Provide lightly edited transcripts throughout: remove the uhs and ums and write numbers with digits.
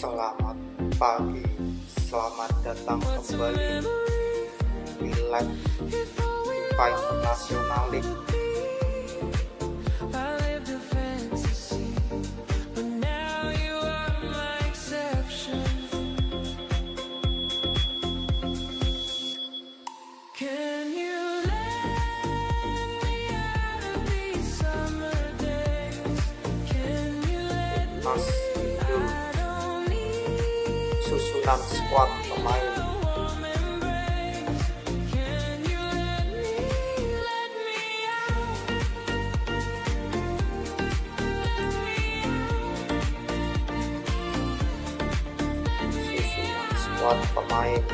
Selamat pagi, selamat datang kembali di live Fifa International League. Mas itu susunan squad pemain. Susunan squad pemain.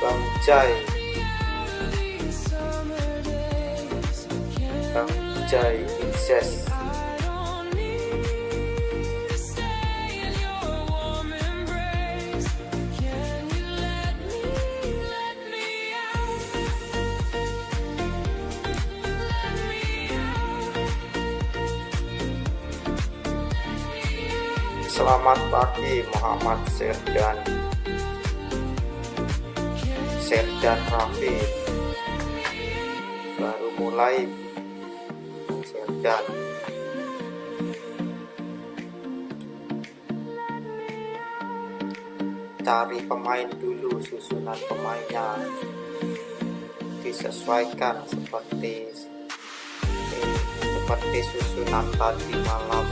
Bang Jai Incest. Selamat pagi Muhammad Serdan Raffi, baru mulai Serdan. Cari pemain dulu, susunan pemainnya disesuaikan seperti susunan tadi malam.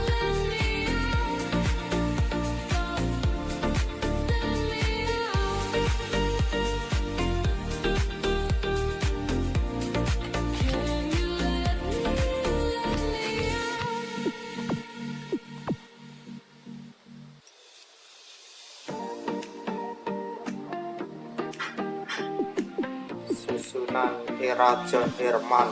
Susunan era John Herman.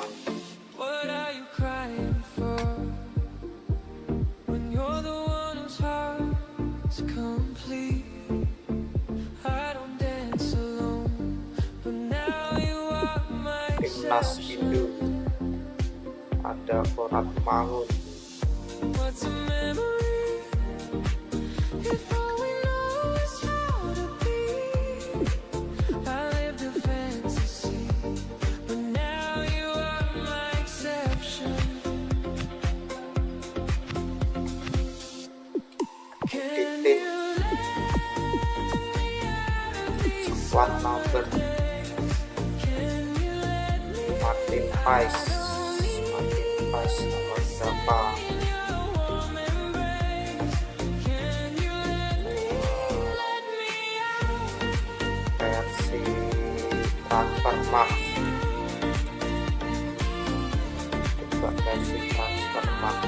Timnas Indo ada Korat Mangun. Squad number Martin Pais nomor berapa? Versi transfer max. Coba versi transfer max.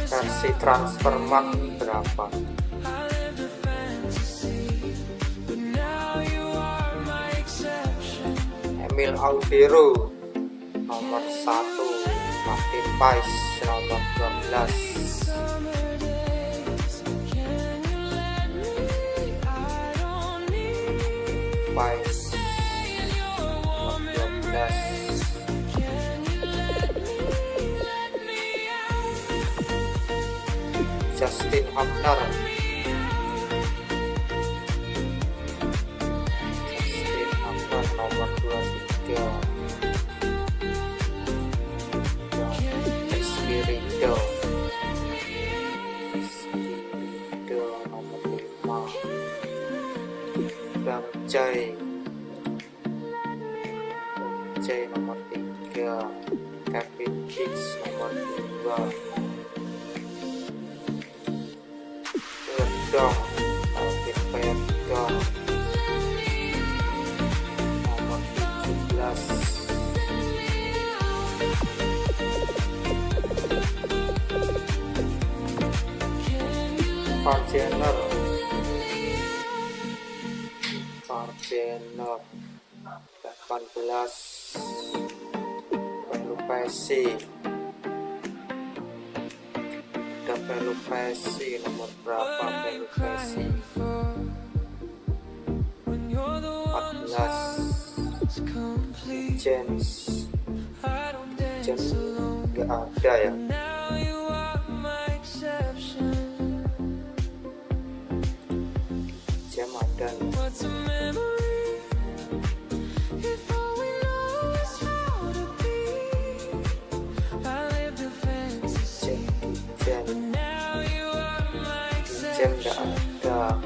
Versi transfer mark berapa? Emil Audero nomor 1, Martin Pais nomor 12. Pais nomor 12. Justin Hubner nomor 23. Espirito nomor 5. Bang Jai nomor 3. Kevin Hicks nomor 2. Alvin Payetong nomor 17. Fargener 18 Pelupesi, ada Pelupesi nomor berapa Pelupesi 14 James nggak ada ya. Jam ada nih. Jam nggak ada.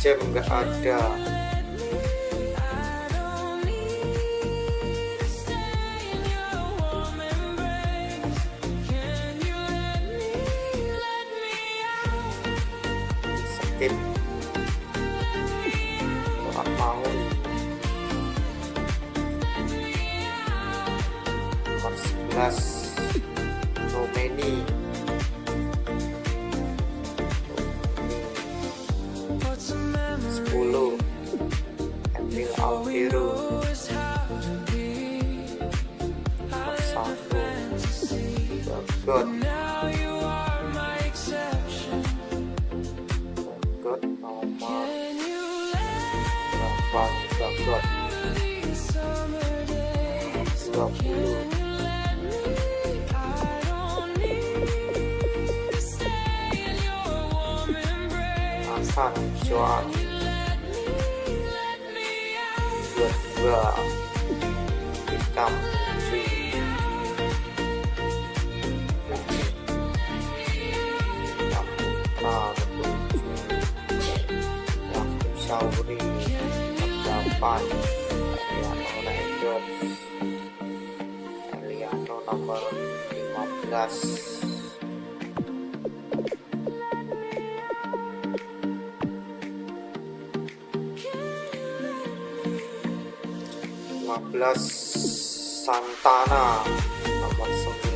Jam nggak ada. Skip. Ulang tahun nomor 11 Romeni 10 Emil Alviro nomor 1 Bagot nomor berapa Bagot 20 Hasan Joan 22 Hitam 7 Putra 7 Yakub Sauri 8 Eliano nomor 15 Santana nomor 9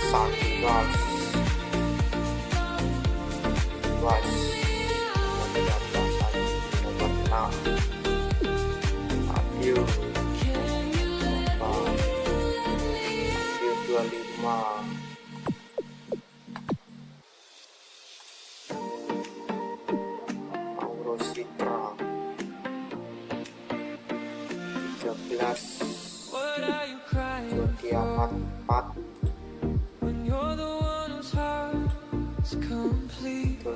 Santiwas nomor 13 nomor 6 Adio 25 Mauro Citra 13 Jody Amat 4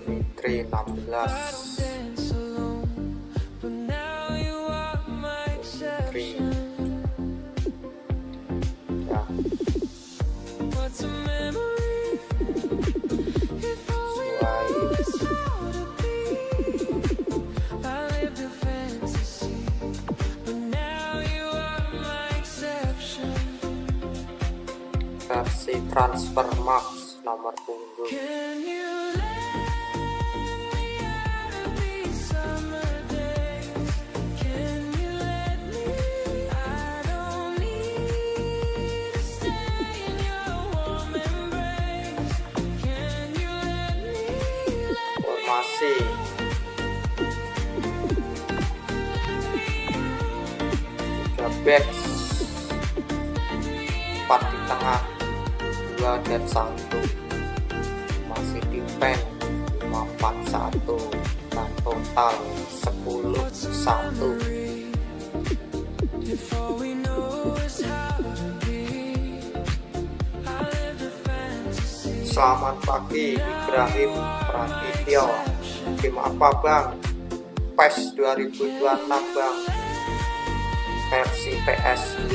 Dimitri 16 Dimitri ya versi transfer max nomor punggung formasi 3 backs 4 di tengah 2 dan 1 masih defense 5-4-1 dan total 10-1. Selamat pagi Ibrahim Pratityo. Tim apa bang? PES 2026 bang, versi PS2.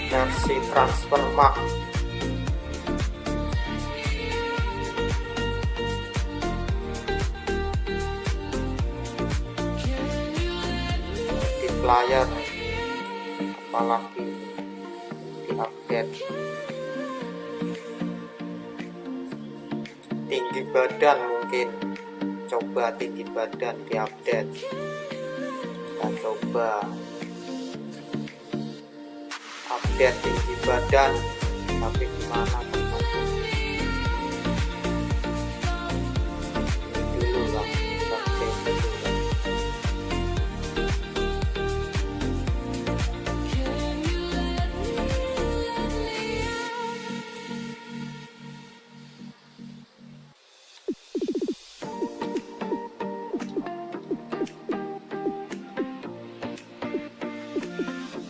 Versi transfer mark player, apalagi di update. Tinggi badan, mungkin coba tinggi badan di update. Kita coba update tinggi badan, tapi gimana teman-teman? Dulu lah, kita cek dulu.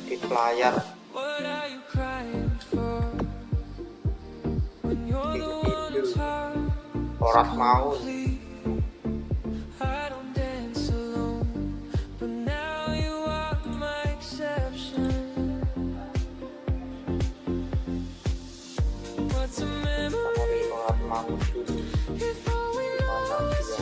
Di player orang mau cari orang mau dulu gimana dia.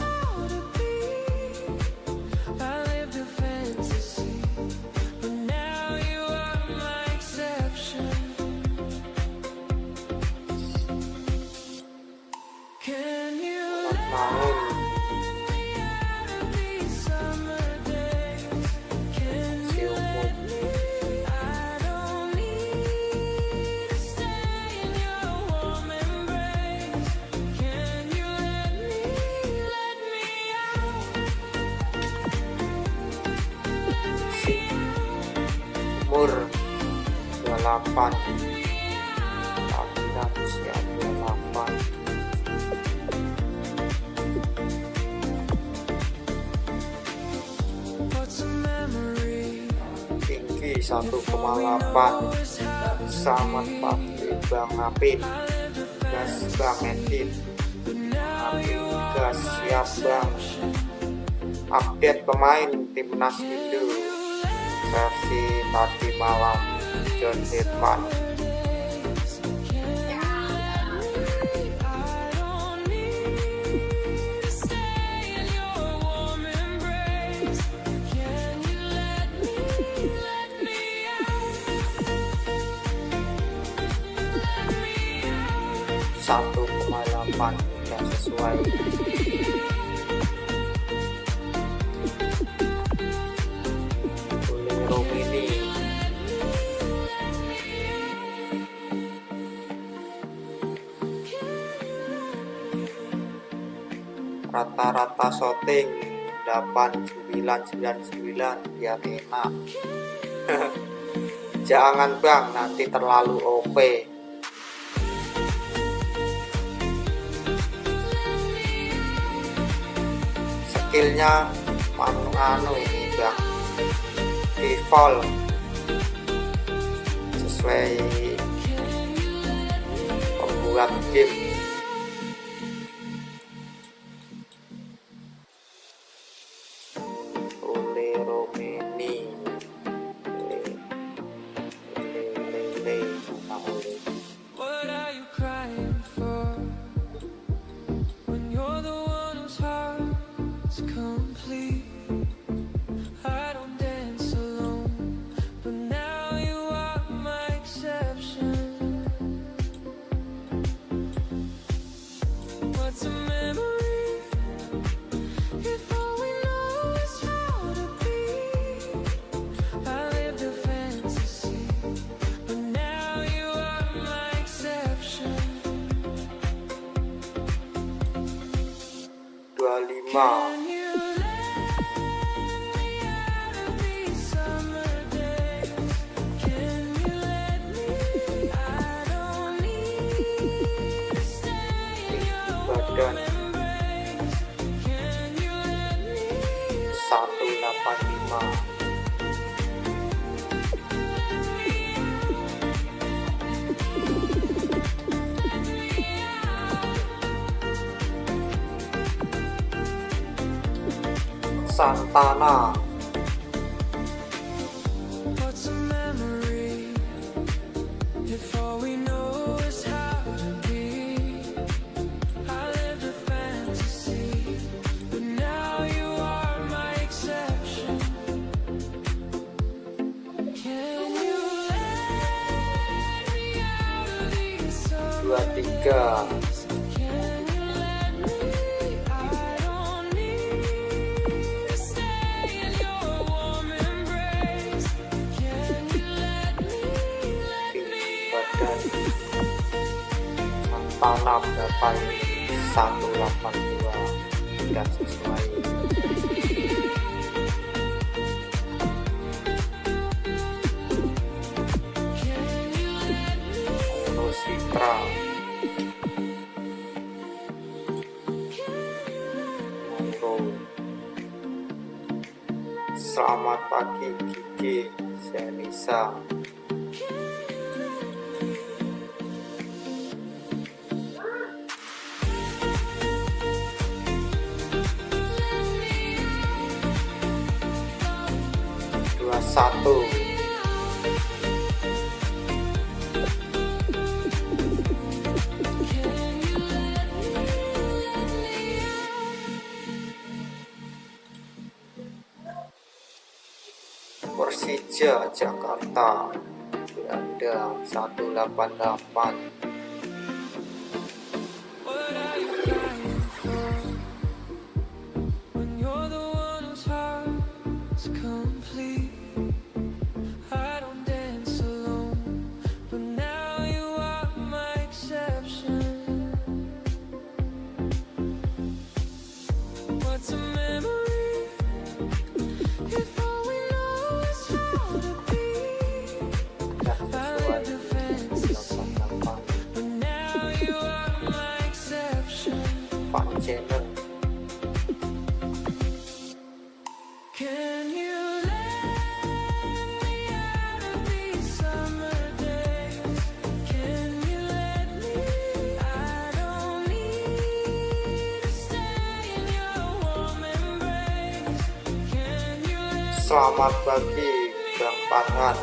Tahun si umum si umur 28 tahun usia 28. Tinggi 1,8 sama seperti Bang Apin. Gas Bang Edit. Apin gas siap Bang. Update pemain timnas Indo versi tadi malam John Depan. Satu 1,8 tidak sesuai. Bolero mini rata-rata shooting 8999 biar enak. Jangan Bang, nanti terlalu OP. Skillnya anu ini Bang, default sesuai pembuat game. Bolero mini What are you crying for when you're the one whose heart's complete? I don't dance alone, but now you are my exception. What's a memory if all we know is how to be? I lived a fantasy, but now you are my exception. 25. Can you let me out of these summer days? Can you let me? I don't need to stay in your warm embrace. Can you let me? 185. Santana What's a memory if all we know is how to be? I lived a fantasy, but now you are my exception. 23. Badan tanam dapat 182 tidak sesuai. Citra selamat pagi Gigi Senisa. Satu Persija Jakarta Belanda 188. Channel. Can you let me out of these summer days? Can you let me? I don't need to stay in your warm embrace. Can you let Selamat pagi Bang Farhan.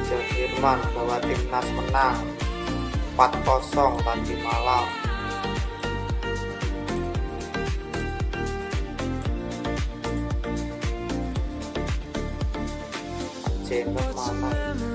Jerman bahwa timnas menang 4-0 tadi malam. Channel mana ini?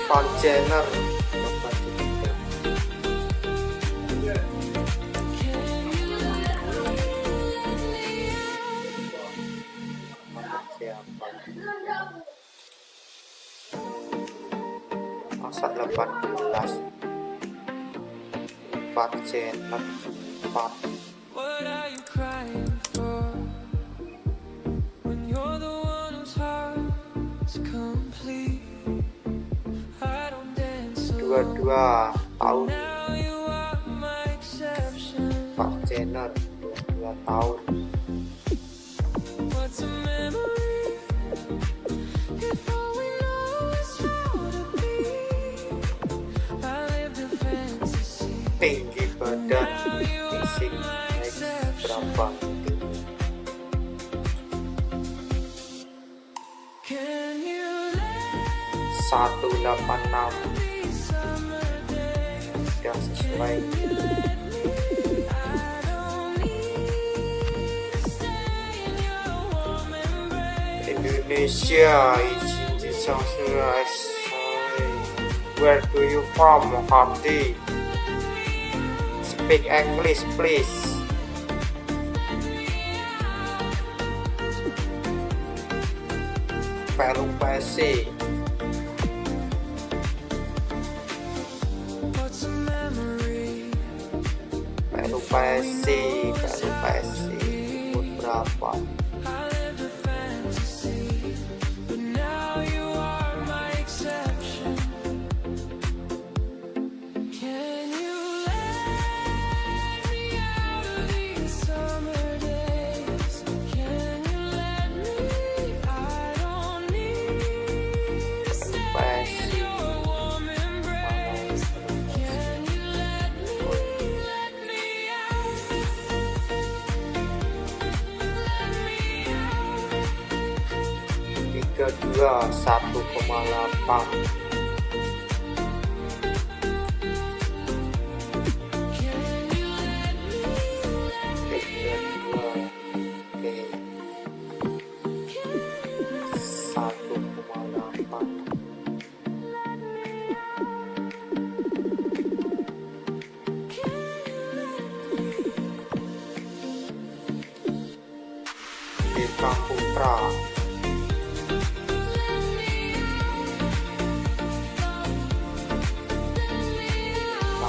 Van Jenner coba juga. Siapa? Masa 18 Van Jenner Van. What are you crying for when you're the one whose heart's complete? I don't dance alone. 22 tahun. Now you are my exception. Van Jenner 22 tahun. What's a memory if all we know is how to be? I lived a fantasy. Tinggi badan, fisik next berapa? Can you let 186 me summer days? tidak sesuai. Indonesia izin disangsirai Where do you from, Hardy? Speak English, please. Pelupesi. Pelupesi. Ikut berapa? Kedua 1,8. Bintang Putra.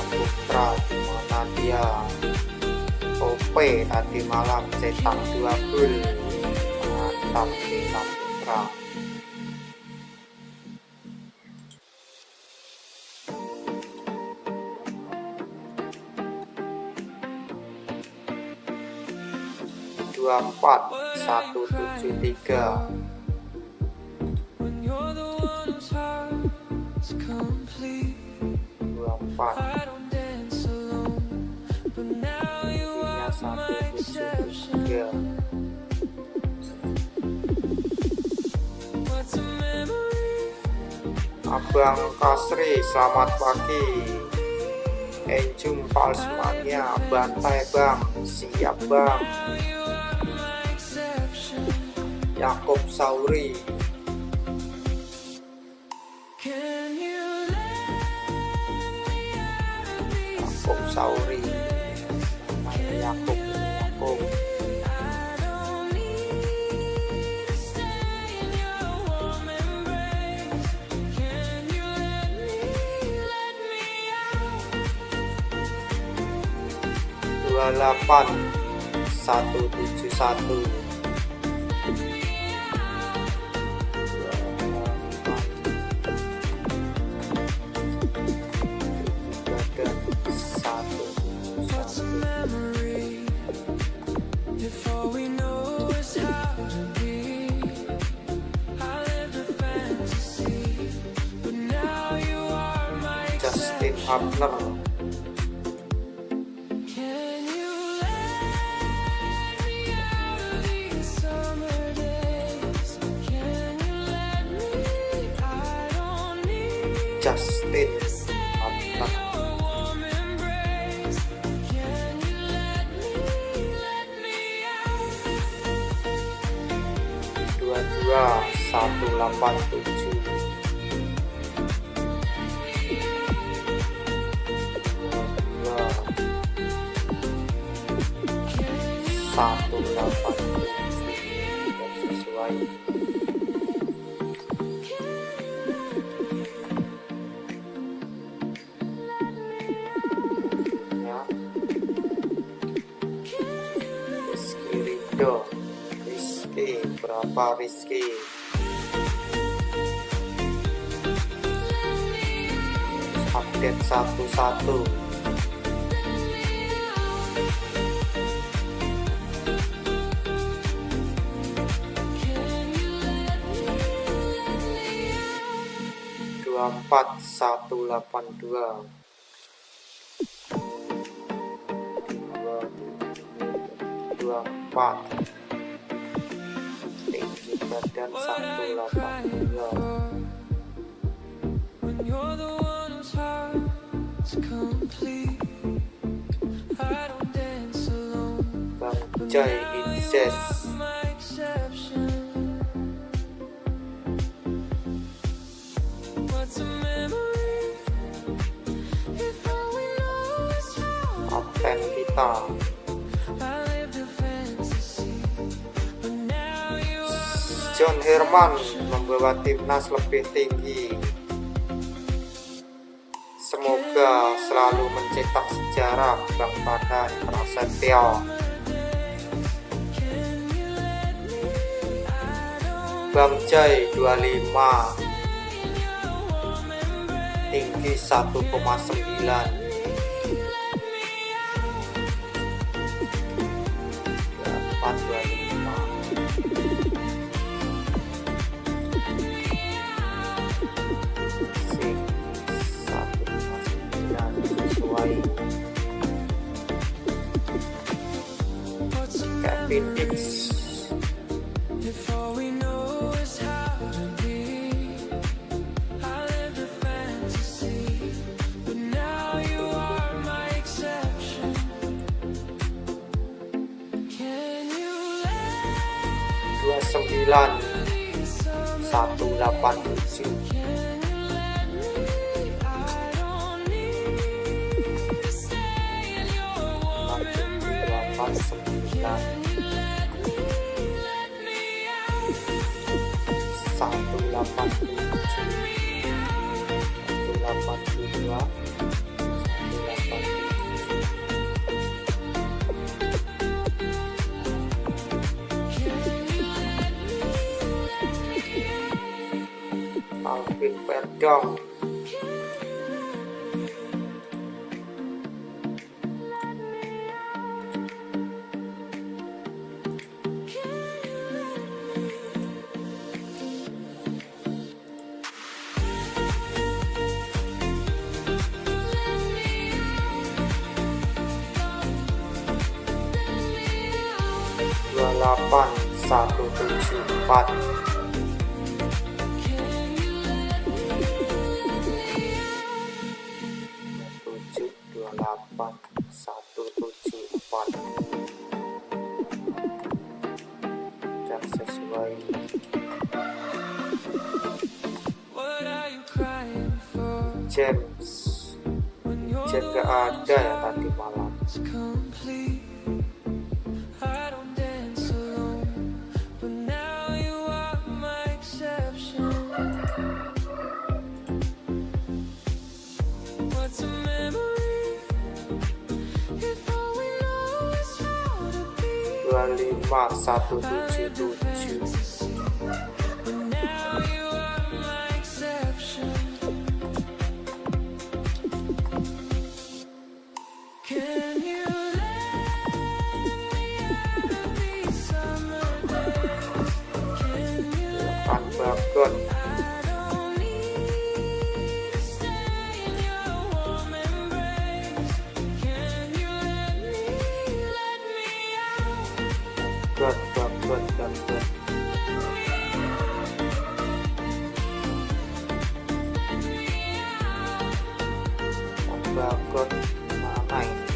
Putra di mana dia? OP tadi malam cetak 2 gol. Mantap Bintang Putra. Dua 173. Abang Kasri, selamat pagi. Jumpa semuanya, bantai bang, siap bang. Yakob Sauri. Yakob Sauri. Yakob. Dua 171. Justin Hubner. Justin Hubner. 187. Sesuai. Ya. Rizky berapa Rizky? Update 11. Dua 182. 24. Tinggi badan 182. Bang Joy Inces. Jakarta. John Herman membawa timnas lebih tinggi. Semoga selalu mencetak sejarah Bang Padan Prasetyo. Bang Jai 25, tinggi 1,9. 1,9 sesuai. Kevin Dix. Sembilan 187. Alvin Perdong. Dua 174. 174 dan sesuai. James gak ada ya tadi malam. Dua 177. Bagot. Bagot mana ini?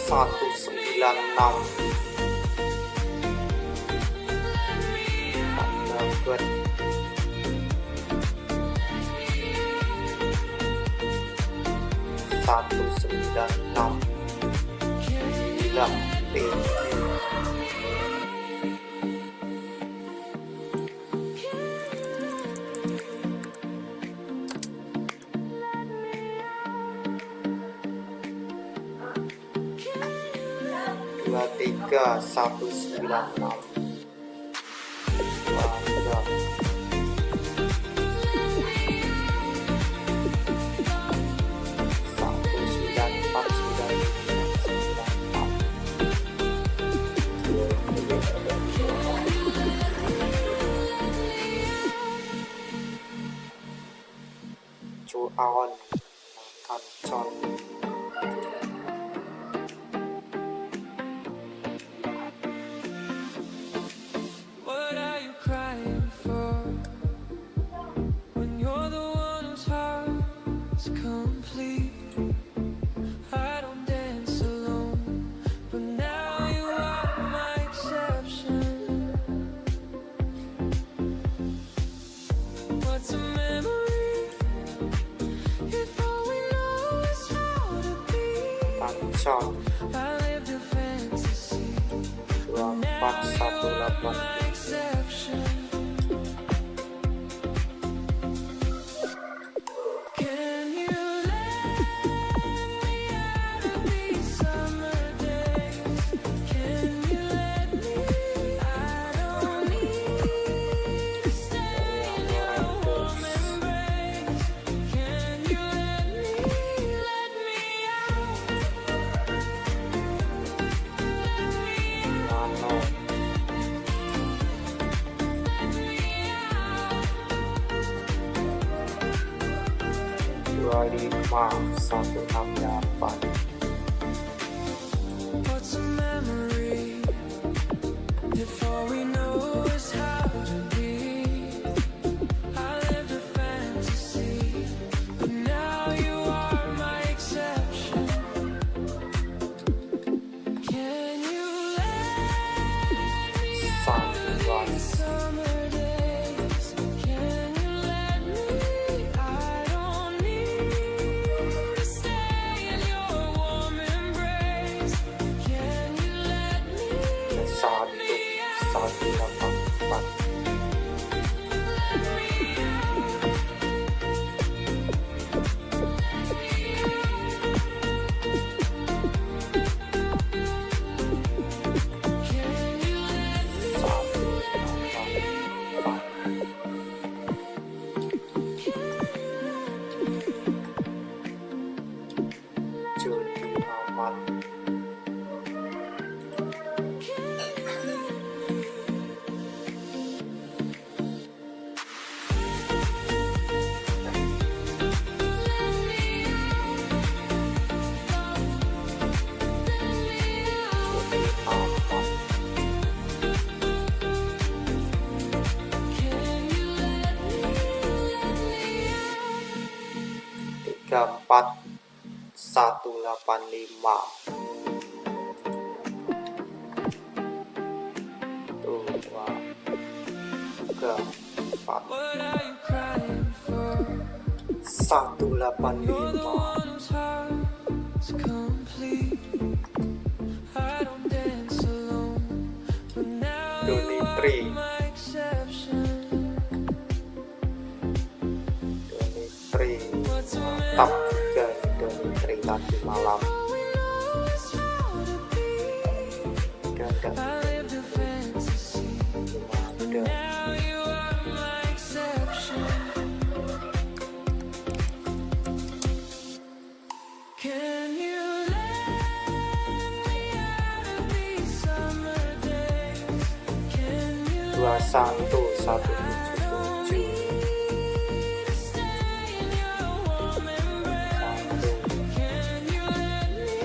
Satu 96. Bagot. Satu 96. Gila tinggi. Dua 3 196. Bangga. aon kancon. What are you crying for when you're the one whose heart is complete? I don't dance alone, but now you are my exception. What's a memory if all we know is how to be? Kancon I lived a fantasy, 2418. my exception. Can you let me out of these summer days? Can you let me? I don't need to stay in your warm embrace. Can you let me out? Let me out. Nano Let me out. 25168. What's a memory if all we know is how to be? I lived a fantasy, but now you are my exception. Can you let me out of these summer days? Can you let me? I don't need to stay in your warm embrace. Can you let me? 1184. Can you let me? 184. Jody Ahmad. Jody Ahmad. Can you let me? 34185. Tuh, 2 3 4 What are you crying for? 185. You're the one whose heart is complete. I don't dance alone, but now you Donny are Tree. my exception. Donny Tree. What's a Mantap memory? juga nih Donny Tree tadi malam. All we know is how to be. Dan I lived a fantasy, but ada now you are my exception. Can you let me out of these summer days? Can you let 21177. me stay in your warm embrace? Can you let me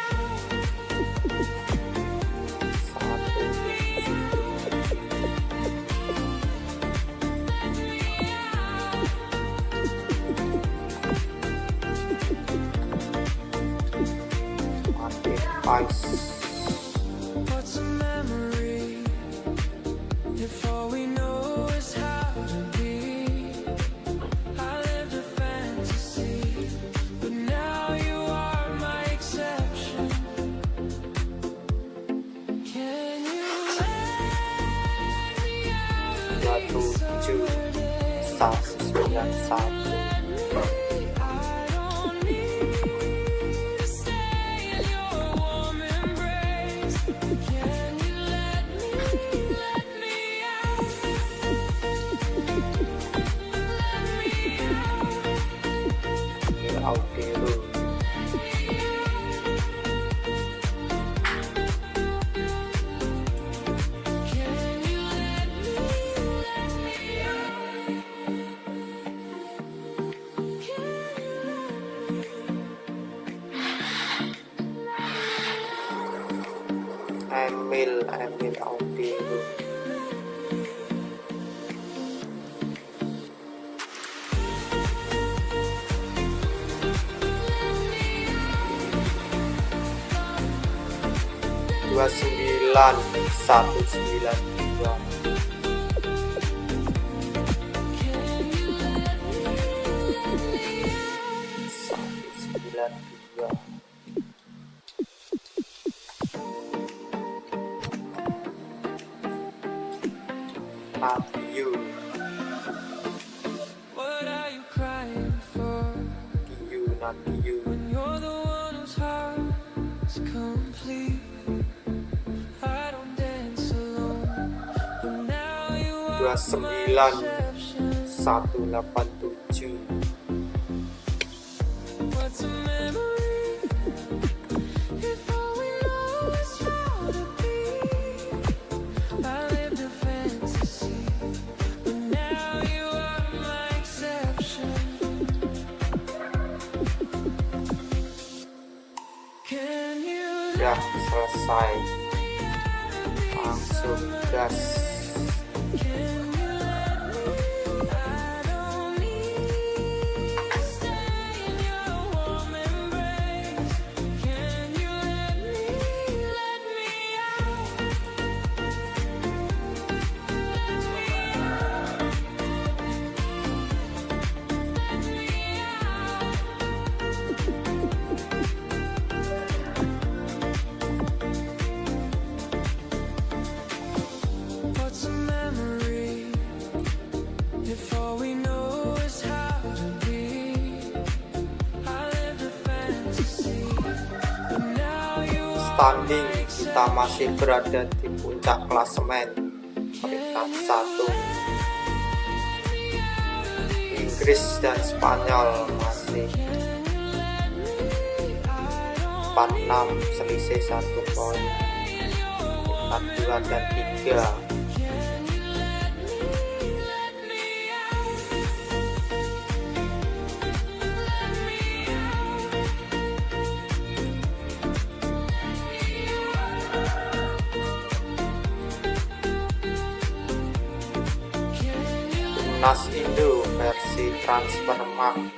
out? Let me out. Ice. What's a memory if all we know is how to be? I lived a fantasy, but now you are my exception. Can you let me out of these summer days? 27191. I don't need to stay in your warm embrace. Can you let me out? Let me out. Audero. Can you let me out? Emil Audero. Dua 192 Not you. What are you crying for? You, not you. When you're the one whose heart is complete. I don't dance alone, but now you are my exception. 29187. What's a memory if all we know is how to be? I lived a fantasy, but now you are my exception. Can you Udah selesai, langsung gas. Can you let me? I don't need to stay in your warm embrace. Can you let me out? Let me out. Let me out. What's a memory if all we know is how to be? I lived a fantasy, but now you are Standing, my kita masih berada di puncak klasemen, peringkat 1. Inggris dan Spanyol masih 46, selisih 1 poin. Peringkat 2 dan 3. Timnas Indo versi Transfermarkt.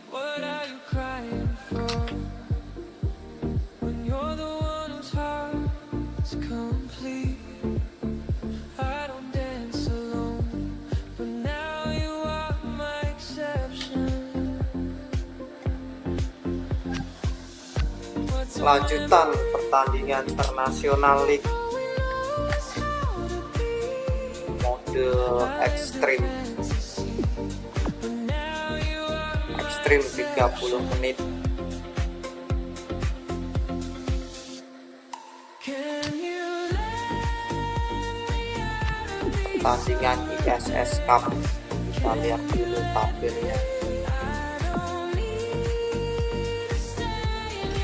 What are you crying for? When you're the one whose heart is complete. I don't dance alone, but now you are my exception. What's a Lanjutan pertandingan internasional League mode ekstrim. Ekstrim 30 menit. Pertandingan ISS Cup, kita lihat dulu tabelnya.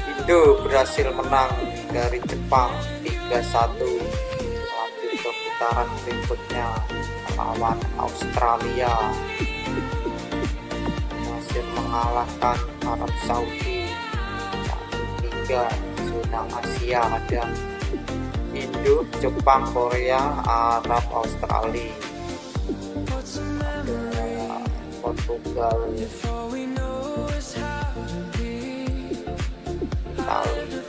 Indo berhasil menang dari Jepang 3-1, lanjut ke putaran berikutnya melawan Australia, berhasil mengalahkan Arab Saudi 1-3. Zona Asia ada Indo, Jepang, Korea, Arab, Australia, ada Portugal, Italia,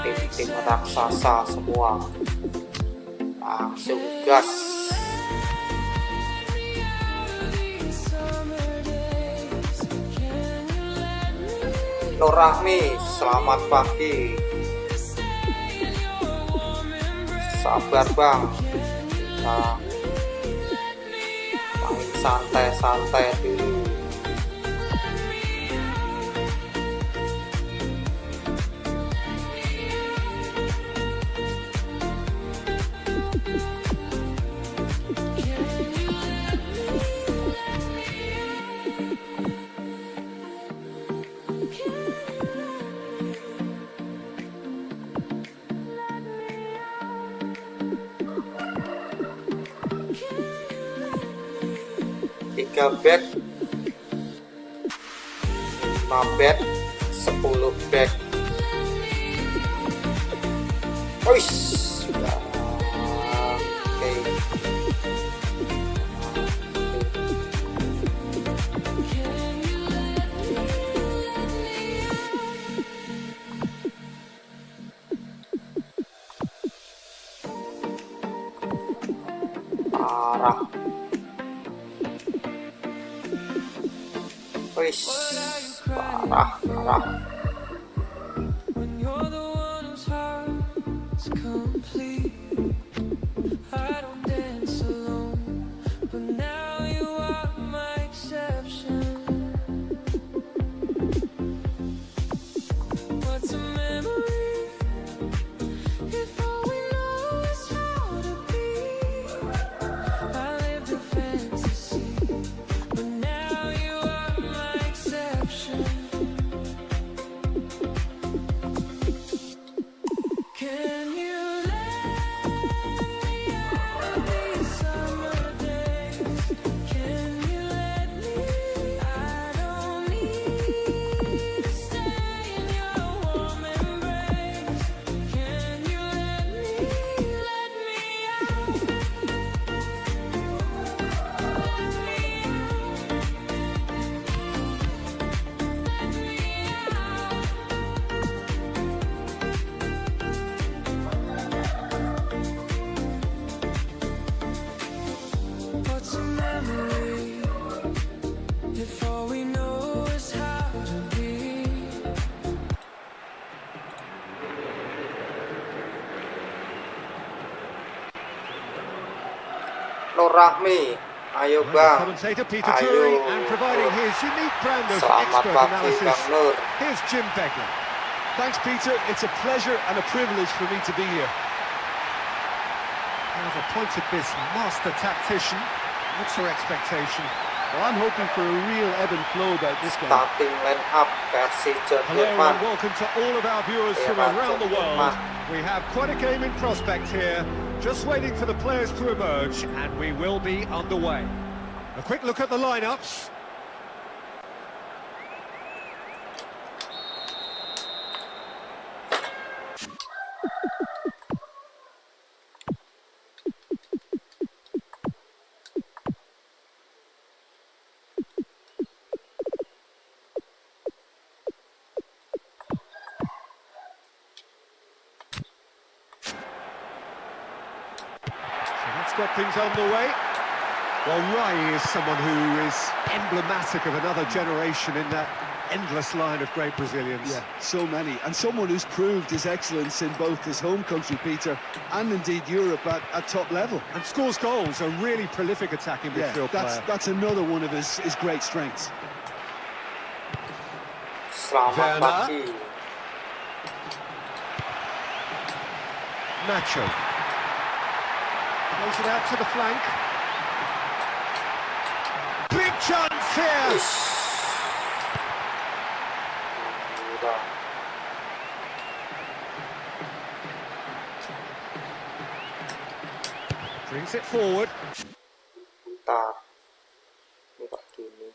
tim-tim raksasa semua. Langsung gas. Nur Rahmi, selamat pagi. Sabar bang, kita main santai-santai dulu. Tiga back, 5 back, 10 back. Oish, oke. Parah. Wish, parah. When you're the one whose heart's complete. I don't dance alone, but now you are my exception. What's a memory if all we know is how to be? I lived a fantasy, but now you are my exception. Can you let me out these summer days? Can you let me? I don't need to stay in your warm embrace. Can you let me out? What's a memory if all we know is how to be? Nur Rahmi, ayo bang, Commentator Peter ayo. Drury, and providing his unique brand of Selamat expert pagi analysis. Bang Nur. Here's Jim Begley. Thanks, Peter. It's a pleasure and a privilege for me to be here. I've appointed this master tactician. What's your expectation? Well, I'm hoping for a real ebb and flow about this game. Starting line up versi John Hello Hillman. and welcome to all of our viewers from Yeah, around the John world. Hillman. We have quite a game in prospect here. Just waiting for the players to emerge, and we will be underway. A quick look at the lineups. So let's get things underway. Well, Rai is someone who is emblematic of another generation in that endless line of great Brazilians. Yeah, so many. And someone who's proved his excellence in both his home country, Peter, and indeed Europe at top level. And scores goals, a really prolific attacking midfield player. That's another one of his great strengths. Selamat Werner. pagi. Nacho. Plays it out to the flank. Big chance here. Ish. Udah. Brings it forward. Bentar. Ini kok gini.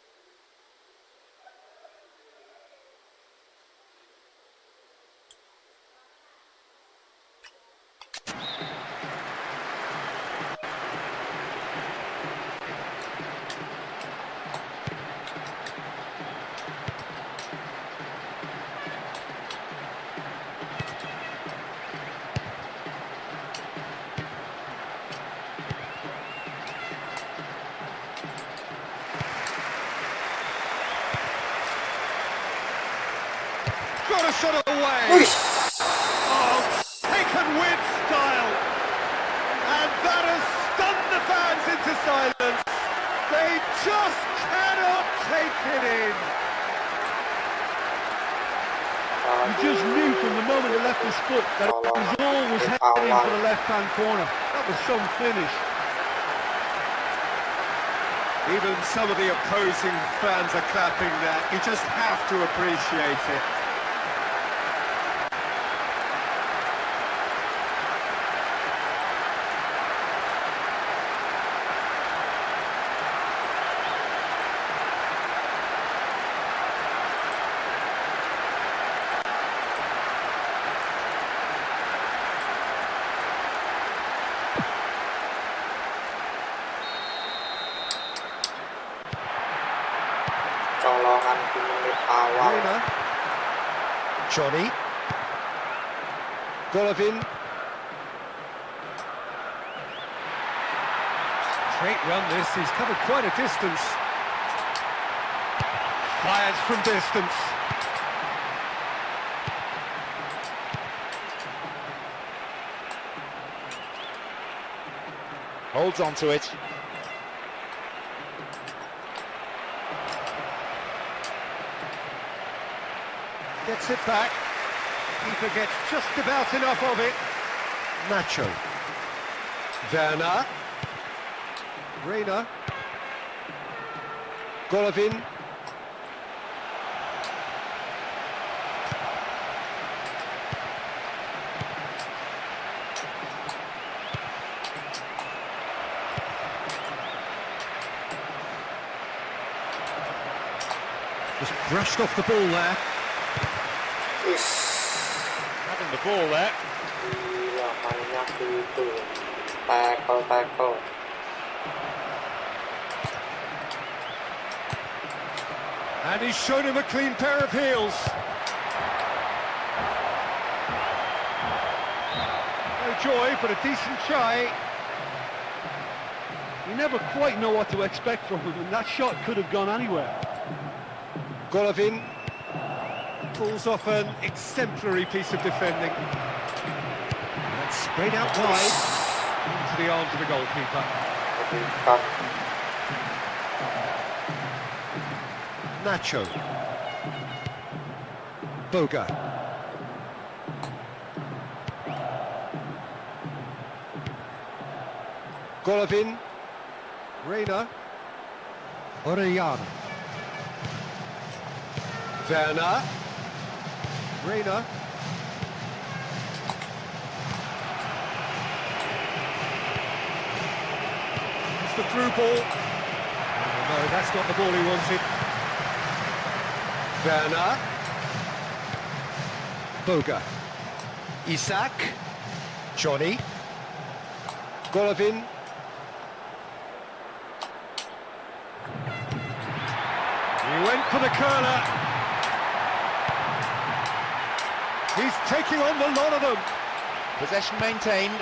got a shot away. อุ้ย Oh, taken with style. And that has stunned the fans into silence. They just cannot take it in. You just knew from the moment he left his foot that it was always heading for the left-hand corner. That was some finish. Even some of the opposing fans are clapping that. You just have to appreciate it. Colongan di menit awal. Reina. Johnny. Golovin. Straight run this, he's covered quite a distance. Fires from distance. Holds on to it. Gets it back. Keeper gets just about enough of it. Nacho. Werner. Reina. Golovin. Just brushed off the ball there. Having the ball there. Gila, banyak itu. Tackle. And he's shown him a clean pair of heels. No joy, but a decent try. You never quite know what to expect from him, and that shot could have gone anywhere. Golovin pulls off an exemplary piece of defending. That's sprayed out wide into the arms of the goalkeeper. Cut. Nacho. Boga. Golovin. Reina. Orellana. Werner. Reina. It's the through ball. Oh, no, that's not the ball he wanted. Werner. Boga. Isak. Johnny. Golovin. He went for the curler. He's taking on the lot of them. Possession maintained.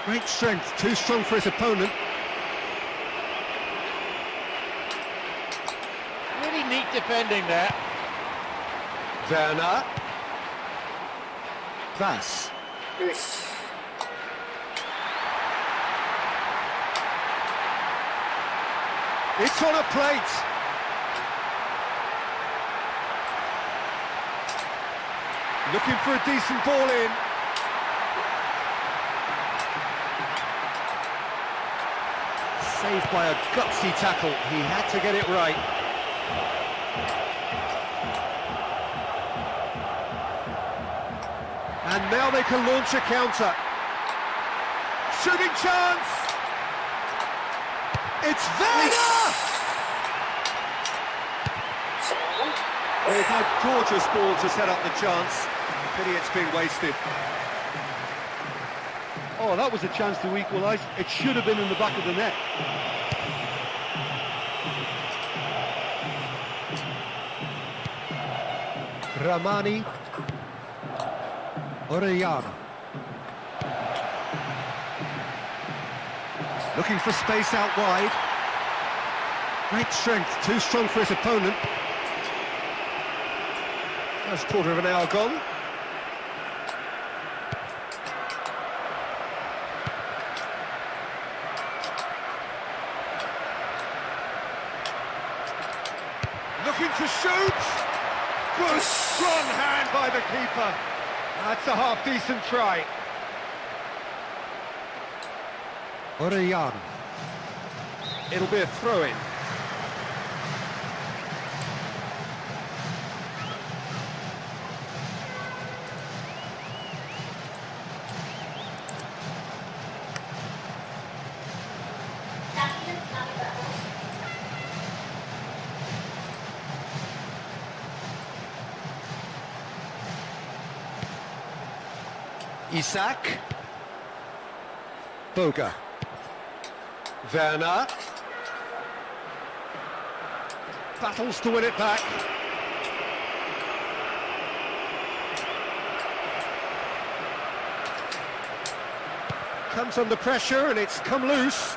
Great strength, too strong for his opponent. Really neat defending there. Werner. Vass. Uish. It's on a plate. Looking for a decent ball in. Saved by a gutsy tackle. He had to get it right. And now they can launch a counter. Shooting chance! It's Werner! They've had gorgeous ball to set up the chance. Pity it's been wasted. Oh, that was a chance to equalise. It should have been in the back of the net. Ramani. Orellana. Looking for space out wide. Great strength, too strong for his opponent. First quarter of an hour gone. Looking to shoot! Good strong hand by the keeper. That's a half-decent try. Orellana. It'll be a throw-in. Isak. Boga. Werner. Battles to win it back. Comes under pressure and it's come loose.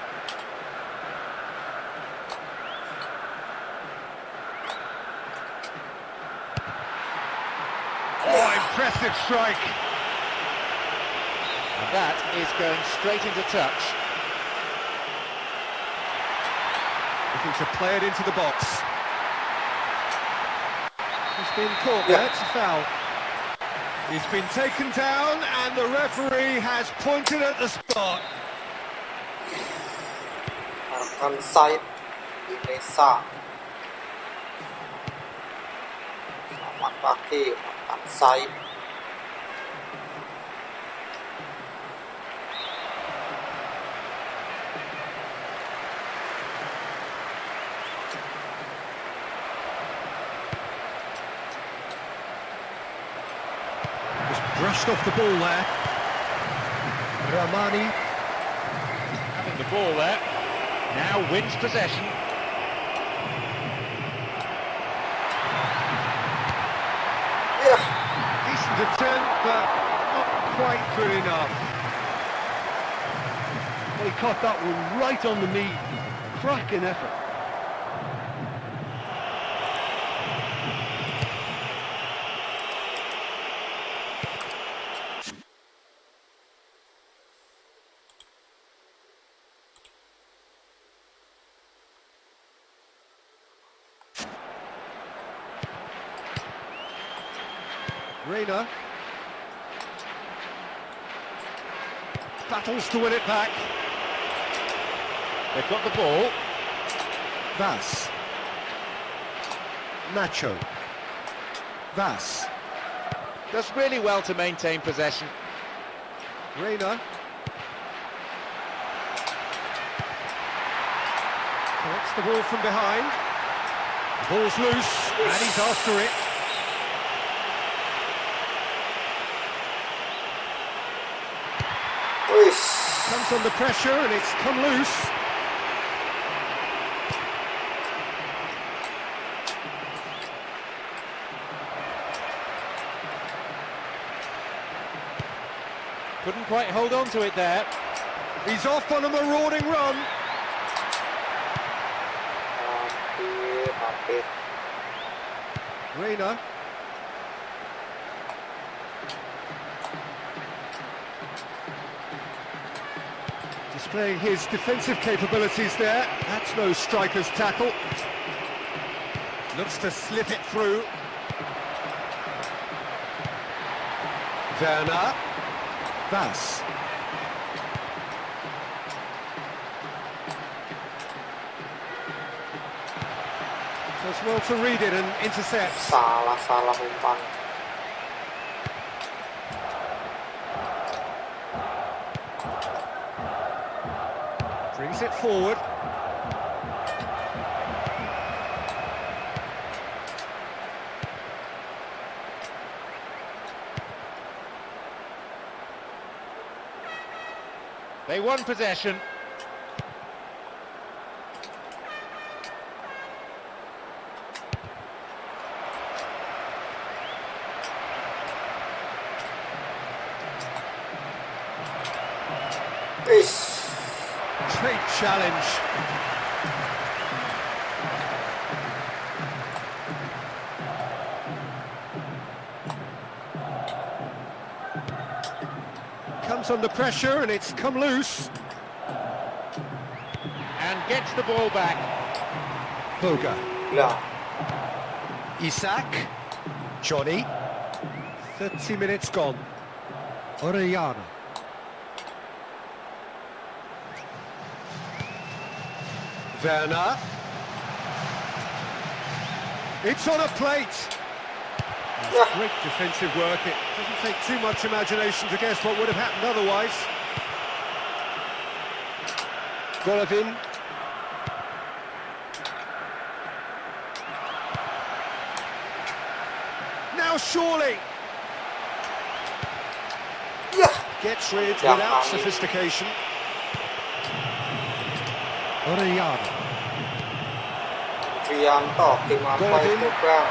Oh, impressive strike. And that is going straight into touch. Looking to play it into the box. He's been caught there, it's a foul. He's been taken down and the referee has pointed at the spot. Onside Indonesia. Selamat pagi, onside. Brushed off the ball there. Ramani. Having the ball there. Now wins possession. Yeah. Decent attempt, but not quite good enough. Well, he caught that one right on the meat. Cracking effort. Reina. Battles to win it back. They've got the ball. Vas. Nacho. Vas. Does really well to maintain possession. Reina. Collects the ball from behind. Ball's loose, and he's after it. Comes under pressure and it's come loose. Couldn't quite hold on to it there. He's off on a marauding run. Reina. Displaying his defensive capabilities there. That's no striker's tackle. Looks to slip it through. Werner. Vas. Does well to read it and intercept. Salah umpan. Brings it forward. They won possession. Great challenge. Gets under pressure and it's come loose. And gets the ball back. Boga. Gila. Isak. Johnny. 30 minutes gone. Orellana. Werner. It's on a plate. Yeah. Great defensive work. It doesn't take too much imagination to guess what would have happened otherwise. Golovin. Now surely Yeah. gets rid Yeah, without man. sophistication. Orellana. Trianto, game apa Golovin. itu bang?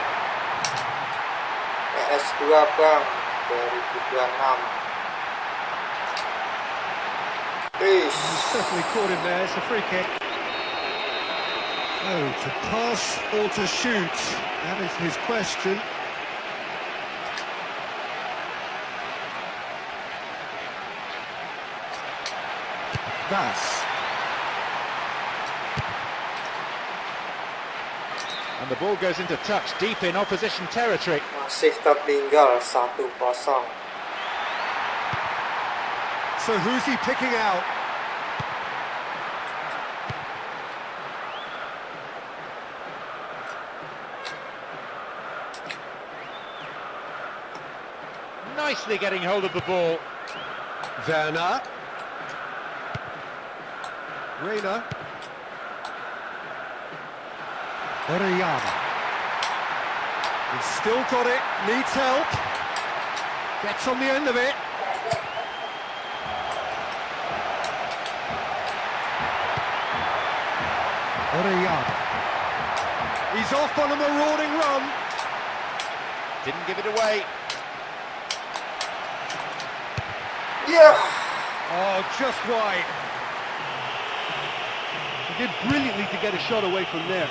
PS2 bang, 2026. Ish. Certainly caught him there. It's a free kick. Oh, to pass or to shoot? That is his question. That's And the ball goes into touch deep in opposition territory. Masih tertinggal 1-0. so. Who's he picking out? Nicely getting hold of the ball. Werner. Reina. Orellana. He's still got it, needs help. Gets on the end of it. Orellana. He's off on a marauding run. Didn't give it away. Yeah. Oh, just wide. He did brilliantly to get a shot away from there.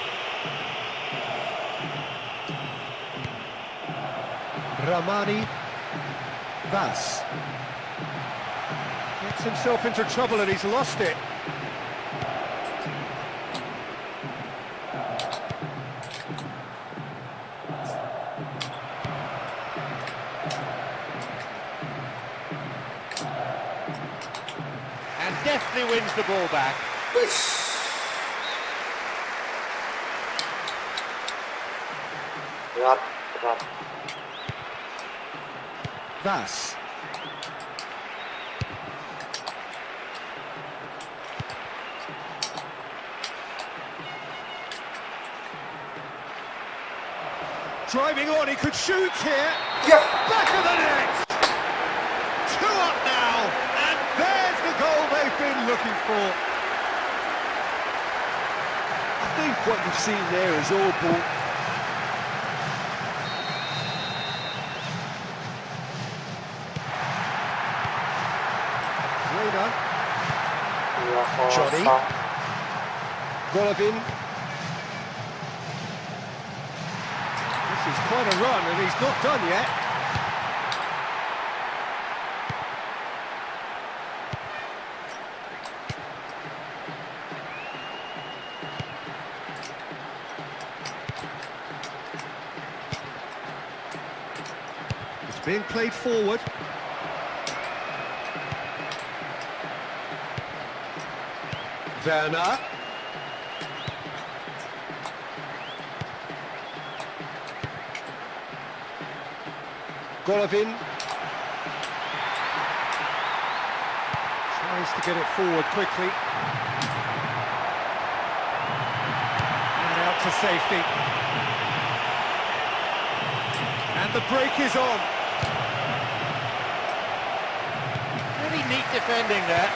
Ramani. Vas. Gets himself into trouble and he's lost it. And deftly wins the ball back. Ish. Berat. Vas. Driving on, he could shoot here. Yeah. Back of the net! 2 up now, and there's the goal they've been looking for. I think what you've seen there is all ball. Reina. 2-0. Johnny. Golovin. This is quite a run, and he's not done yet. It's being played forward. Werner. Golovin. Tries to get it forward quickly. And out to safety. And the break is on. Really neat defending there.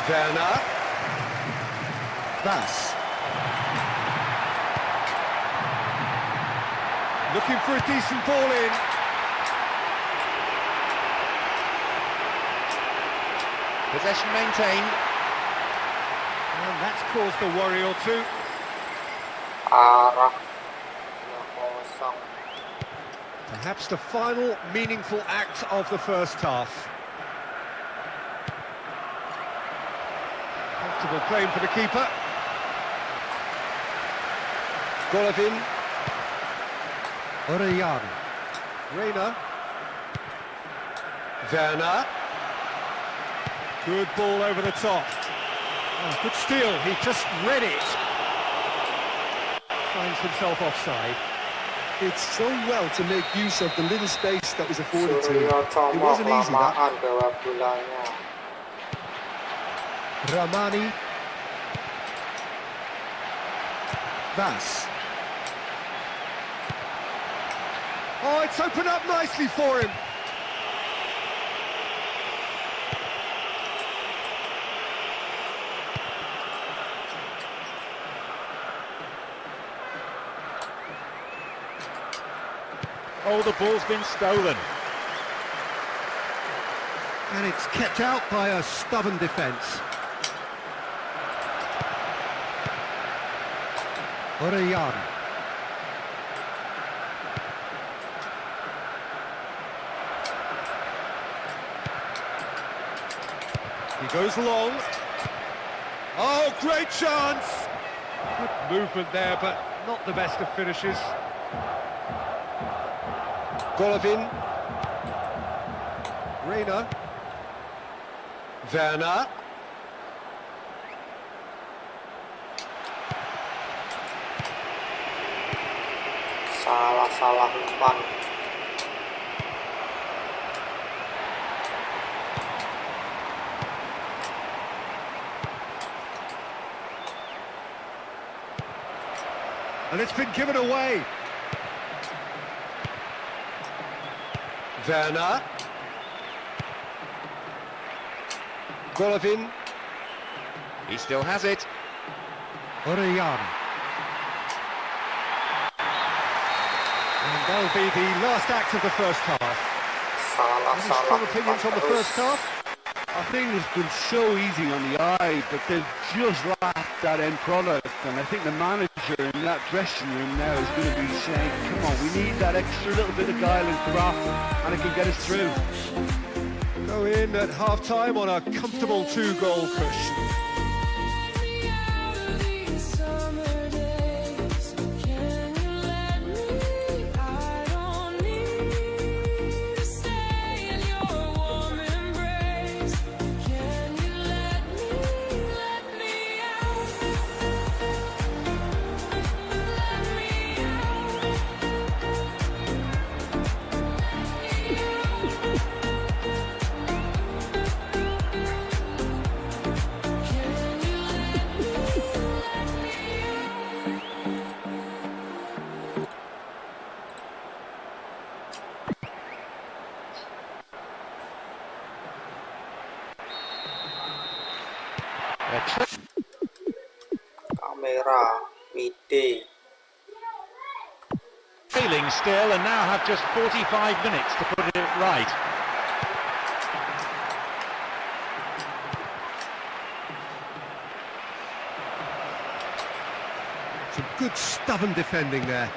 Werner. Vas. Looking for a decent ball in. Possession maintained. And that's caused a worry or two. Arah. 2-0. Perhaps the final meaningful act of the first half. Respectable claim for the keeper. Golovin. Orellana. Reina. Werner. Good ball over the top. Oh, good steal, he just read it. Finds himself offside. It's so well to make use of the little space that was afforded to him. Suryoto It wasn't easy, that. kelamaan gawang bolanya. Ramani. Vas. Oh, it's opened up nicely for him. Oh, the ball's been stolen. And it's kept out by a stubborn defence. Orellana. He goes long. Oh, great chance! Good movement there, but not the best of finishes. Golovin. Reina. Werner. Salah umpan. And it's been given away. Werner. Golovin. He still has it. Orellana. And that'll be the last act of the first half. Any strong opinions on the first half? I think it's been so easy on the eye, but they've just lacked that end product. And I think the manager in that dressing room now is going to be saying, come on, we need that extra little bit of guile and craft, and it can get us through. Go in at half-time on a comfortable 2-goal cushion. Kamera, PD. Failing still, and now have just 45 minutes to put it right. Some good stubborn defending there.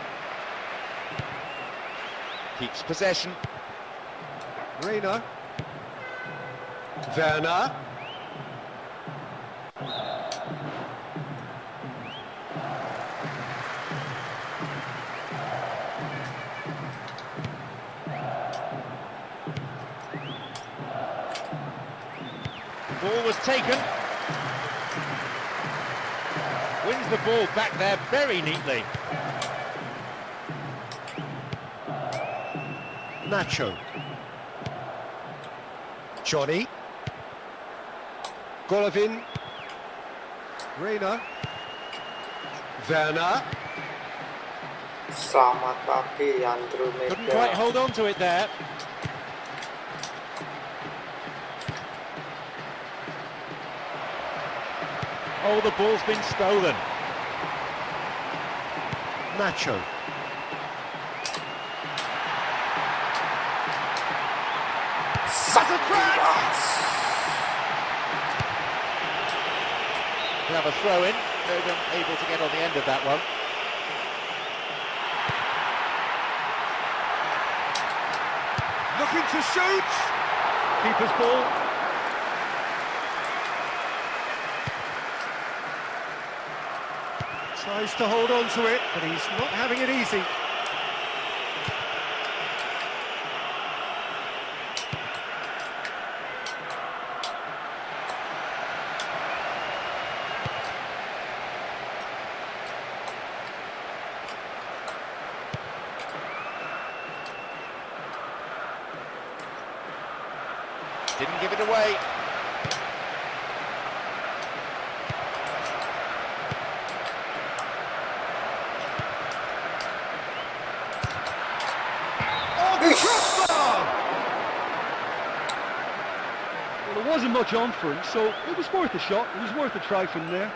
Keeps possession. Reina. Werner. Ball was taken. Wins the ball back there very neatly. Nacho. Johnny. Golovin. Reina. Werner. Selamat pagi Andromeda. Couldn't quite hold on to it there. Oh, the ball's been stolen. Nacho. Santias. We'll have a throw in. Logan able to get on the end of that one. Looking to shoot. Keeper's ball. Tries to hold on to it, but he's not having it easy. Didn't give it away. Well, there wasn't much on for him, so it was worth a shot. It was worth a try from there.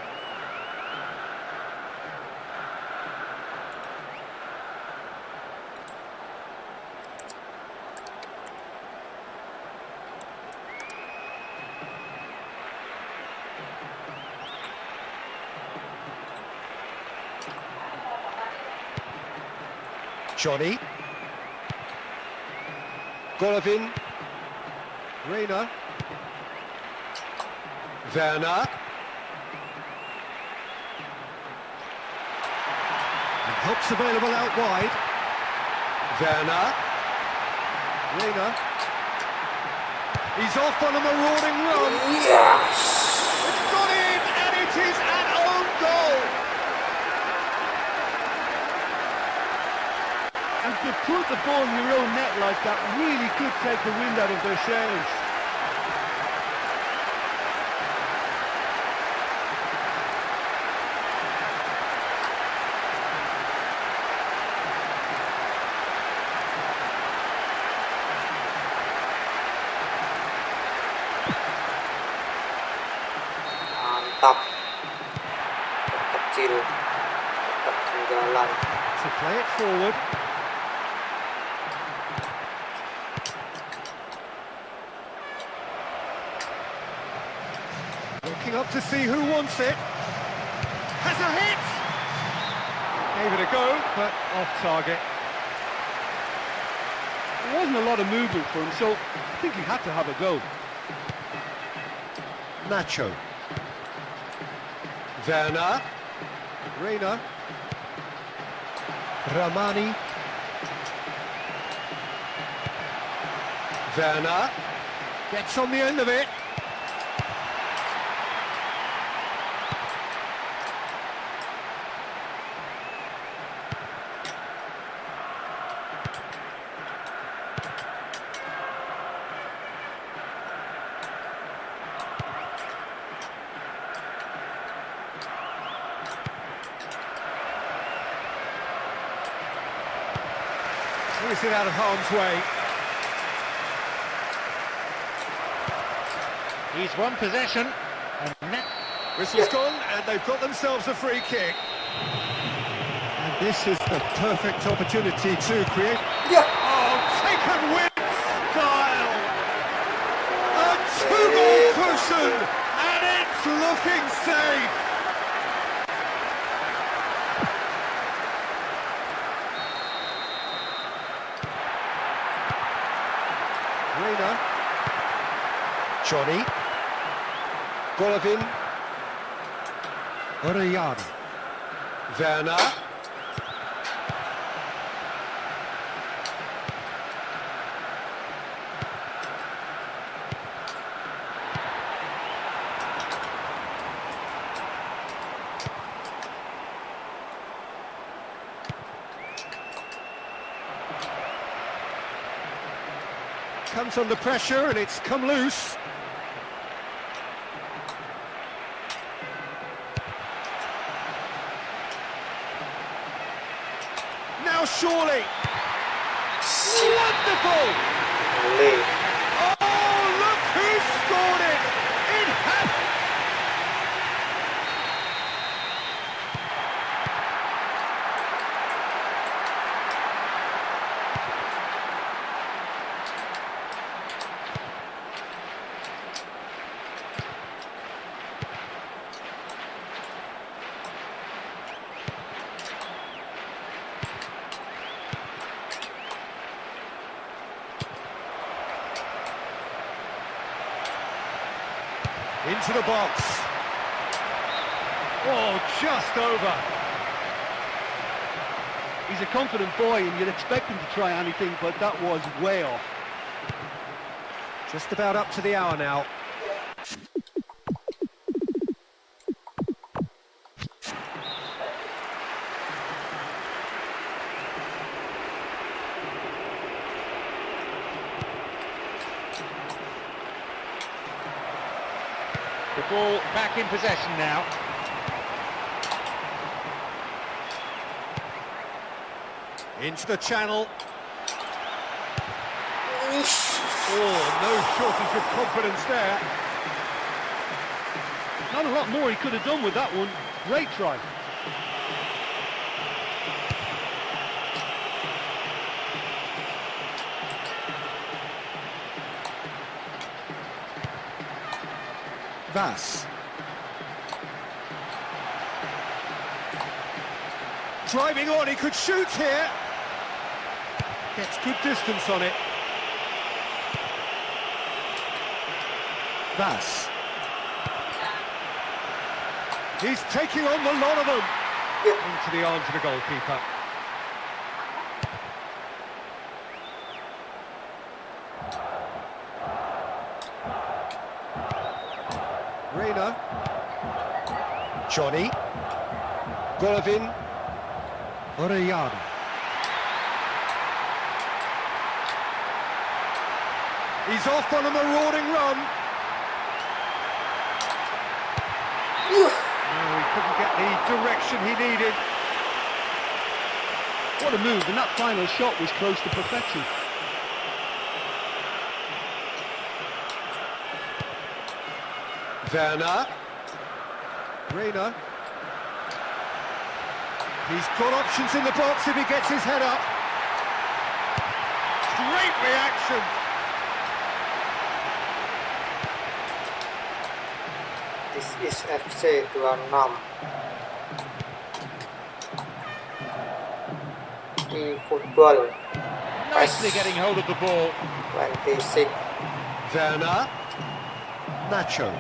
Johnny. Golovin. Reina. Werner. And help's available out wide. Werner. Reina. He's off on a marauding run. Yes! It's got in, and it is an own goal. And to put the ball in your own net like that really could take the wind out of their sails. Mantap. Kecil. Ketinggalan. To play it forward. Looking up to see who wants it. Has a hit! Gave it a go, but off target. There wasn't a lot of movement for him, so I think he had to have a go. Nacho. Werner. Reina. Ramani. Werner. Gets on the end of it. He's it out of harm's way. He's won possession. And Whistle's gone, and they've got themselves a free kick. And this is the perfect opportunity to create... Yeah! Oh, taken with style! A two-goal cushion, and it's looking safe! Reina. Johnny. Golovin. Orellana. Werner. Comes under pressure and it's come loose. Now surely. Wonderful! Oleh. Oh, look who scored it! It happened! Into the box. Oh, just over. He's a confident boy and you'd expect him to try anything, but that was way off. Just about up to the hour now. The ball back in possession now. Into the channel. Oh, no shortage of confidence there. Not a lot more he could have done with that one. Great try. Vass. Driving on, he could shoot here. Gets good distance on it. Vass. He's taking on the lot of them. Into the arms of the goalkeeper. Reina. Johnny. Golovin. Orellana. He's off on a marauding run. No, he couldn't get the direction he needed. What a move, and that final shot was close to perfection. Werner. Reina. He's got options in the box if he gets his head up. Great reaction. This is FC 26. E-football. Nicely getting hold of the ball. 26. Werner. Nacho.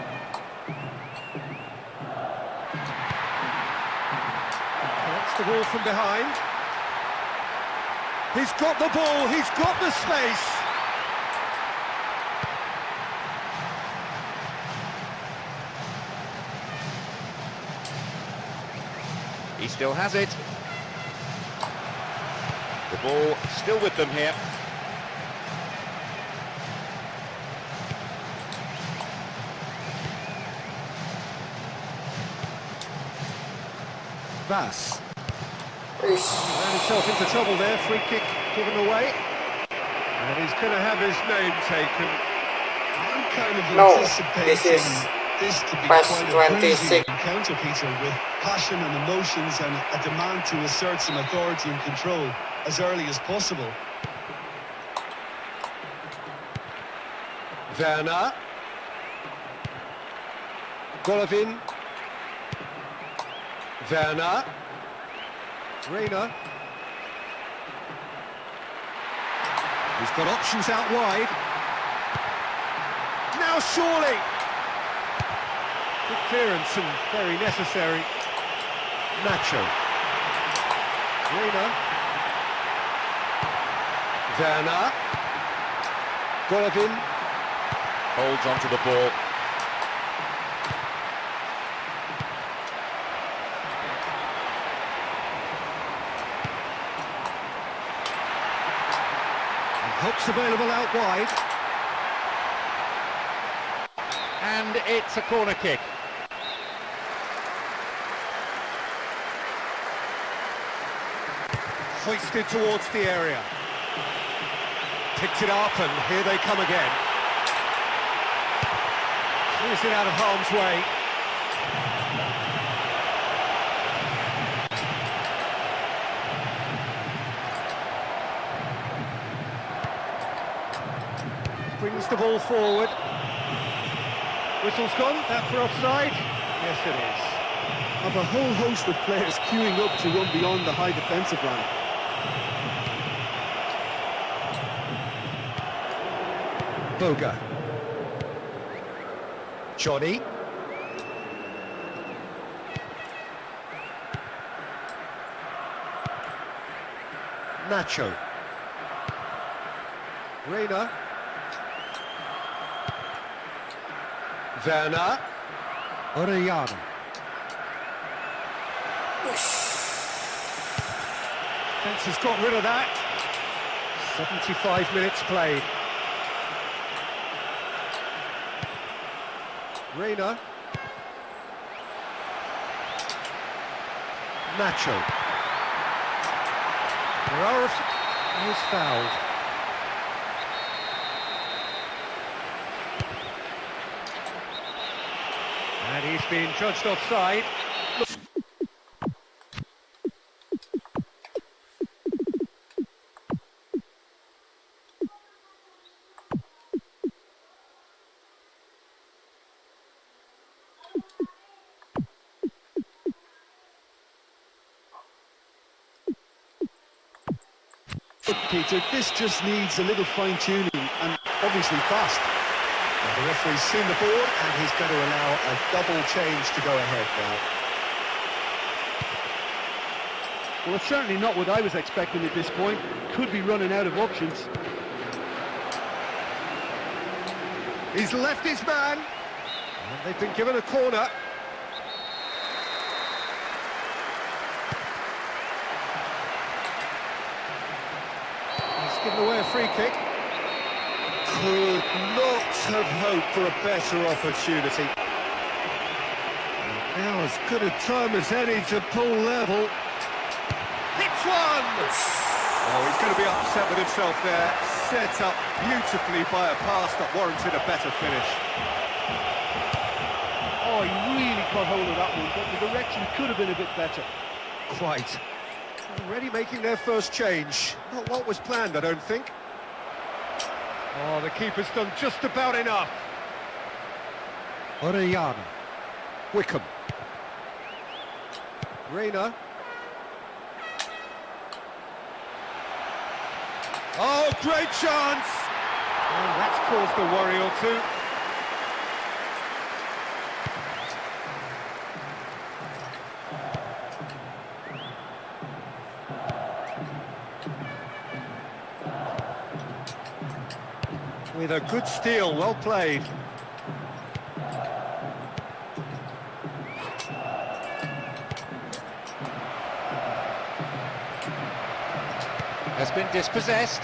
That's the ball from behind. He's got the ball, he's got the space. He still has it. The ball still with them here. Vass. Ish. Ran himself into trouble there, free kick given away. And he's going to have his name taken. I'm kind of No, anticipating this is this to be Pass quite a 26. bruising encounter, Peter, with passion and emotions and a demand to assert some authority and control as early as possible. Werner. Golovin. Werner. Reina. He's got options out wide. Now surely. Good clearance and very necessary. Nacho. Reina. Werner. Golovin. Holds onto the ball. Helps available out wide. And it's a corner kick. Hoisted towards the area. Picked it up and here they come again. Clears it out of harm's way. Brings the ball forward. Whistle's gone, that for offside? Yes it is. Have a whole host of players queuing up to run beyond the high defensive line. Boga. Johnny. Nacho. Reina. Werner. Orellana. Fence has got rid of that. 75 minutes played. Reina. Nacho. Is fouled. And he's been judged offside. Look, Peter, this just needs a little fine-tuning and obviously fast. Well, the referee's seen the board and he's going to allow a double change to go ahead now. Well, it's certainly not what I was expecting at this point. Could be running out of options. He's left his man. And they've been given a corner. He's given away a free kick. Could not have hoped for a better opportunity. Now as good a time as any to pull level. Hits one! Oh, he's going to be upset with himself there. Set up beautifully by a pass that warranted a better finish. Oh, he really caught hold of that one, but the direction could have been a bit better. Quite. Already making their first change. Not what was planned, I don't think. Oh, the keeper's done just about enough. Orellana. Wickham. Reina. Oh, great chance! Oh, that's caused a worry or two. With a good steal, well played. Has been dispossessed.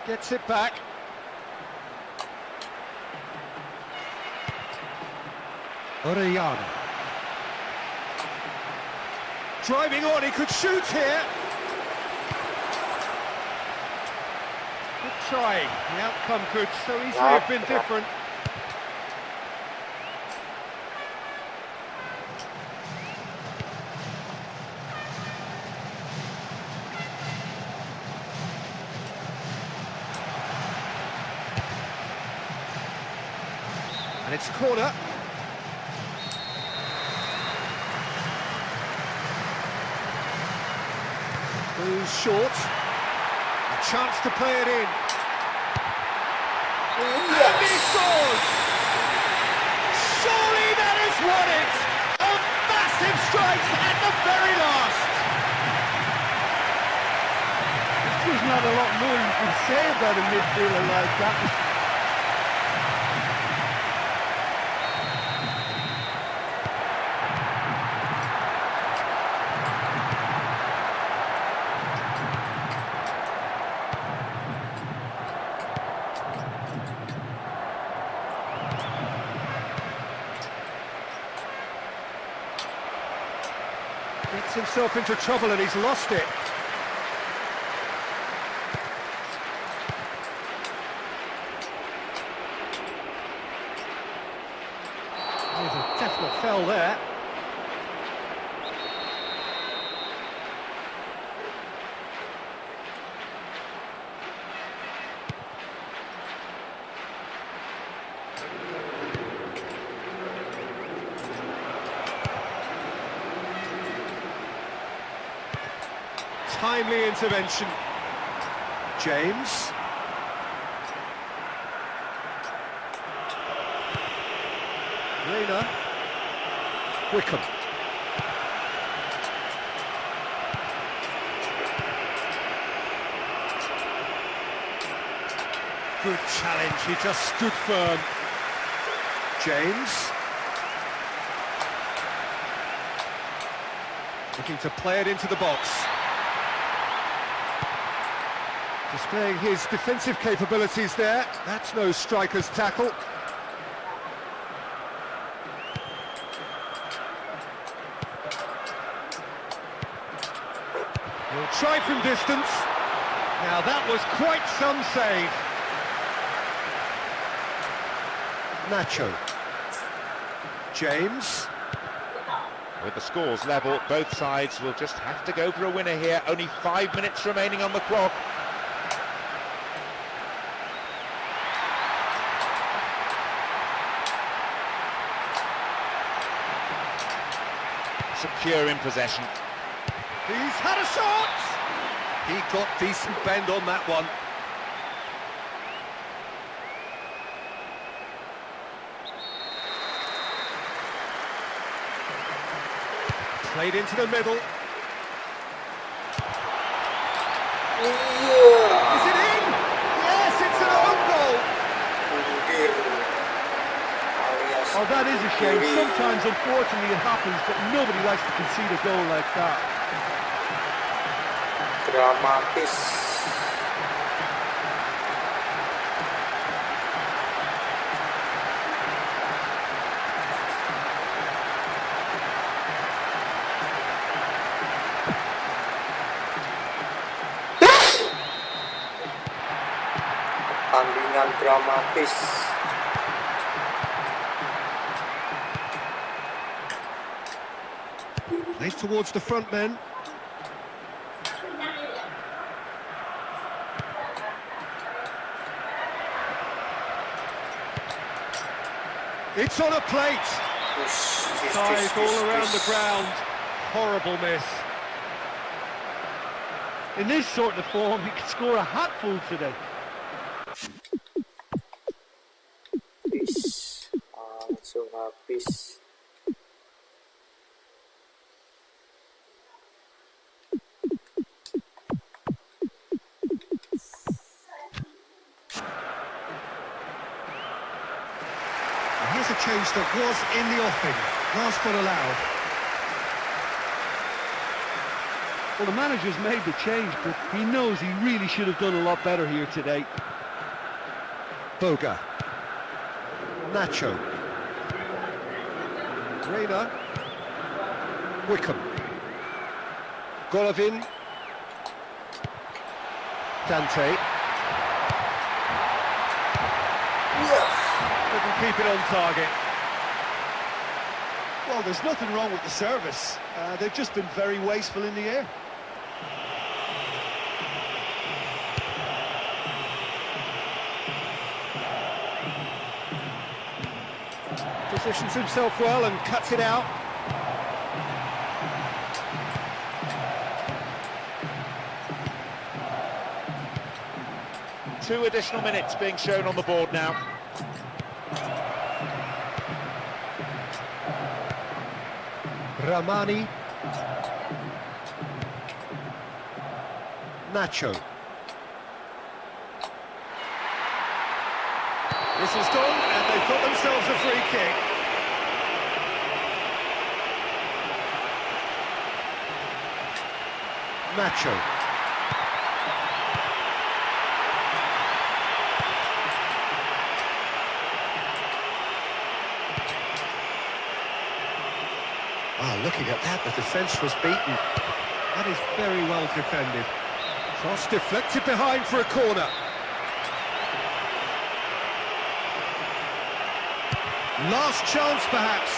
Gets it back. Orellana. Driving on, he could shoot here. Good try. The outcome could so easily have been different. And it's a corner. Moves short. A chance to play it in. And he scores! Surely that is won it! A massive strike at the very last! There's not a lot more you can say about a midfielder like that. Gets himself into trouble and he's lost it. There's a definite foul there. Timely intervention. James. Reina. Wickham. Good challenge, he just stood firm. James. Looking to play it into the box. Displaying his defensive capabilities there. That's no striker's tackle. He'll try from distance. Now that was quite some save. Nacho. James. With the scores level, both sides will just have to go for a winner here. Only 5 minutes remaining on the clock. Secure in possession. He's had a shot! He got decent bend on that one. Played into the middle. Is it in? Yes, it's an own goal! Oh, that is a shame. Sometimes, unfortunately, it happens, but nobody likes to concede a goal like that. Dramatis. Pertandingan dramatis. Played towards the front men. It's on a plate. Ties all around the ground. Horrible miss. In this sort of form, he could score a hatful today. Langsung habis. Here's a change that was in the offing. Last one allowed. Well, the manager's made the change, but he knows he really should have done a lot better here today. Boga. Nacho. Reina. Wickham. Golovin. Dante. Couldn't keep it on target. Well, there's nothing wrong with the service. They've just been very wasteful in the air. Positions himself well and cuts it out. Two additional minutes being shown on the board now. Ramani. Nacho. This is gone, and they've got themselves a free kick. Nacho. Wow, looking at that, the defence was beaten. That is very well defended. Cross deflected behind for a corner. Last chance, perhaps.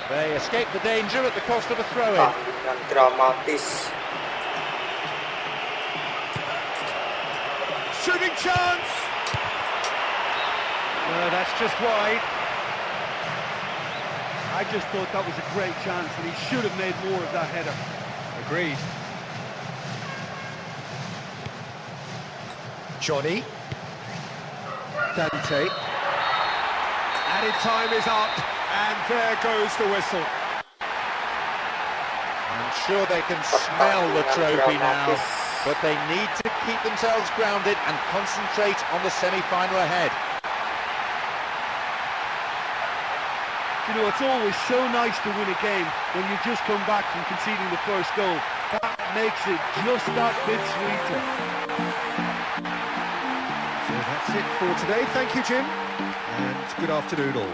They escape the danger at the cost of a throw-in. Pertandingan dramatis. Shooting chance! No, that's just wide. I just thought that was a great chance, and he should have made more of that header. Agreed. Johnny. Dante. Added time is up, and there goes the whistle. I'm sure they can smell the trophy now, but they need to keep themselves grounded and concentrate on the semi-final ahead. You know, it's always so nice to win a game when you just come back from conceding the first goal. That makes it just that bit sweeter. So that's it for today. Thank you, Jim, and good afternoon all.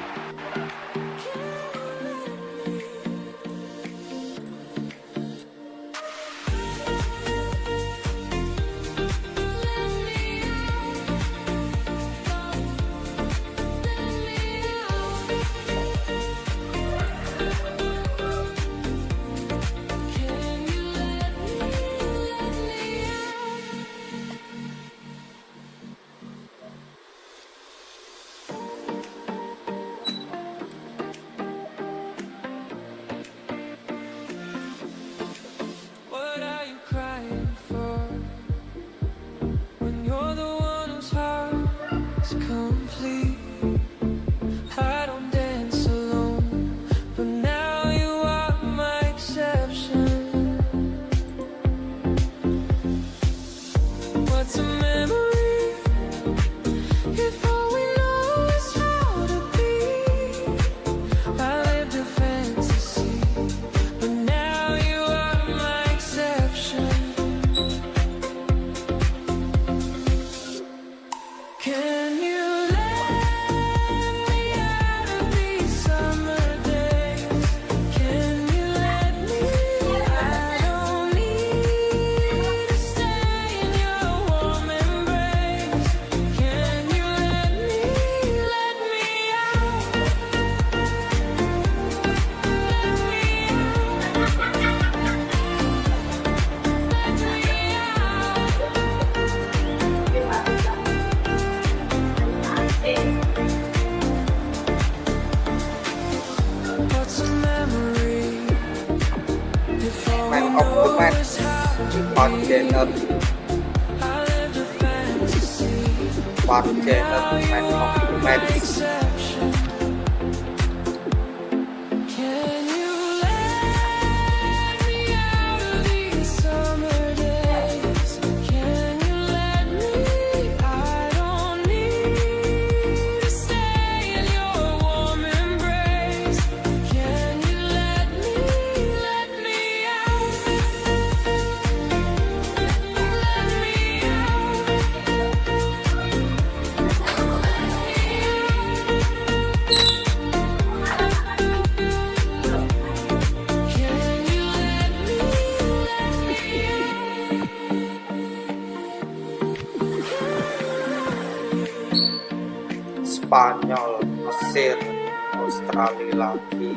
What are you crying for when you're the one whose heart is complete? I don't dance alone, but now you are my exception. What's a memory if all we know is how to be? I lived a fantasy, but now you are my exception. Can you let me out of these summer days? Can you let me? I don't need to stay in your warm embrace. Can you let me out? Let me out. What's a memory if all we Man of the know match, is how Park Jenner. I lived a fantasy. Park Jenner, Now you man of the are my match. exception. Can you let me out of these summer days? Can you let me? I don't need to stay in your warm embrace. Can you let me out? Let me out. Can you let me? Spanyol, Mesir, Australia lagi.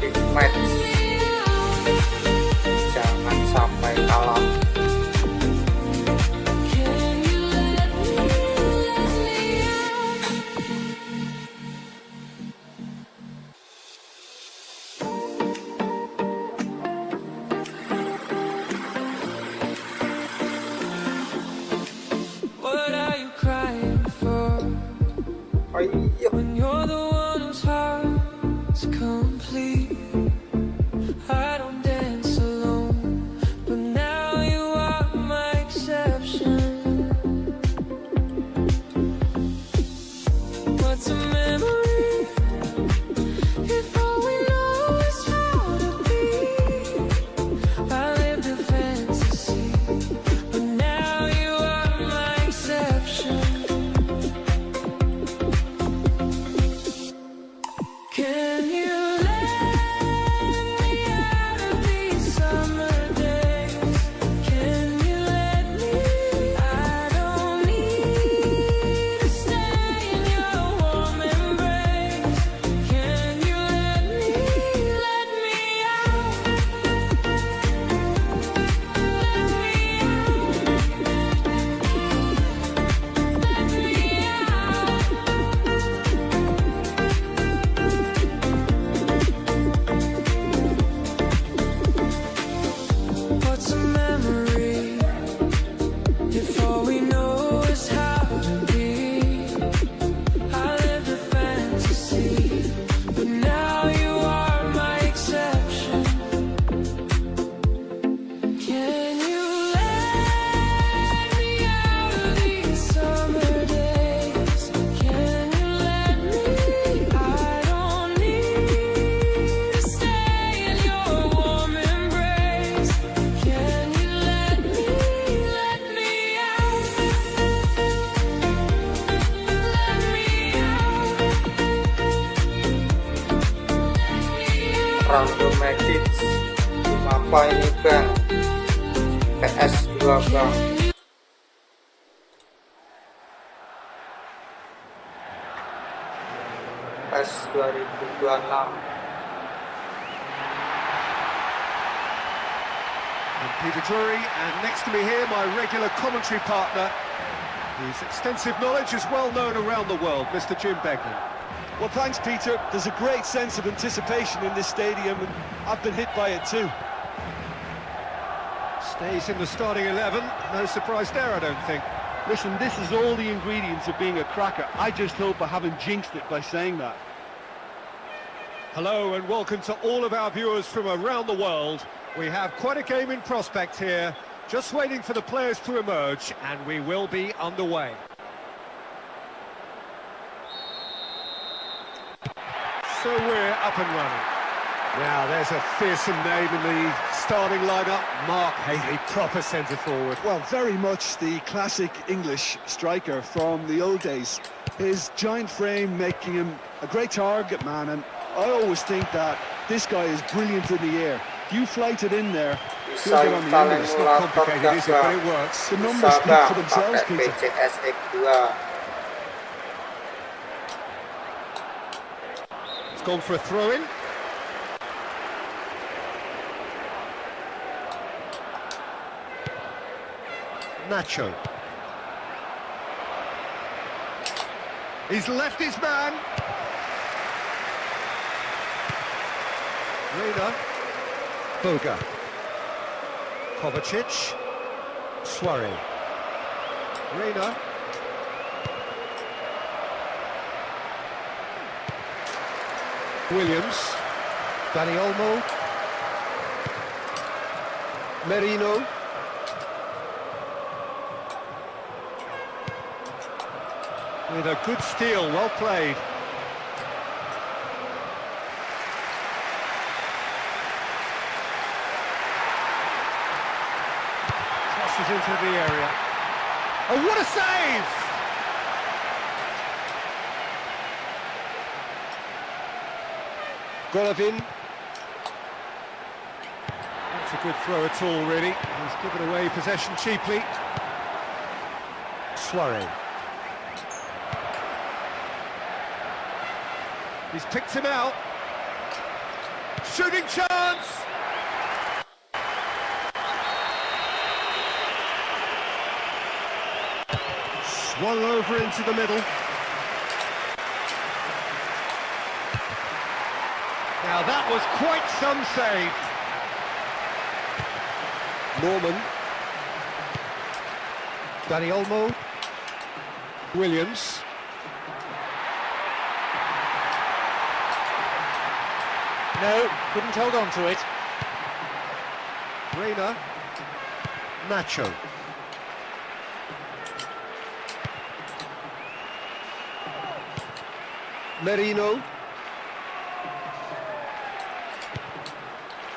Big match. Jangan sampai kalah. Can you let me out? What are you crying for Oh iya. when you're the one whose heart is complete? I don't dance alone, but now you are my exception. What's a memory if all we know is how to be? I lived a fantasy, but now you are my exception. Can you let me out of these summer days? Can you let me? I don't need to stay in your warm Random Medic 5 ini bang, PS2 bang. PS 2026. I'm Peter Drury, and next to me here, my regular commentary partner, whose extensive knowledge is well known around the world, Mr. Jim Beglin. Well, thanks, Peter. There's a great sense of anticipation in this stadium, and I've been hit by it too. Stays in the starting 11, no surprise there, I don't think. Listen, this is all the ingredients of being a cracker. I just hope I haven't jinxed it by saying that. Hello and welcome to all of our viewers from around the world. We have quite a game in prospect here, just waiting for the players to emerge, and we will be underway. So we're up and running. Now there's a fearsome name in the starting lineup, Mark Haley, proper centre forward. Well, very much the classic English striker from the old days. His giant frame making him a great target man, and I always think that this guy is brilliant in the air. You flight it in there, he'll get on the end of it. It's not complicated, is it? But it works. The numbers speak for themselves, Peter. PCSX2. It's gone for a throw-in. Nacho. He's left his man. Reina. Boga. Kovacic. Suarez. Reina. Williams. Dani Olmo. Merino. With a good steal, well played. Crosses into the area. Oh, what a save! Golovin. That's a good throw at all, really. He's given away possession cheaply. Suarez. He's picked him out. Shooting chance! Swung over into the middle. Now that was quite some save. Norman. Dani Olmo. Williams. No, couldn't hold on to it. Reina. Nacho. Merino.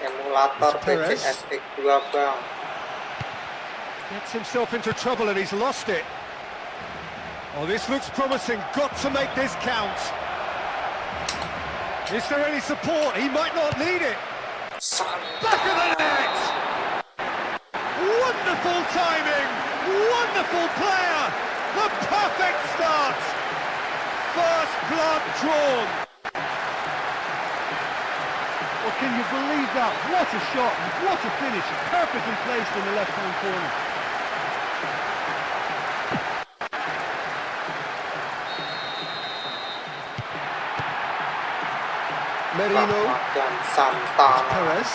Emulator Perez. PCSX2 bang. Gets himself into trouble and he's lost it. Oh, this looks promising. Got to make this count. Is there any support? He might not need it. Back of the net! Wonderful timing! Wonderful player! The perfect start! First blood drawn! Well, can you believe that? What a shot, what a finish, perfectly placed in the left-hand corner. Merino. Dan Santana. Perez.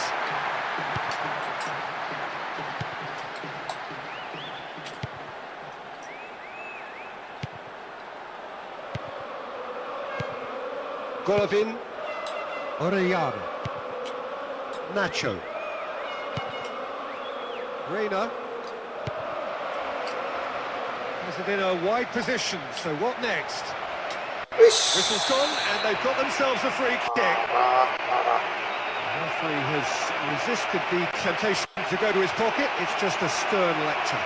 Golovin. Orellana. Nacho. Reina. Has it in a wide position, so what next? Whistle's gone, and they've got themselves a free kick. The referee has resisted the temptation to go to his pocket. It's just a stern lecture.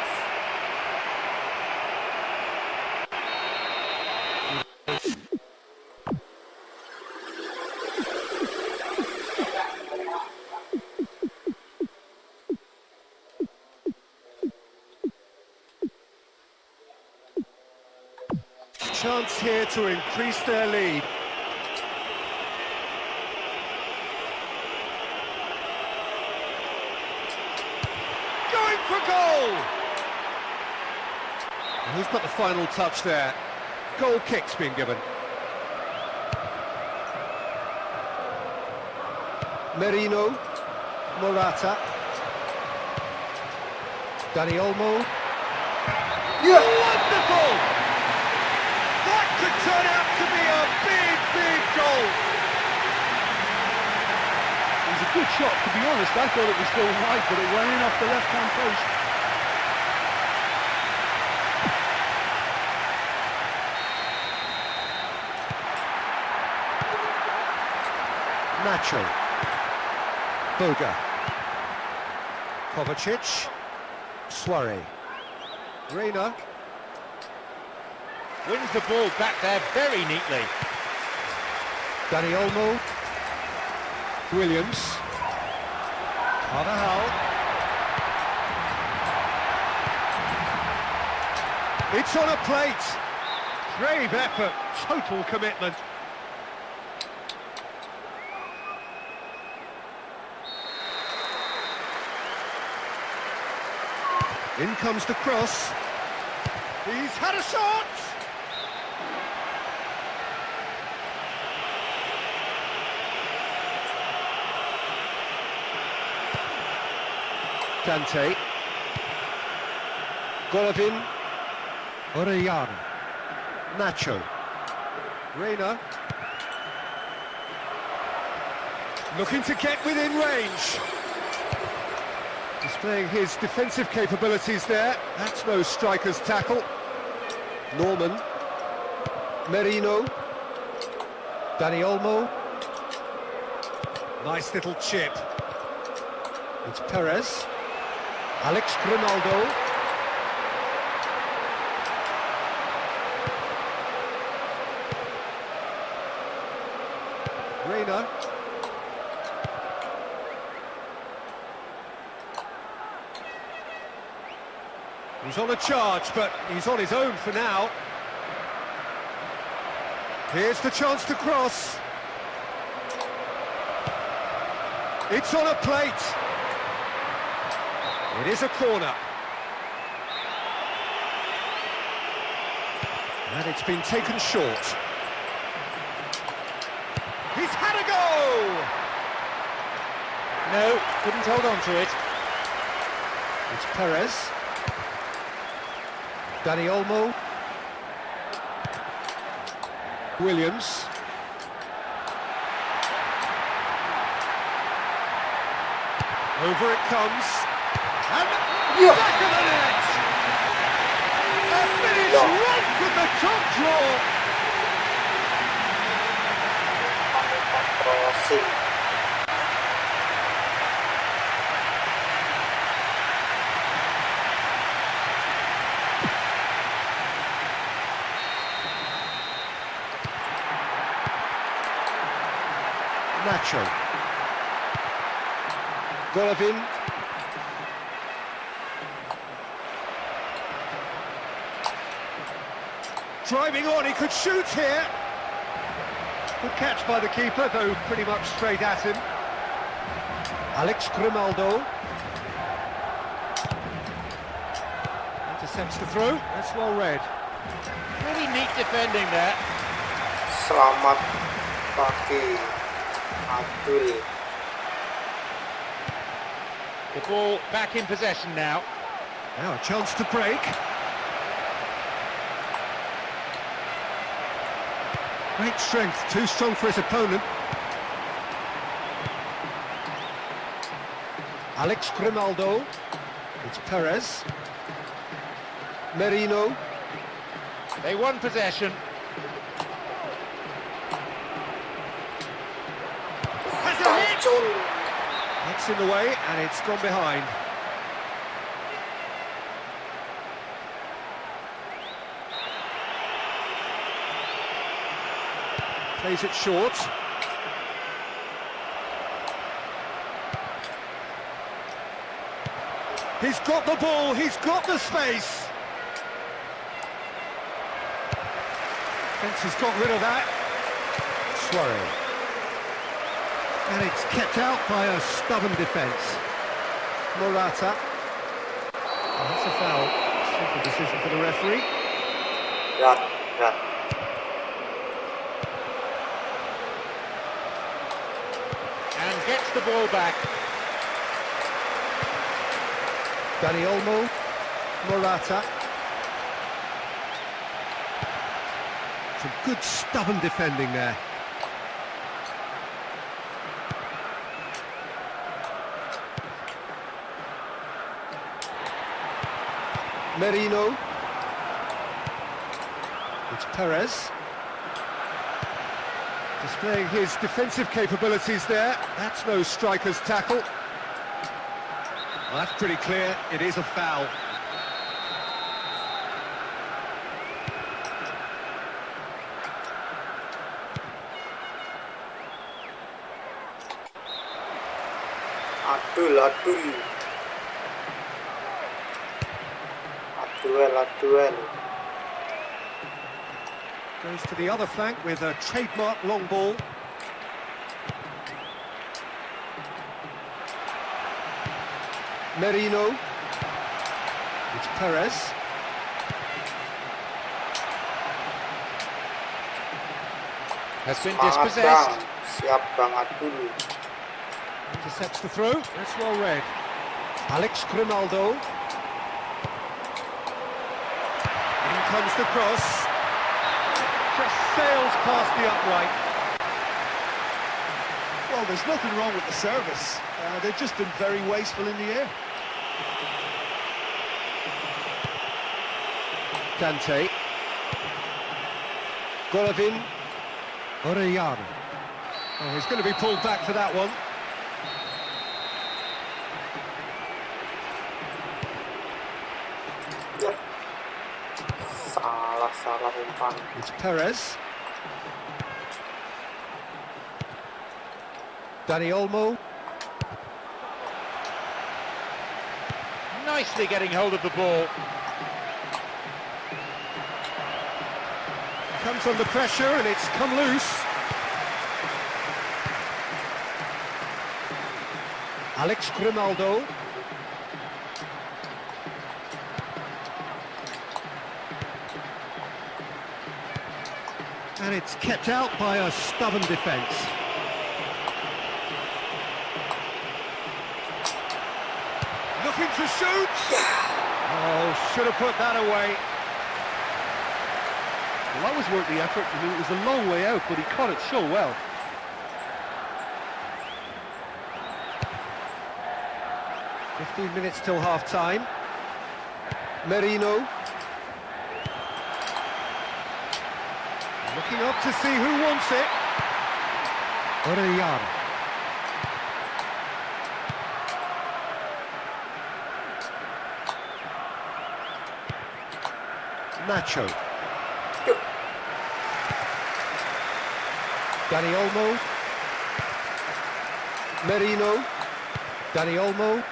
chance here to increase their lead. Going for goal! And who's got the final touch there? Goal kick's been given. Merino, Morata, Dani Olmo. Wonderful! That could turn out to be a big, big goal. It was a good shot, to be honest. I thought it was going wide, but it went in off the left-hand post. Nacho. Boga. Kovacic. Suarez. Reina. Wins the ball back there very neatly. Dani Olmo. Williams. Carvajal. It's on a plate. Brave effort, total commitment. In comes the cross. He's had a shot! Dante. Golovin. Orellana. Nacho. Reina. Looking to get within range. Displaying his defensive capabilities there. That's no striker's tackle. Norman. Merino. Dani Olmo. Nice little chip. It's Perez. Alex Grimaldo. Reina. He's on a charge, but he's on his own for now. Here's the chance to cross. It's on a plate. It is a corner. And it's been taken short. He's had a go! No, couldn't hold on to it. It's Perez. Dani Olmo. Williams. Over it comes. And back of the net! A finish right from the top draw! Crossing. Nacho. Golovin. Driving on, he could shoot here. Good catch by the keeper, though pretty much straight at him. Alex Grimaldo. Intercepts the throw, that's well read. Really neat defending there. Selamat pagi, Abdul. The ball back in possession now. Now a chance to break. Great strength, too strong for his opponent. Alex Grimaldo. It's Perez. Merino. They won possession. Has a hit! That's in the way, and it's gone behind. Plays it short. He's got the ball, he's got the space. Defence has got rid of that. Suarez. And it's kept out by a stubborn defence. Morata. Oh, that's a foul. Simple decision for the referee. Rat, rat. And gets the ball back. Dani Olmo. Morata. Some good stubborn defending there. Merino. It's Perez. Displaying his defensive capabilities there. That's no striker's tackle. Well, that's pretty clear. It is a foul. Adul. Duel. Goes to the other flank with a trademark long ball. Merino. It's Perez. Has been Semangat dispossessed. bang, siap Bang Adul. Intercepts the throw. That's well read. Alex Grimaldo. In comes the cross. Just sails past the upright. Well, there's nothing wrong with the service. They've just been very wasteful in the air. Dante. Golovin. Orellana. Oh, he's going to be pulled back for that one. Salah umpan. It's Perez. Dani Olmo. Nicely getting hold of the ball. Comes under pressure and it's come loose. Alex Grimaldo. And it's kept out by a stubborn defence. Looking to shoot! Oh, should have put that away. Well, that was worth the effort. I mean, it was a long way out, but he caught it so well. .15 minutes till half-time. Merino. Looking up to see who wants it. Orellana. Nacho. Dani Olmo. Merino. Dani Olmo.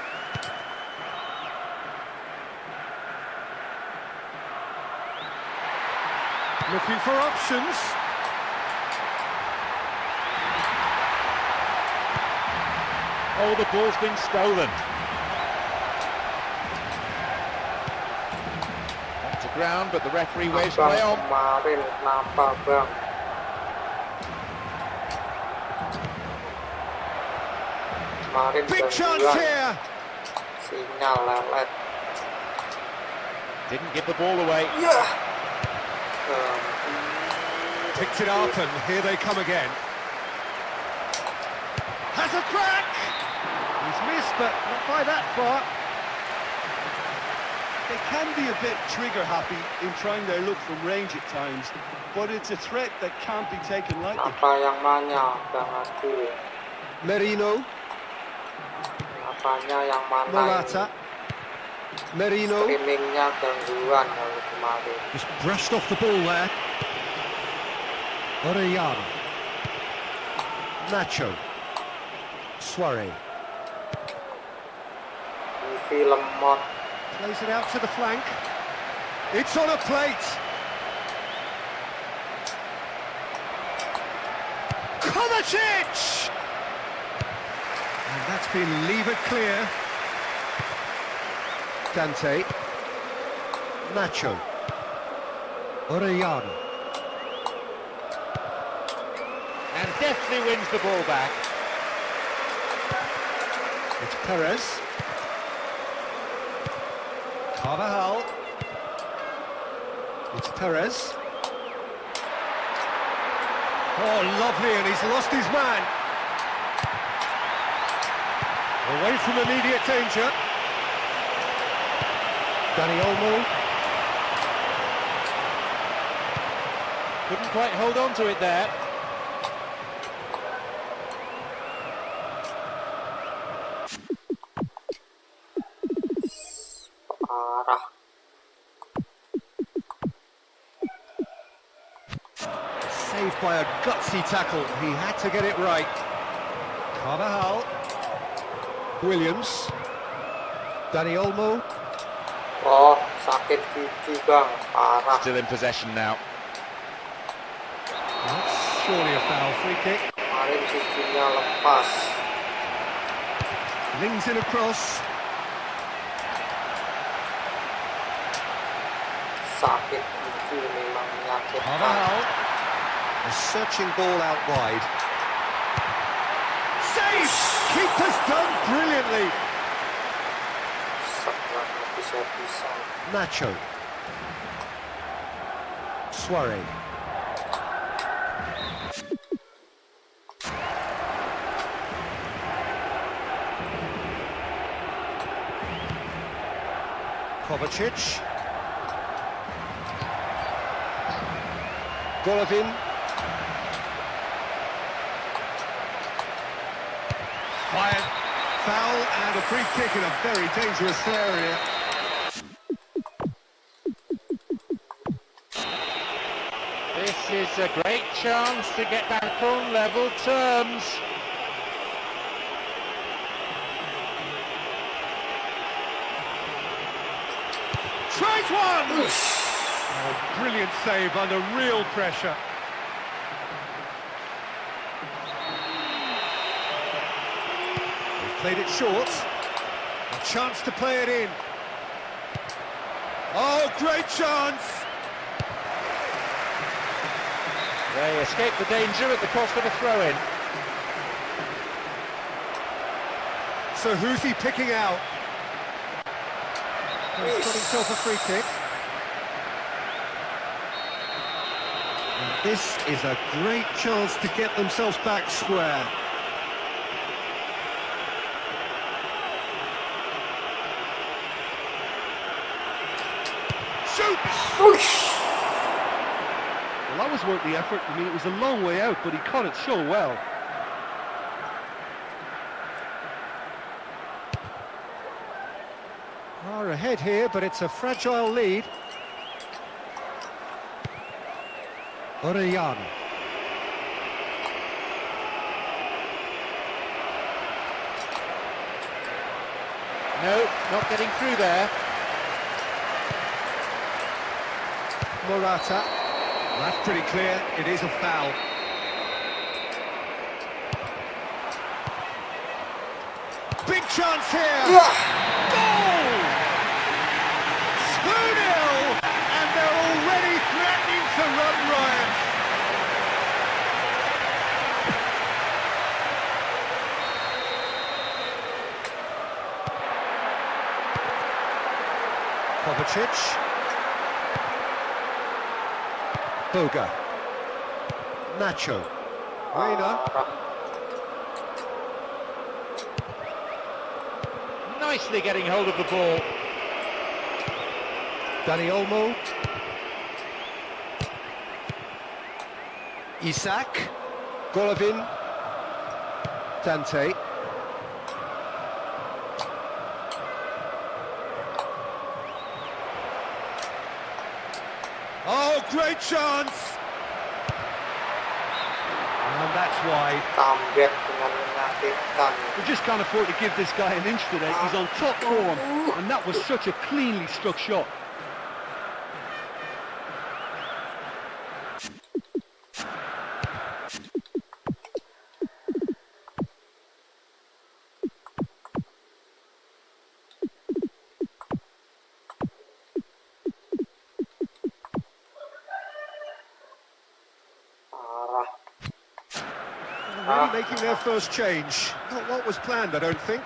Looking for options. Oh, the ball's been stolen. Back to ground, but the referee waves play on. Kemarin kenapa bang? Kemarin Big chance gangguan, here. sinyal lelet. Didn't give the ball away. Picked it up and here they come again. Has a crack! He's missed, but not by that far. They can be a bit trigger-happy in trying their luck from range at times, but it's a threat that can't be taken lightly. Apa yang mana Bang Adul? Merino. Apanya yang mana Morata. ini? Merino. Streamingnya gangguan kalau kemarin. Just brushed off the ball there. Orellana. Nacho. Suarez. Di film mod. Plays it out to the flank. It's on a plate. Kovacic! And that's been levered clear. Dante. Nacho. Orellana. And deftly wins the ball back. It's Perez. Carvajal. It's Perez. Oh, lovely, and he's lost his man. Away from immediate danger. Dani Olmo. Couldn't quite hold on to it there. Parah. Saved by a gutsy tackle. He had to get it right. Carvajal. Williams. Dani Olmo. Oh, sakit gigi bang, parah. Still in possession now. That's surely a foul. Free kick. Kemarin giginya lepas. Lings in across. Sakit gigi memang menyakitkan. Carvajal. A searching ball out wide. Save! Keeper's done brilliantly. Sangat bisa-bisa. Nacho. Suarez. Kovacic. Golovin. Fired. Foul and a free kick in a very dangerous area. This is a great chance to get back on level terms. Tries one! Oh, brilliant save under real pressure. They've played it short. A chance to play it in. Oh, great chance! They escape the danger at the cost of a throw-in. So who's he picking out? He's got himself a free kick. And this is a great chance to get themselves back square. Shoots! Well, that was worth the effort. I mean, it was a long way out, but he caught it so well. Are ahead here, but it's a fragile lead. Orellana. No, not getting through there. Morata. That's pretty clear. It is a foul. Big chance here. Goal! 2-0, and they're already threatening to run riot. Kovacic. Boga. Nacho. Reina. Nicely getting hold of the ball. Dani Olmo. Isak. Golovin. Dante. Oh, great chance! And that's wide. Comeback dengan menyakitkan. We just can't afford to give this guy an inch today. He's on top form, and that was such a cleanly struck shot. Really making their first change. Not what was planned, I don't think.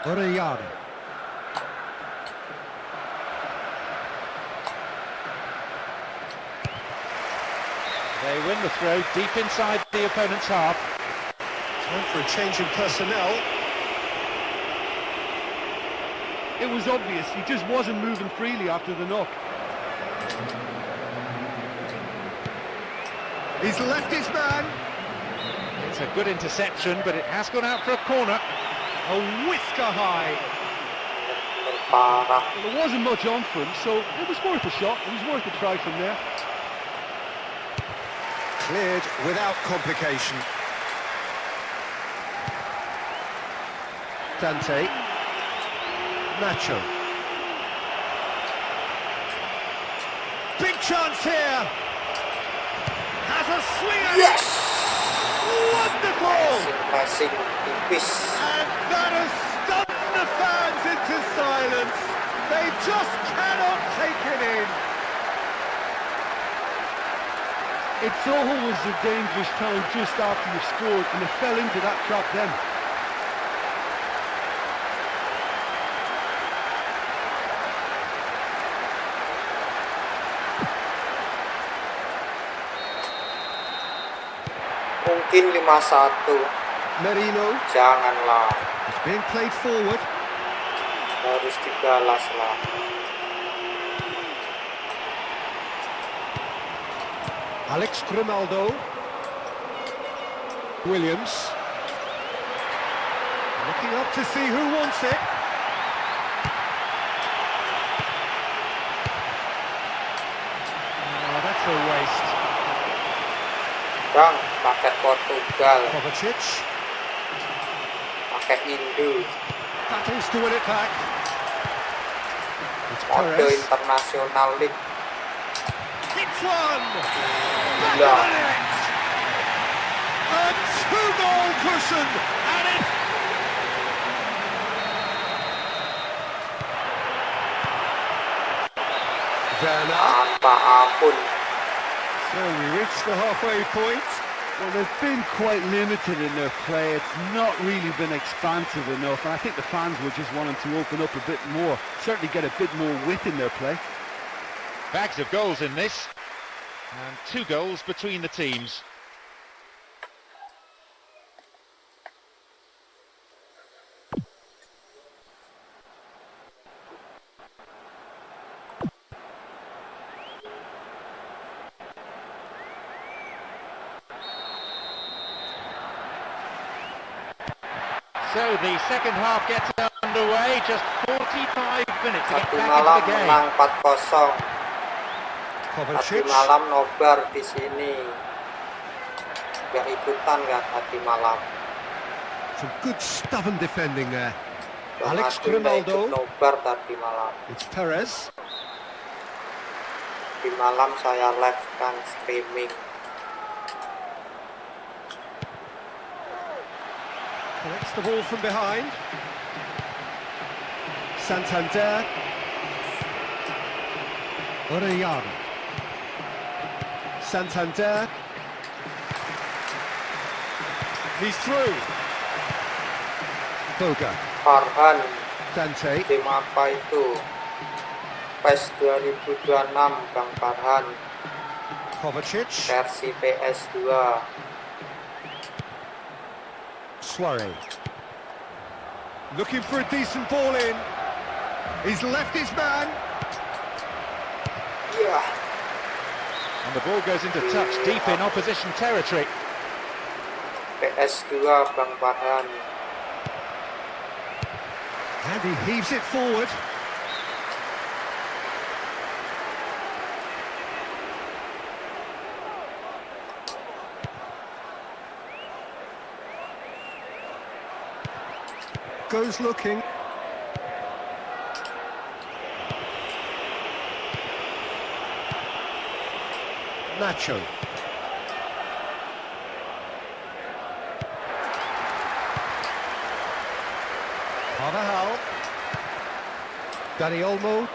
Orellana. They win the throw deep inside the opponent's half. Time for a change in personnel. It was obvious, he just wasn't moving freely after the knock. He's left his man. It's a good interception, but it has gone out for a corner. A whisker high. Bener-bener parah. Well, there wasn't much on for him, so it was worth a shot. It was worth a try from there. Cleared without complication. Dante. Nacho. Big chance here. Has a swing at Yes! it. Wonderful! Passing tipis. And that has stunned the fans into silence. They just cannot take it in. It's always a dangerous time just after you've scored, and it fell into that trap then. Mungkin 5-1. Merino. Janganlah. It's being played forward. Harus dibalas lah. Alex Grimaldo. Williams. Looking up to see who wants it. Oh, that's a waste. Bang, pakai Portugal, Kovacic. pakai Indo, Battles to win it back. It's mode Perez. internasional league. Hits one. Back Gila. on it. A two-goal cushion, and it's Werner. Tanpa ampun. So we reach the halfway point. Well, they've been quite limited in their play. It's not really been expansive enough, and I think the fans were just wanting to open up a bit more, certainly get a bit more width in their play. Bags of goals in this, and 2 goals between the teams. So the second half gets underway, just 45 minutes to get Tadi back malam into the game. menang 4-0. Tadi Kovacic. malam nobar di sini. Gak ikutan kan tadi malam. Some good stubborn defending there. Alex Ronaldo nggak ikut Grimaldo. nobar tadi malam. It's Perez. Di malam saya live kan streaming. Collects the ball from behind. Santander. Orellana. Santander. He's through. Boga. Farhan, Dante. tim apa itu? PES 2026 Bang Farhan, Kovacic. versi PS2. Suarez. Looking for a decent ball in. He's left his man. Iya, And the ball goes into touch deep in opposition territory. PS2 Bang Farhan. And he heaves it forward. Goes looking. Nacho. Carvajal. Dani Olmo.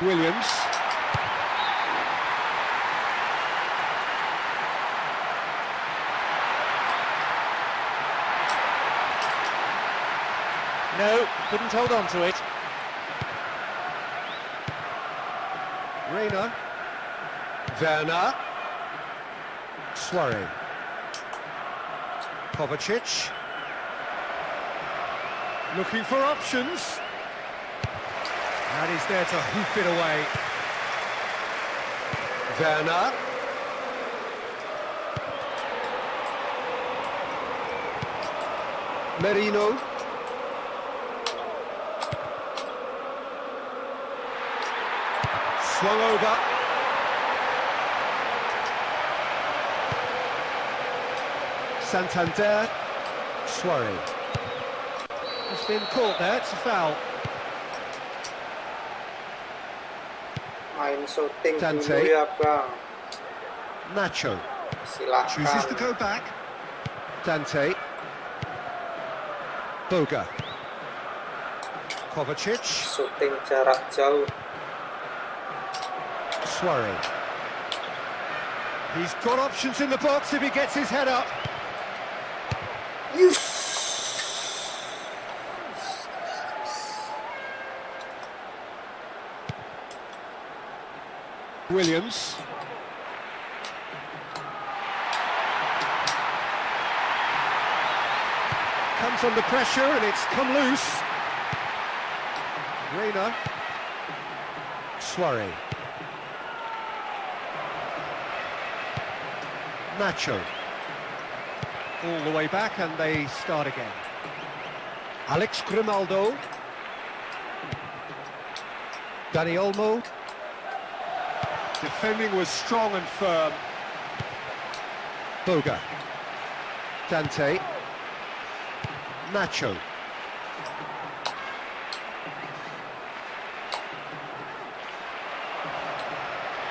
Williams. No, couldn't hold on to it. Reina. Werner. Suarez. Kovacic. Looking for options. And he's there to hoof it away. Werner. Merino. Swung over. Santander. Suarez. It's been caught there, it's a foul. Main shooting Dante. dulu ya bang. Nacho. Chooses to Silakan. go back. Dante. Boga. Kovacic. Shooting jarak jauh. Suarez. He's got options in the box if he gets his head up. Williams. Comes under pressure and it's come loose. Reina. Suarez. Nacho. All the way back and they start again. Alex Grimaldo. Dani Olmo. Defending was strong and firm. Boga. Dante. Nacho.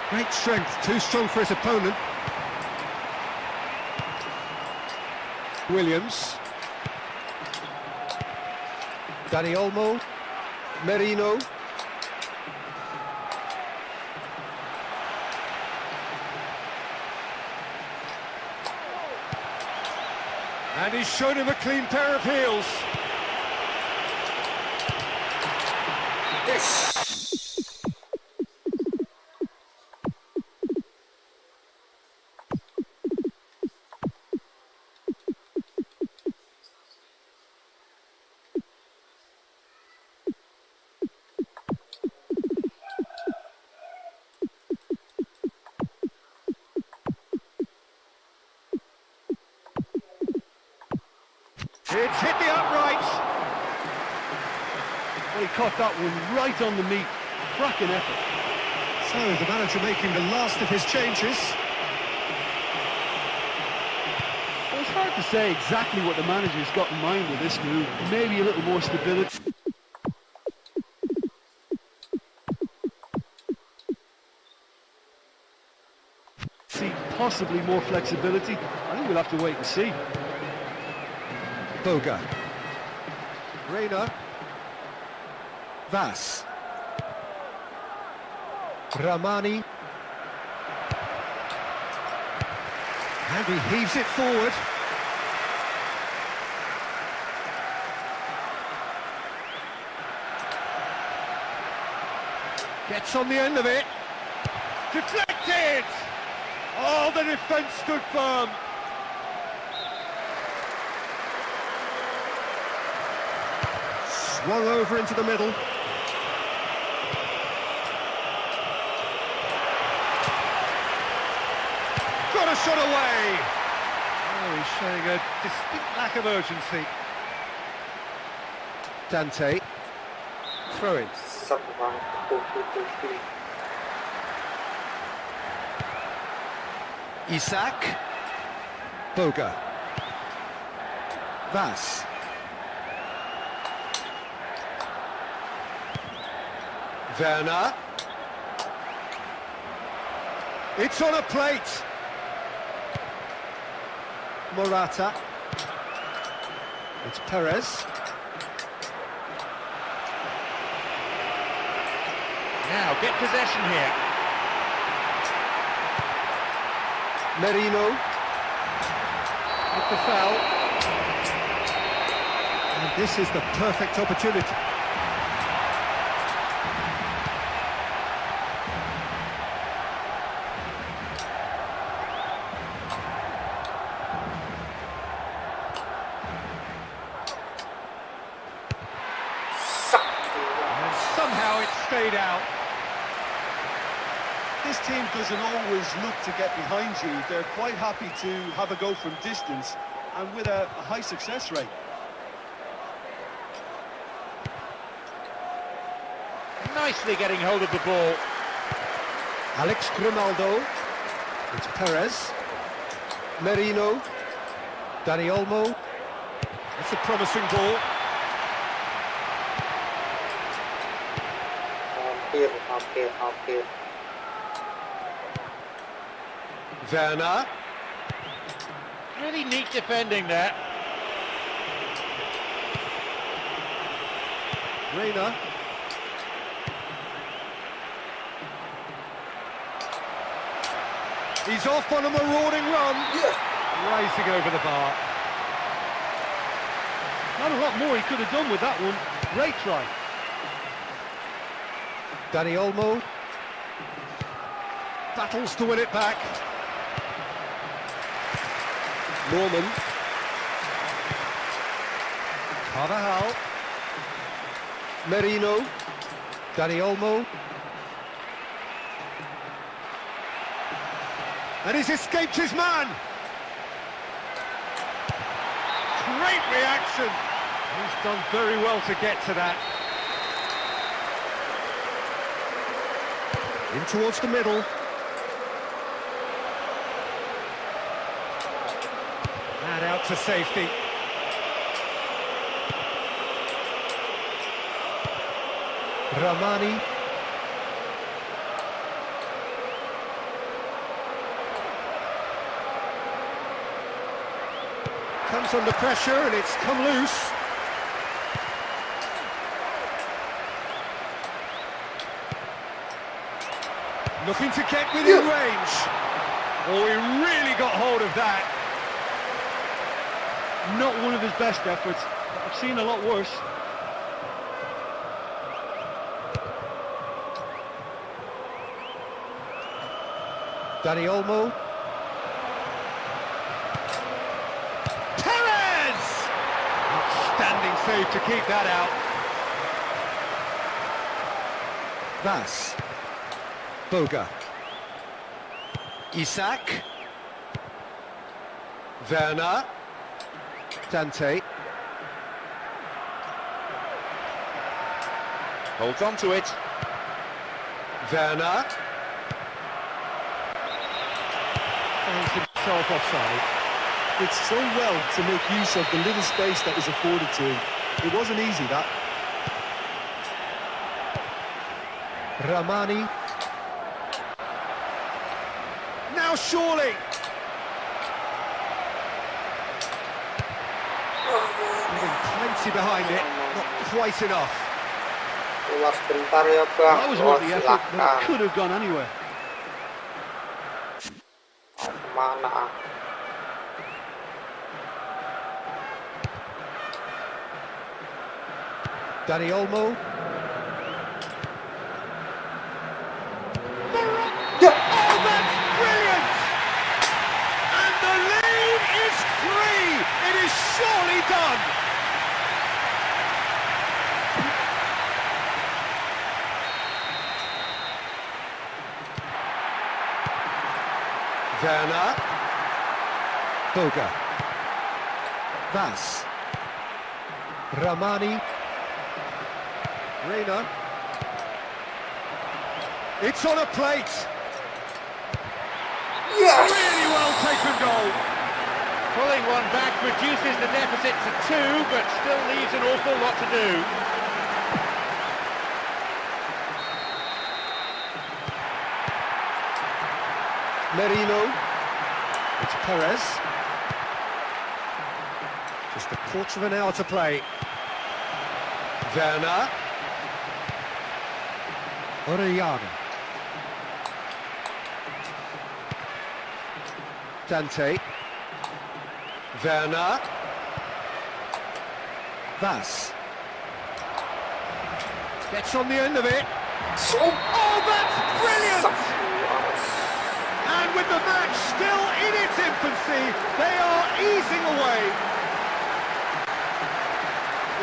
Great strength, too strong for his opponent. Williams. Dani Olmo. Merino. And he's shown him a clean pair of heels. It's hit the uprights. Well, he caught that one right on the meat. Cracking effort. So the manager making the last of his changes. Well, it's hard to say exactly what the manager's got in mind with this move. Maybe a little more stability. See, possibly more flexibility. I think we'll have to wait and see. Boga. Reina. Vas. Ramani. And he heaves it forward. Gets on the end of it. Deflected! Oh, the defence stood firm. Swung over into the middle. Got a shot away. Oh, he's showing a distinct lack of urgency. Dante. Throw in. Serang tutup-tutupi. Isak. Boga. Vas. Werner. It's on a plate. Morata. It's Perez. Now, get possession here. Merino. With the foul. And this is the perfect opportunity. And somehow it stayed out. This team doesn't always look to get behind you. They're quite happy to have a go from distance and with a high success rate. Nicely getting hold of the ball. Alex Grimaldo. It's Perez. Merino. Dani Olmo. It's a promising ball. Hampir. Werner. Really neat defending there. Reina. He's off on a marauding run. Rising over the bar. Not a lot more he could have done with that one. Great try. Dani Olmo. Battles to win it back. Norman. Carvajal. Merino. Dani Olmo. And he's escaped his man. Great reaction. He's done very well to get to that. In towards the middle. And out to safety. Ramani. Comes under pressure and it's come loose. Looking to get within range. Oh, he really got hold of that. Not one of his best efforts. I've seen a lot worse. Dani Olmo. Perez! Outstanding save to keep that out. Vas. Boga. Isak. Werner. Dante. Holds on to it. Werner. Finds himself offside. Did so well to make use of the little space that was afforded to him. It wasn't easy, that. Ramani. Now surely. Leaving plenty behind it, not quite enough. Keluar sebentar ya bang. That was worth the effort, but it could have gone anywhere. Kemana ah? Dani Olmo. Ya. Oh, that's brilliant! And the lead is 3! It is surely done! Werner. Boga. Vas. Ramani. Reina. It's on a plate. Yes! Really well taken goal. Pulling one back reduces the deficit to 2, but still leaves an awful lot to do. Merino. It's Perez. Just a quarter of an hour to play. Werner. Orellana. Dante. Werner. Vass. Gets on the end of it. So, Oh, that's brilliant! 1-2. And with the match still in its infancy, they are easing away.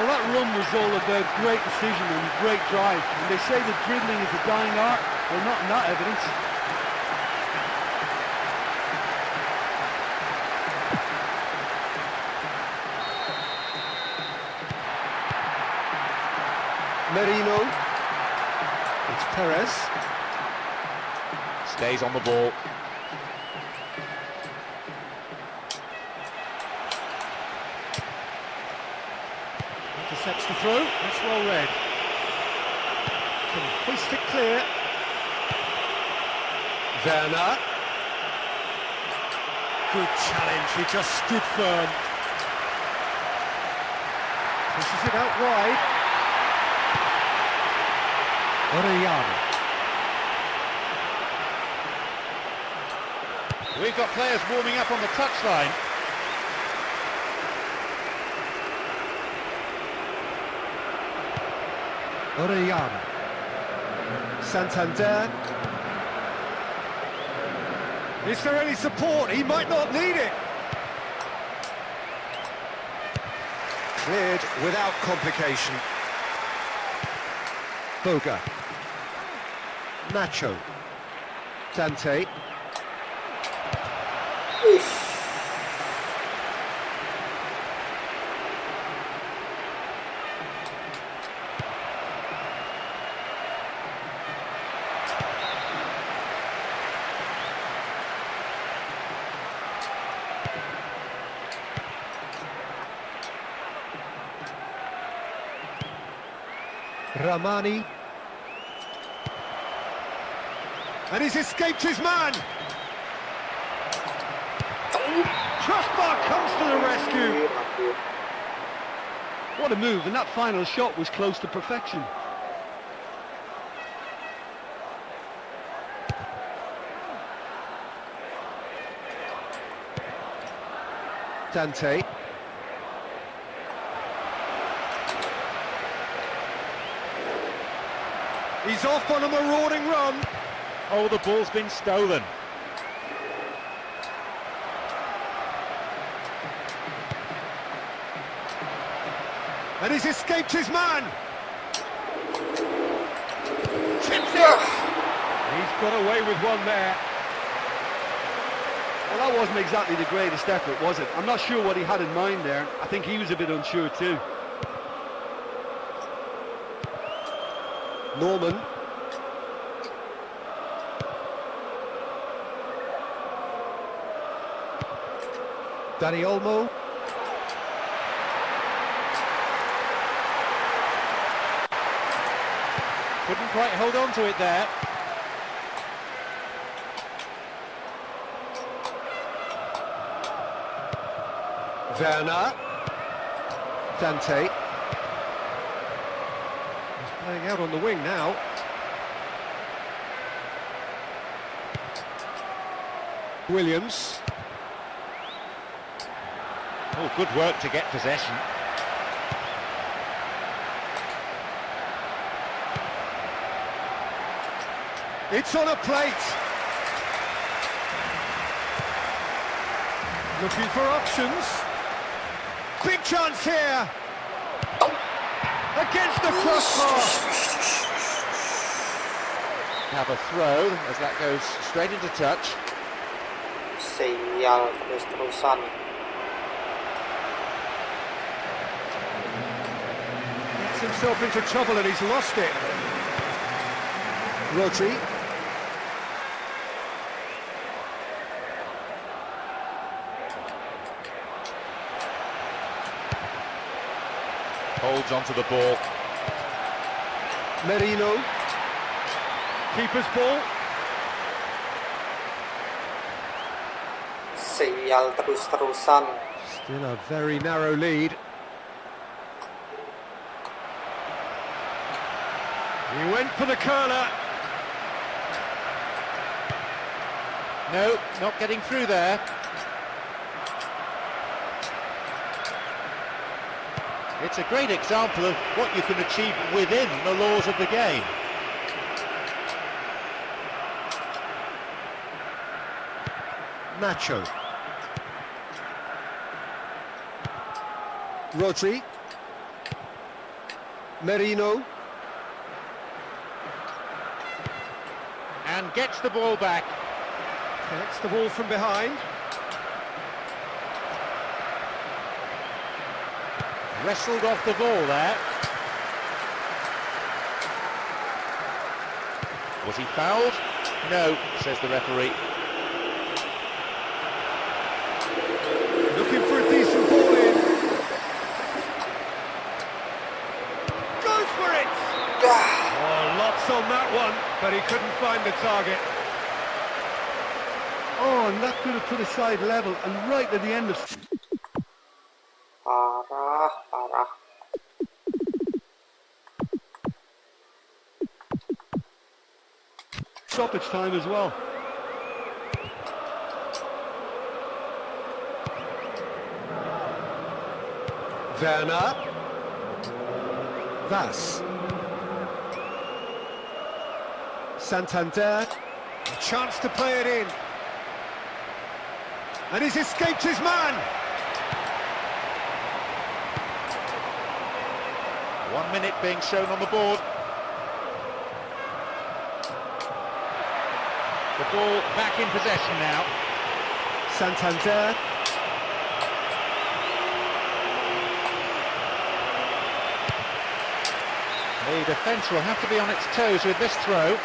Well, that run was all about great decision and great drive. And they say that dribbling is a dying art. Well, not in that evidence. Merino. It's Perez. Stays on the ball. Intercepts the throw. That's well read. Can hoist it clear. Werner. Good challenge. He just stood firm. Pushes it out wide. Orellana. We've got players warming up on the touchline. Orellana. Santander. Is there any support? He might not need it. Cleared without complication. Boga. Nacho. Dante. Ramani. And he's escaped his man. Crossbar comes to the rescue. What a move, and that final shot was close to perfection. Dante. He's off on a marauding run. Oh, the ball's been stolen. And he's escaped his man. Chips it. He's got away with one there. Well, that wasn't exactly the greatest effort, was it? I'm not sure what he had in mind there. I think he was a bit unsure too. Norman. Dani Olmo. Couldn't quite hold on to it there. Werner. Dante. He's playing out on the wing now. Williams. Oh, good work to get possession. It's on a plate. Looking for options. Big chance here. Against the crossbar. Have a throw as that goes straight into touch. Sial terus-terusan. Gets himself into trouble and he's lost it. Rodri. Holds onto the ball. Merino. Keeper's ball. Sial terus-terusan. Still a very narrow lead. He went for the curler. No, not getting through there. It's a great example of what you can achieve within the laws of the game. Nacho. Rodri. Merino. And gets the ball back. Gets the ball from behind. Wrestled off the ball there. Was he fouled? No, says the referee. Looking for a decent ball in. Goes for it! Oh, lots on that one, but he couldn't find the target. Oh, and that could have put a side level and right at the end of... Parah. stoppage time as well. Werner. Vas. Santander. A chance to play it in. And he's escaped his man. 1 minute being shown on the board. The ball back in possession now. Santander. The defence will have to be on its toes with this throw.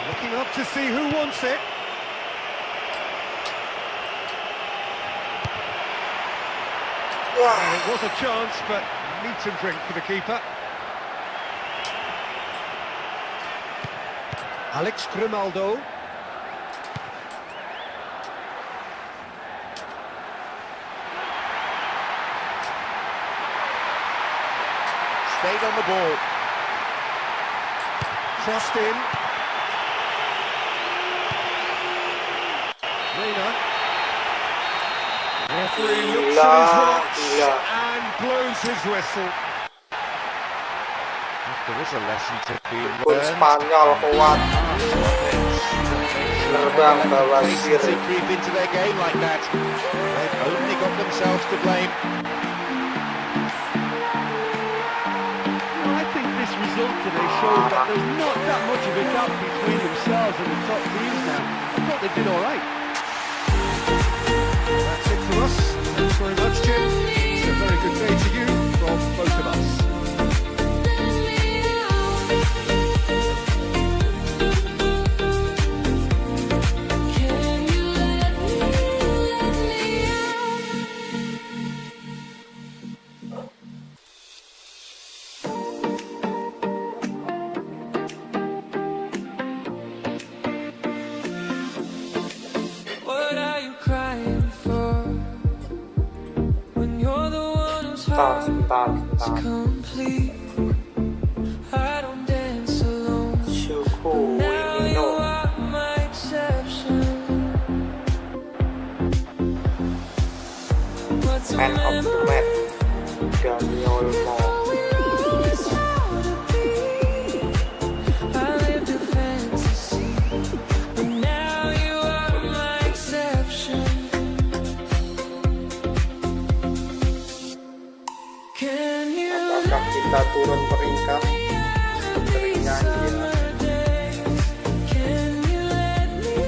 Looking up to see who wants it. Well, it was a chance, but meat and drink for the keeper. Alex Grimaldo. Stayed on the ball. Crossed in. Reina. Referee looks at his watch and blows his whistle. There is a lesson to be Pun learned. Spanyol kuat. Terbang bawa They siri. creep into their game like that. They've only got themselves to blame. I think this result today shows that there's not that much of a gap between themselves and the top teams now. I thought they did all right. That's it for us. Thanks very much, Jim. It's a very good day to you from both of us. What are you crying for? When you're the one who's heart is complete. I don't dance alone. Syuku Now you Mino. are my exception. What's a Man of the match. Daniel Mo. we always how to be. I lived a fantasy, but now you are my exception. Can you Apakah kita turun peringkat? Seperti nyanyi. summer days? Can you let me?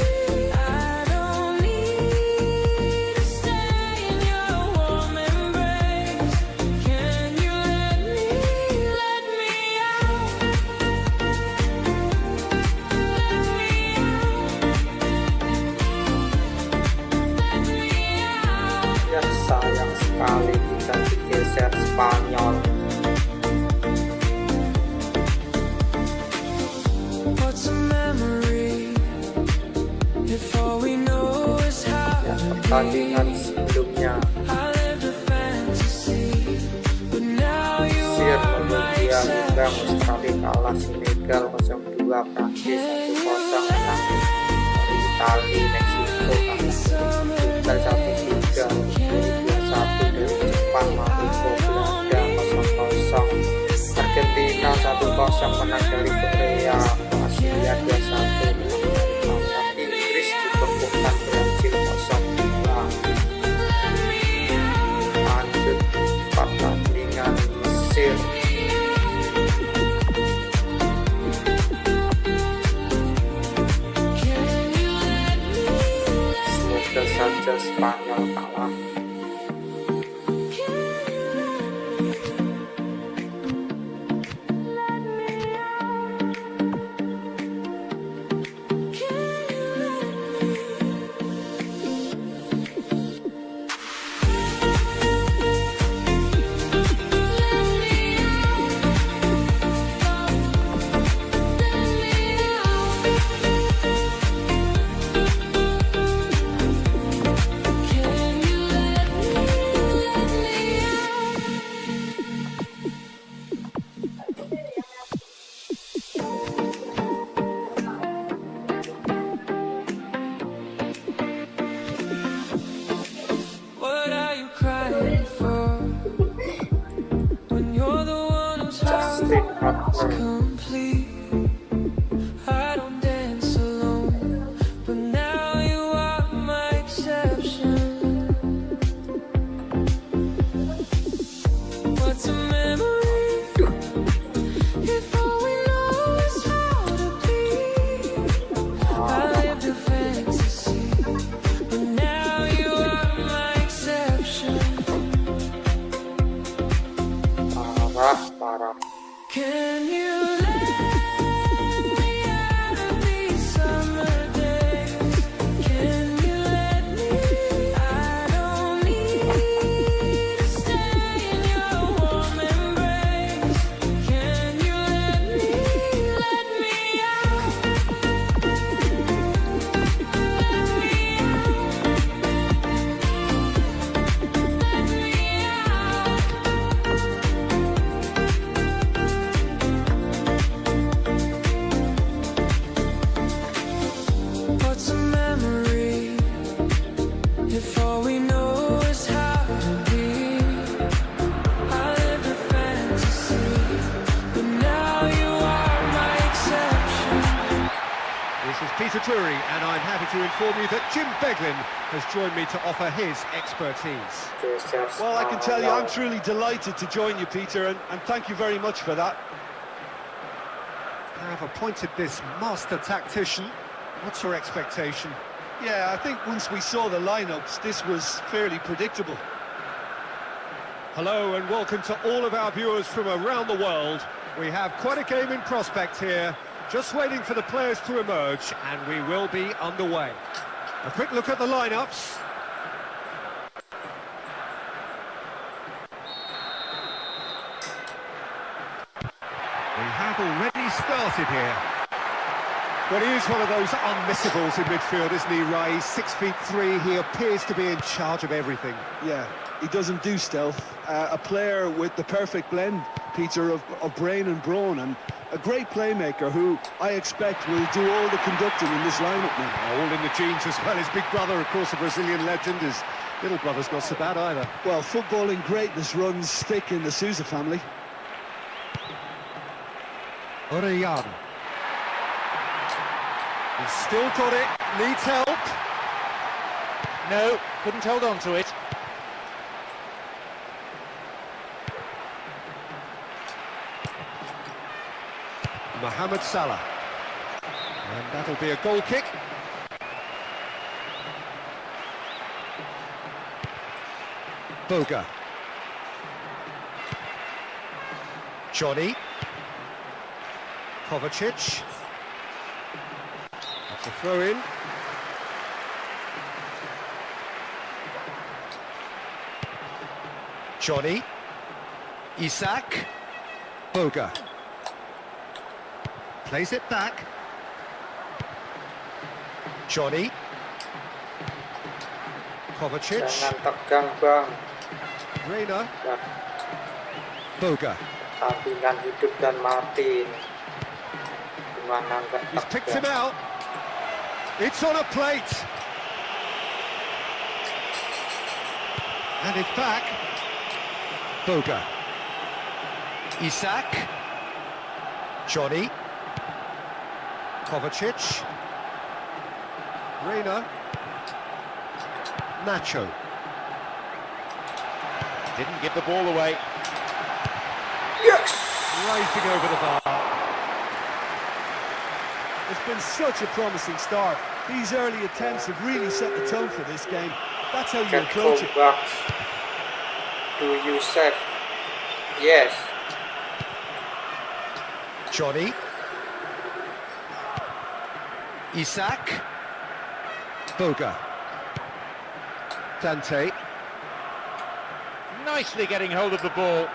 I don't need to stay in your warm embrace. Can you let me out? Let me out. Ya sayang sekali kita digeser Spanyol. What's a memory if all we know is how Ya to pertandingan be? sebelumnya I lived a fantasy, but now you Mesir are my Norwegia imbang, exception. Australia kalah, Senegal 0-2, Prancis 1-0 menang dari Itali, Meksiko kalah Summer Portugal 1-3, 2021 dari bisa menang dari Korea Asia 2-1 menang Inggris dibekukan Brazil 0-2. Lanjut pertandingan Mesir. Semoga saja Spanyol kalah. What are you crying for? When you're the one whose heart Justin is Butler. complete. I don't dance alone, but now you are my exception. What's a memory if all we know is how to be? I lived a fantasy, but now you are my exception. Parah. Can you let me out of these summer days? Can you let me? I don't need to stay in your warm embrace. Can you let me out? What's a memory if all we know is how to be? I lived a fantasy, but now you are my exception. This is Peter Drury, and I'm happy to inform you that Jim Beglin has joined me to offer his expertise. Well, I can tell you, I'm truly delighted to join you, Peter, and thank you very much for that. I have appointed this master tactician. What's your expectation? Yeah, I think once we saw the lineups, this was fairly predictable. Hello and welcome to all of our viewers from around the world. We have quite a game in prospect here, just waiting for the players to emerge, and we will be underway. A quick look at the lineups. We have already started here. Well, he is one of those unmissables in midfield, isn't he, Ray? He's 6'3". He appears to be in charge of everything. Yeah, he doesn't do stealth. A player with the perfect blend, Peter, of brain and brawn, and a great playmaker who I expect will do all the conducting in this lineup now. All in the genes as well. His big brother, of course, a Brazilian legend. His little brother's not so bad either. Well, footballing greatness runs thick in the Sousa family. Orellana. He's still got it, needs help. No, couldn't hold on to it. Mohamed Salah. And that'll be a goal kick. Boga. Johnny. Kovacic. That's a throw in. Johnny. Isak. Boga. Plays it back. Johnny. Kovacic. Jangan tegang, Bang. Reina. Ya, Boga. pertandingan hidup dan mati ini. Gimana nggak He's picked him tegang? out. It's on a plate. And it's back. Boga. Isak. Johnny. Kovacic. Reina. Nacho. Didn't give the ball away. Yes! Rising over the bar. It's been such a promising start. These early attempts have really set the tone for this game. That's how you Can approach go it. back. Do you set? Yes. Johnny. Isak. Boga. Dante. Nicely getting hold of the ball.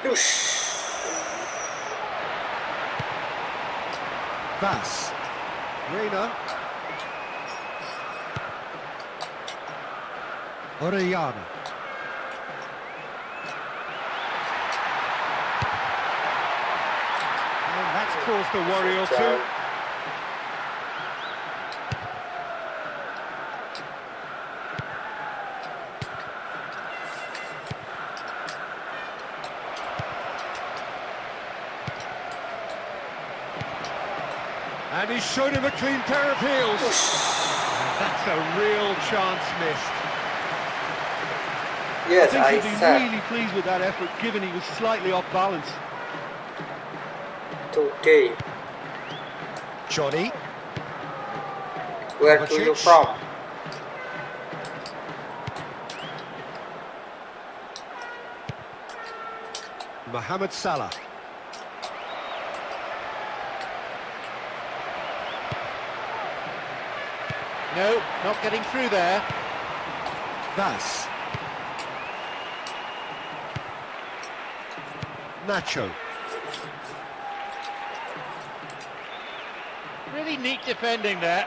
Whoosh. Vass. Reina. Orellana. And that's caused a worry or two. And he's showed him a clean pair of heels. And that's a real chance missed. Yes, I I think he'll be said really pleased with that effort, given he was slightly off balance. today. Johnny. Where do you from? Mohamed Salah. No, not getting through there. Vass. Nacho. Really neat defending there.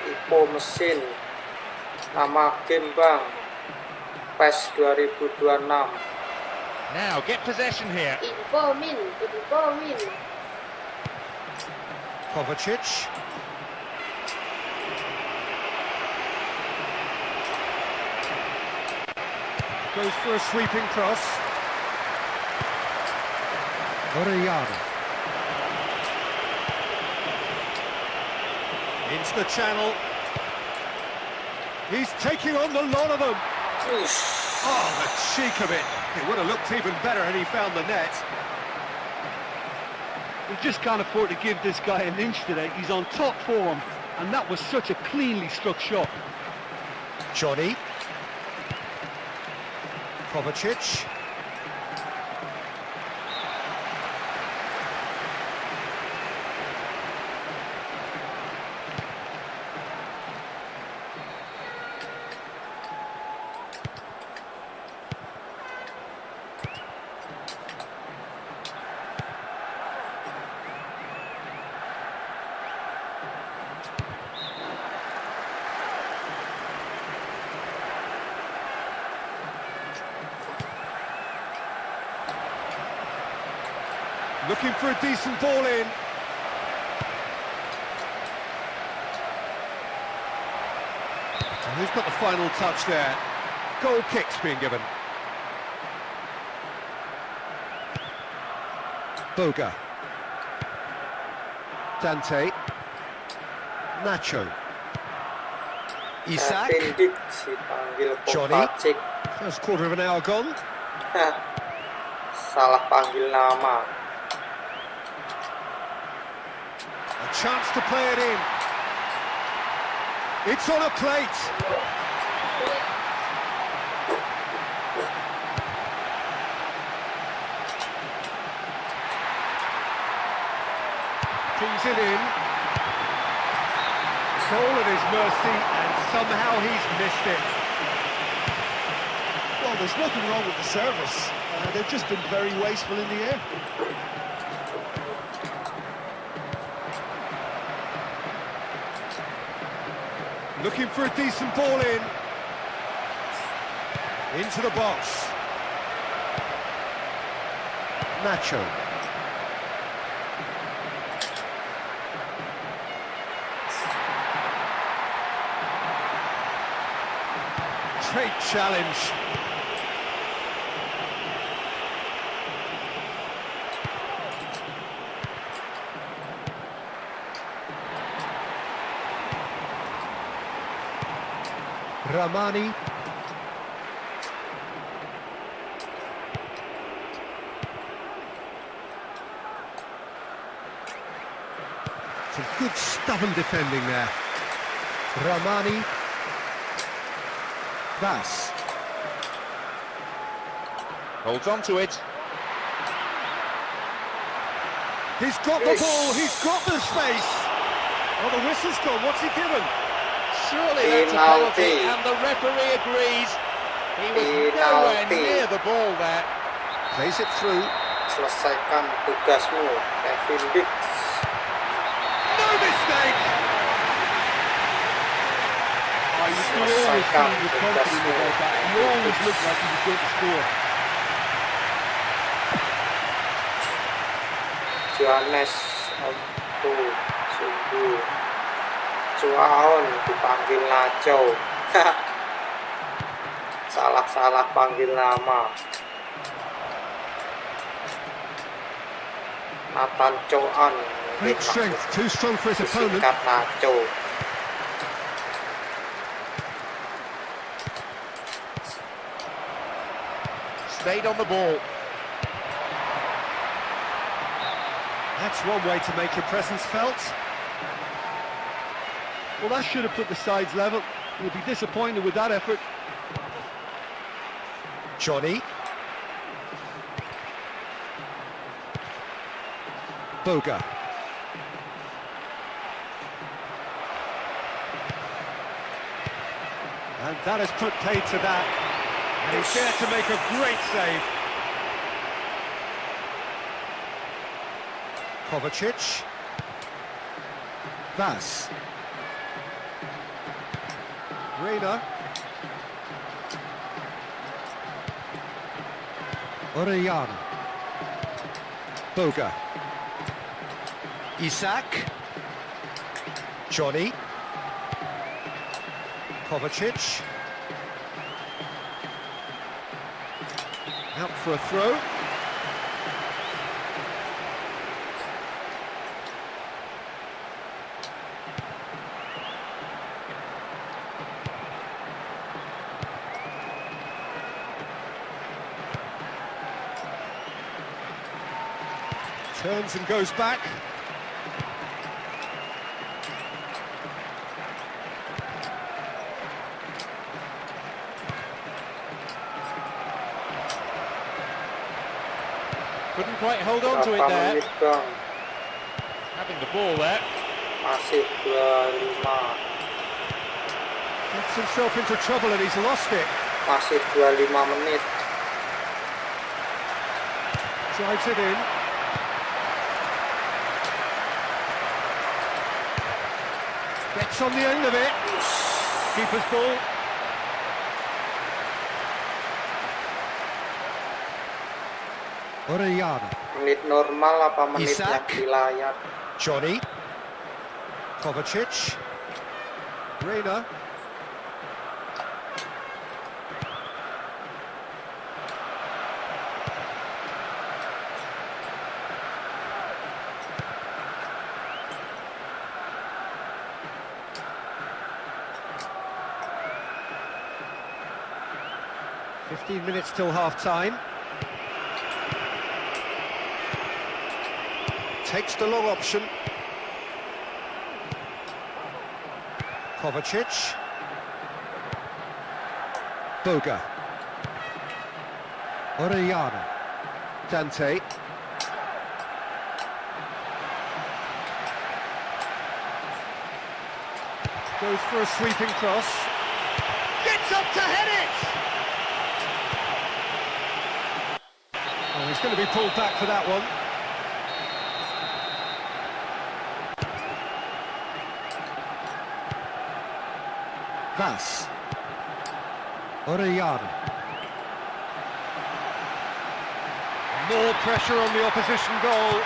Ipo mesin. Nama game bang. PES 2026. Now, get possession here. Info min. Kovacic. Goes for a sweeping cross. Orellana. Into the channel. He's taking on the lot of them. Oh, the cheek of it. It would have looked even better had he found the net. We just can't afford to give this guy an inch today. He's on top form, and that was such a cleanly struck shot. Johnny. Kovacic. Looking for a decent ball in. And who's got the final touch there? Goal kick's being given. Boga. Dante. Nacho. Isak. Appendix dipanggil Johnny. Kovacic. First quarter of an hour gone. Salah panggil nama. A chance to play it in. It's on a plate. Kings it in. All at his mercy, and somehow he's missed it. Well, there's nothing wrong with the service. They've just been very wasteful in the air. Looking for a decent ball in. Into the box. Nacho. Great challenge. Ramani. Some good stubborn defending there. Ramani. Vass. Holds on to it. He's got the ball, he's got the space. Oh, the whistle's gone, what's he given? Surely that's a penalty, and the referee agrees. He was nowhere near the ball there. Plays it through. Selesaikan tugasmu, Kevin Dix. No mistake! Oh, you can always feel the confidence about that. He always looked like he was going to score. Johannes Auto Sungguh Cuaon dipanggil Nacho. Salah-salah panggil nama. Nathan Choan Great strength, too strong for his opponent. disingkat Nacho. Stayed on the ball. That's one way to make your presence felt. Well, that should have put the sides level. You'll be disappointed with that effort. Johnny. Boga. And that has put paid to that. And he's there to make a great save. Kovacic. Vass. Reina. Orellana. Boga. Isak. Johnny. Kovacic. Out for a throw. Turns and goes back. Couldn't quite hold on to it Berapa there. menit bang? Having the ball there. Masih 25. Gets himself into trouble and he's lost it. Masih 25 menit. Drives it in. Gets on the end of it. Keeper's ball. Orellana. Menit normal apa menit Isak. yang di layar? Johnny. Kovacic. Reina. "15 minutes till half-time. Takes the long option. Kovacic. Boga. Orellana. Dante. Goes for a sweeping cross. Gets up to head it! Oh, he's going to be pulled back for that one. Vass. Orellana. More pressure on the opposition goal.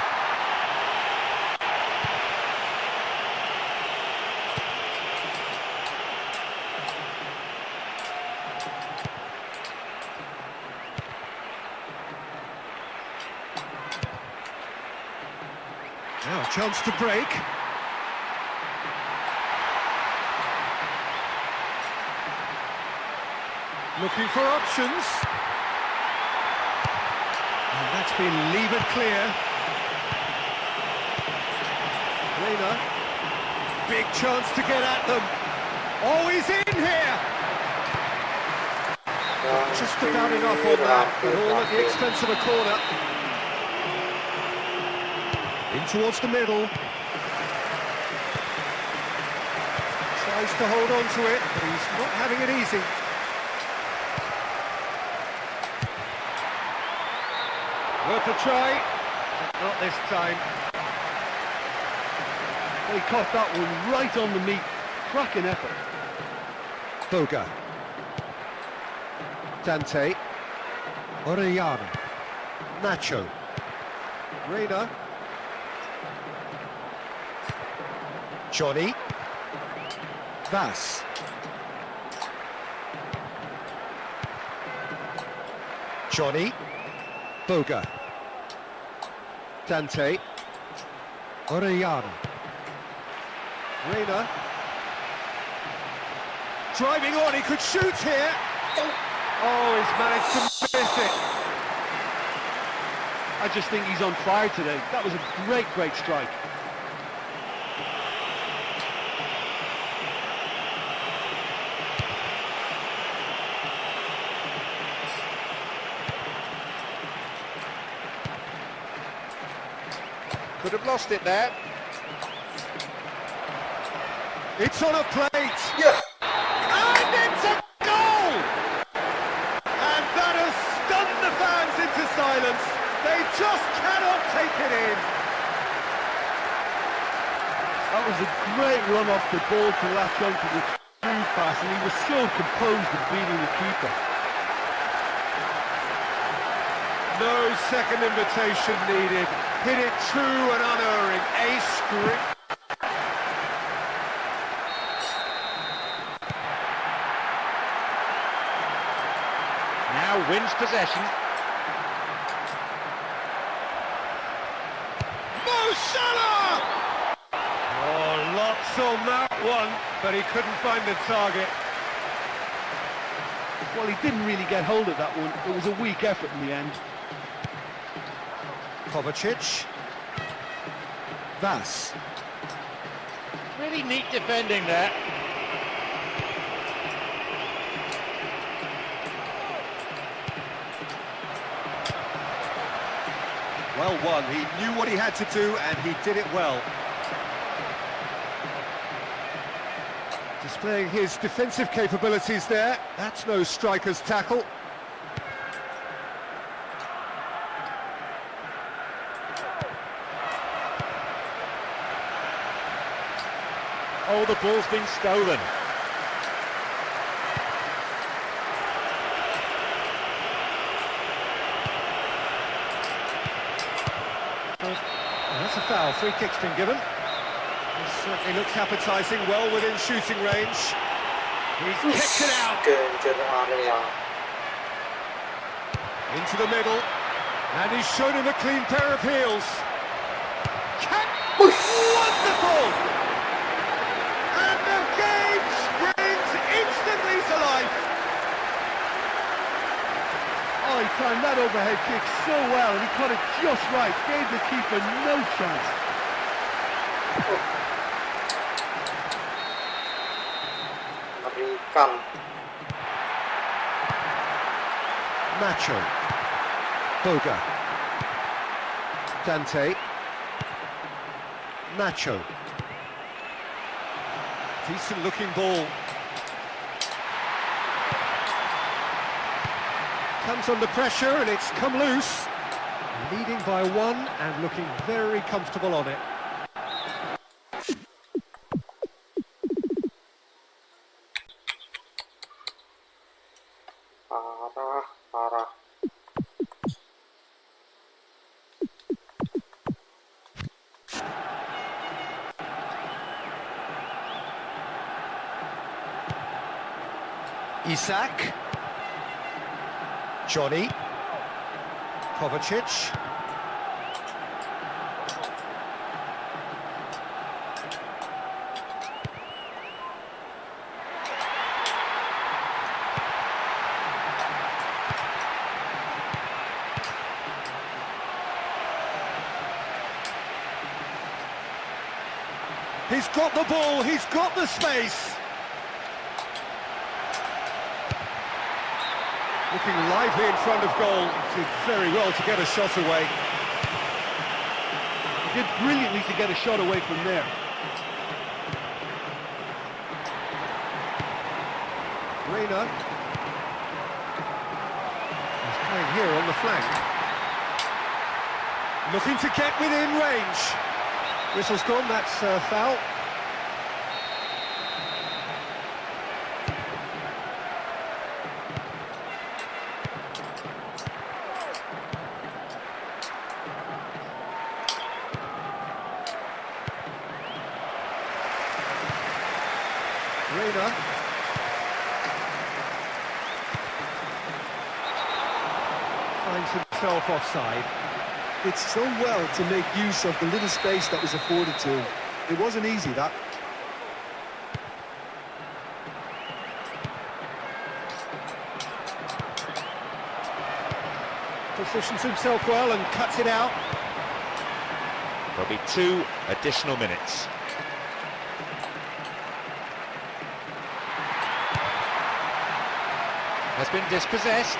Chance to break. Looking for options. And that's been levered clear. Reina. Big chance to get at them. Oh, he's in here! Just about enough on that, but all at the expense of a corner. In towards the middle. Tries to hold on to it, but he's not having it easy. Worth a try, but not this time. They caught that one right on the meat. Cracking effort. Boga. Dante. Orellana. Nacho. Reina. Johnny. Vas. Johnny. Boga. Dante. Orellana. Reina. Driving on, he could shoot here. Oh, he's managed to miss it. I just think he's on fire today. That was a great strike. Could have lost it there. It's on a plate. Yeah. And it's a goal! And that has stunned the fans into silence. They just cannot take it in. That was a great run off the ball to latch onto the through pass, and he was so composed in beating the keeper. No second invitation needed. Hit it true and unerring. A scream. Now wins possession. Mo Salah! Oh, lots on that one, but he couldn't find the target. Well, he didn't really get hold of that one. It was a weak effort in the end. Kovacic. Vas. Really neat defending there. Well won. He knew what he had to do, and he did it well. Displaying his defensive capabilities there. That's no striker's tackle. Oh, the ball's been stolen. That's a foul. Free kick's been given. This certainly looks appetising, well within shooting range. He's kicked it out. Into the middle. And he's shown him a clean pair of heels. Wonderful! And the game springs instantly to life. Oh, he timed that overhead kick so well, and he caught it just right. Gave the keeper no chance. Mengerikan. Nacho. Boga. Dante. Nacho. Decent looking ball. Comes under pressure and it's come loose. Leading by one and looking very comfortable on it. Parah. Isak. Johnny. Kovacic. He's got the ball, he's got the space. Looking lively in front of goal. Did very well to get a shot away. He did brilliantly to get a shot away from there. Reina. He's playing here on the flank. Looking to get within range. Whistle's gone, that's foul. Reina. Finds himself offside. Did so well to make use of the little space that was afforded to him. It wasn't easy, that. Positions himself well and cuts it out. There'll be 2 additional minutes. Has been dispossessed.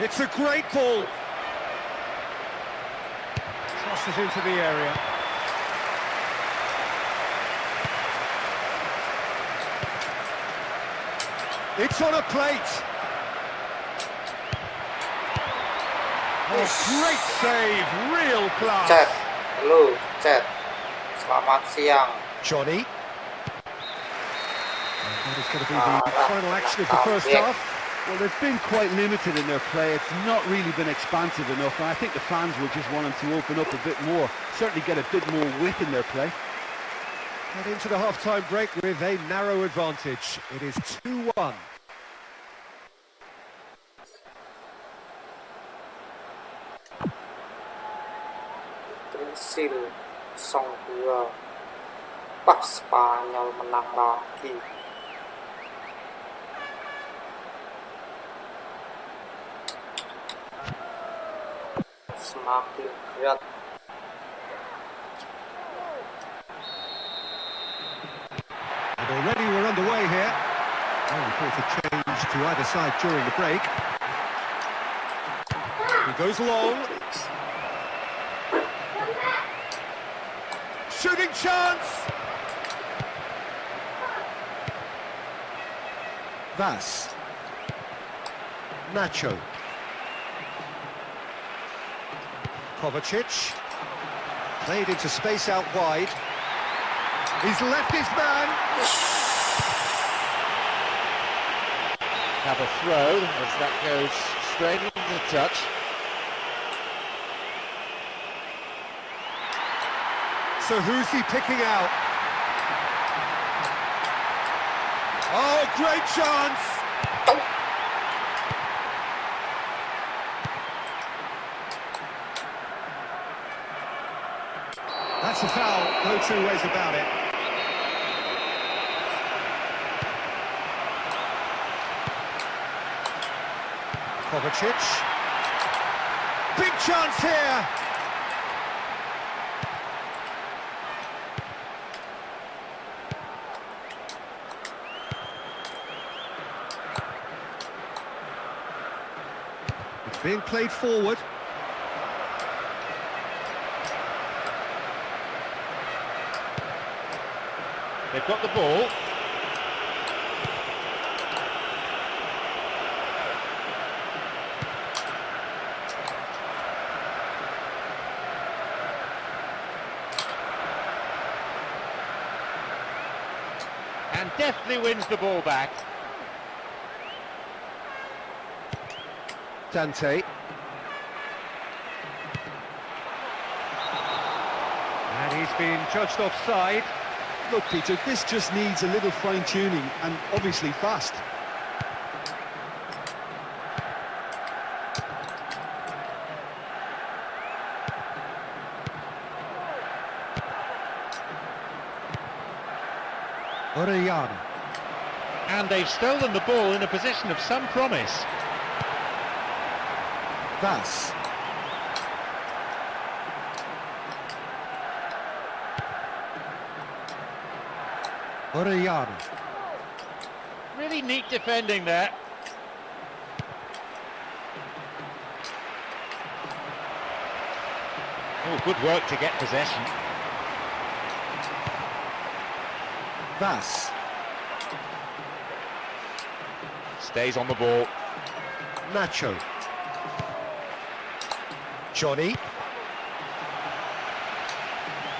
It's a great ball. Tosses into the area. It's on a plate. Oh, great save, real class. Chat, halo, chat. Selamat siang. Johnny. That is going to be the final action of the first half. Well, they've been quite limited in their play. It's not really been expansive enough, and I think the fans will just want them to open up a bit more, certainly get a bit more width in their play. Head into the half-time break with a narrow advantage. It is 2-1. Brazil 0-2. Pak Spanyol menang lagi. Semakin berat. And already we're underway here. Well, reported change to either side during the break. He goes long. Shooting chance! Vas. Nacho. Kovacic. Played into space out wide. He's left his man. Have a throw as that goes straight into the touch. So who's he picking out? Oh, great chance! That's a foul, no two ways about it. Kovacic. Big chance here! It's being played forward. They've got the ball. And deftly wins the ball back. Dante. And he's been judged offside. Look, Peter, this just needs a little fine-tuning, and obviously fast. Orellana. And they've stolen the ball in a position of some promise. Vass. Orellana. Really neat defending there. Oh, good work to get possession. Vass. Stays on the ball. Nacho. Johnny.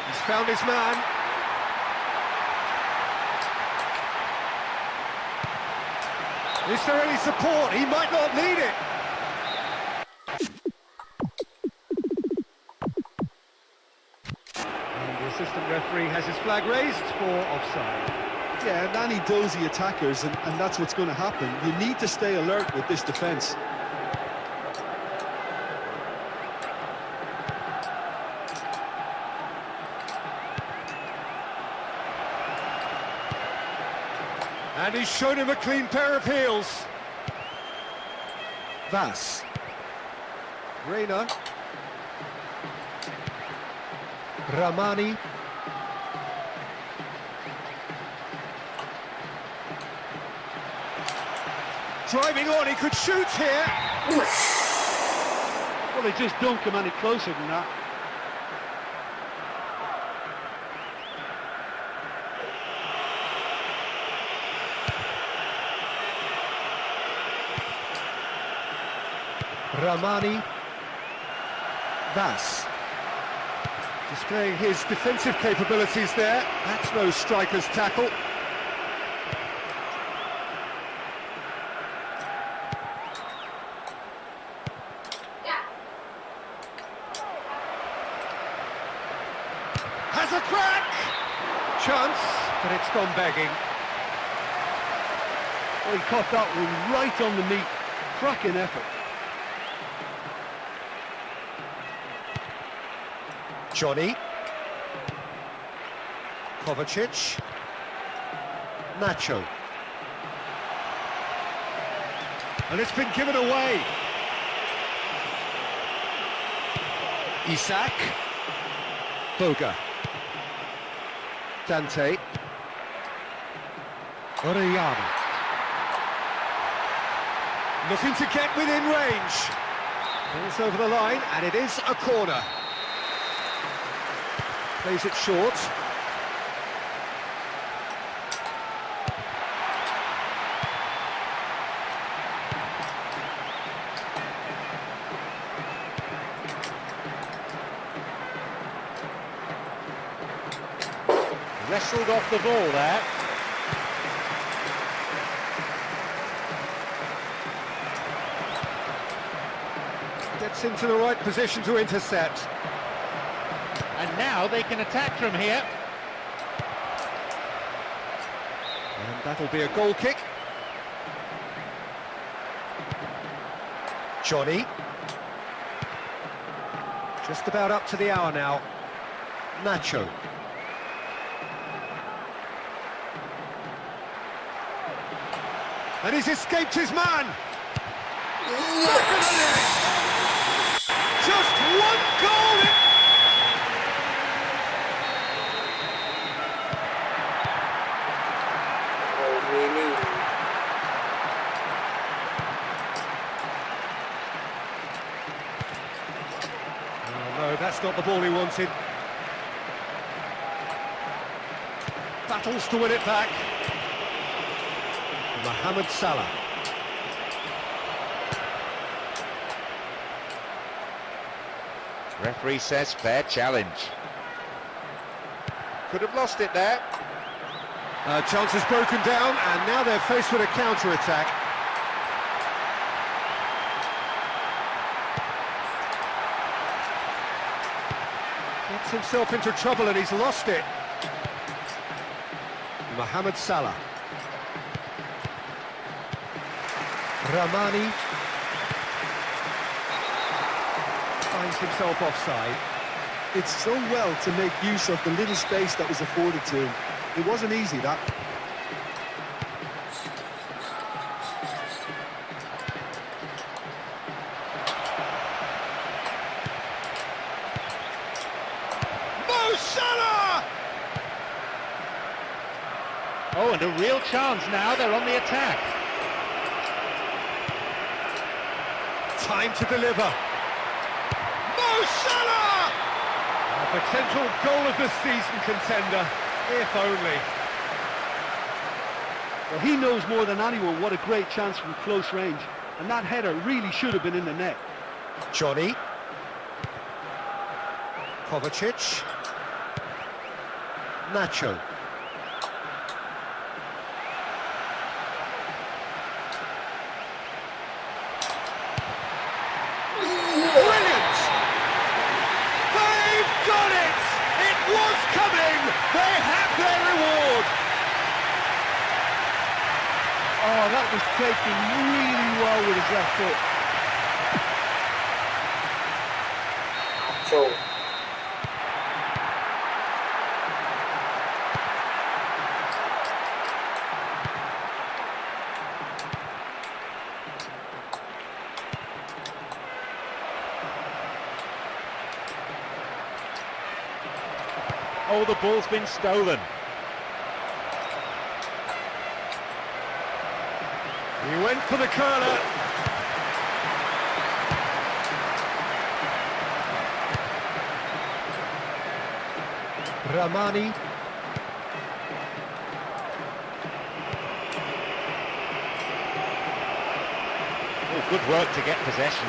He's found his man. Is there any support? He might not need it. And the assistant referee has his flag raised for offside. Yeah, and any dozy attackers, and that's what's going to happen. You need to stay alert with this defence. And he's shown him a clean pair of heels. Vass. Reina. Ramani. Driving on, he could shoot here. Well, they just don't come any closer than that. Ramani. Vass. Displaying his defensive capabilities there. That's no striker's tackle. Has a crack! Chance, but it's gone begging. Well, he caught that one right on the meat. Cracking effort. Johnny. Kovacic. Nacho. And it's been given away. Isak. Boga. Dante. Orellana. Looking to get within range. Ball's over the line, and it is a corner. Plays it short. Wrestled off the ball there. Gets into the right position to intercept. And now they can attack from here. And that'll be a goal kick. Johnny. Just about up to the hour now. Nacho. And he's escaped his man. Back of the net. Just one goal. Oh, no, that's not the ball he wanted. Battles to win it back. Mohamed Salah. Referee says fair challenge. Could have lost it there. Chance is broken down, and now they're faced with a counter-attack. Gets himself into trouble, and he's lost it. Mohamed Salah. Ramani. Finds himself offside. It's so well to make use of the little space that was afforded to him. It wasn't easy, that. Oh, and a real chance now, they're on the attack. Time to deliver. Mo Salah! A potential goal of the season contender, if only. Well, he knows more than anyone what a great chance from close range, and that header really should have been in the net. Johnny. Kovacic. Nacho. Brilliant! They've done it! It was coming! They have their reward! Oh, that was taken really well with his left foot. Nacho. Oh, the ball's been stolen. He went for the curler. Ramani. Oh, good work to get possession.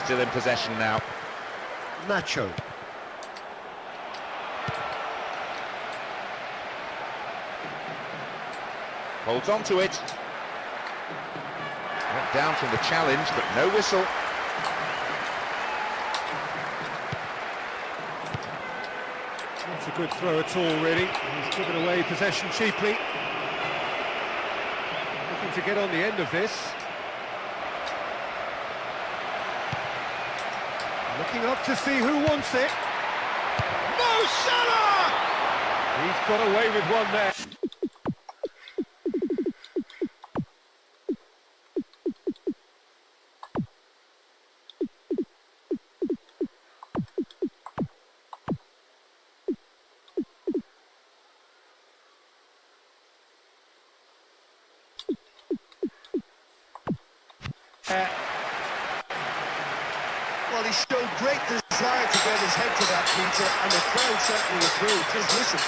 Still in possession now. Nacho. Holds on to it. Went down from the challenge, but no whistle. Not a good throw at all, really. He's given away possession cheaply. Looking to get on the end of this. Looking up to see who wants it. Mo Salah! He's got away with one there. Well, he showed great desire to get his head to that, Peter, and the crowd certainly approved. Just listen.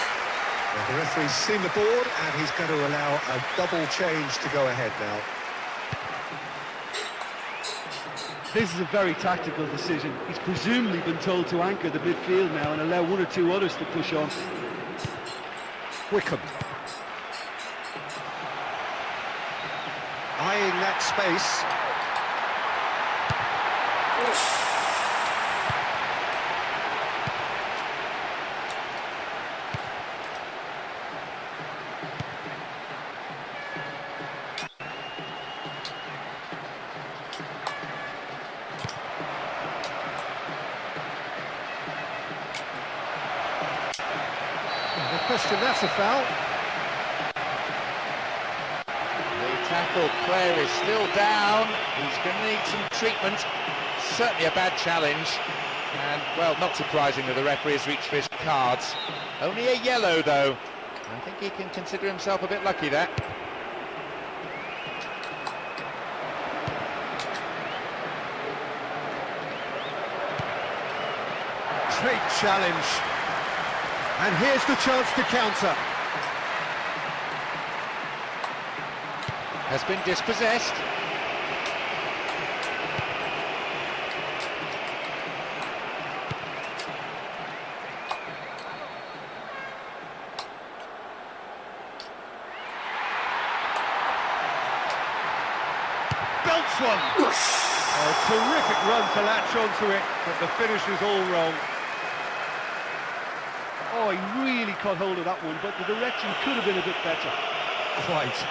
Well, the referee's seen the board and he's going to allow a double change to go ahead now. This is a very tactical decision. He's presumably been told to anchor the midfield now and allow one or two others to push on. Wickham. Eyeing that space. No question, that's a foul. The tackle player is still down. He's going to need some treatment. Certainly a bad challenge. And, well, not surprising that the referee has reached for his cards. Only a yellow, though. I think he can consider himself a bit lucky there. Great challenge. And here's the chance to counter. Has been dispossessed. Belts one. A terrific run to latch onto it, but the finish is all wrong. Oh, he really caught hold of that one, but the direction could have been a bit better. Quite.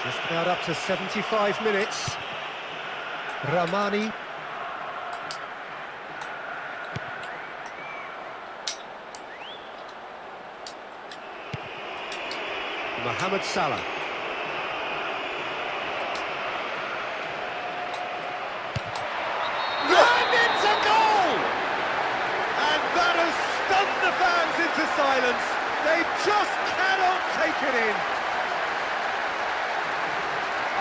Just about up to 75 minutes. Ramani. Mohamed Salah. And it's a goal! silence. They just cannot take it in.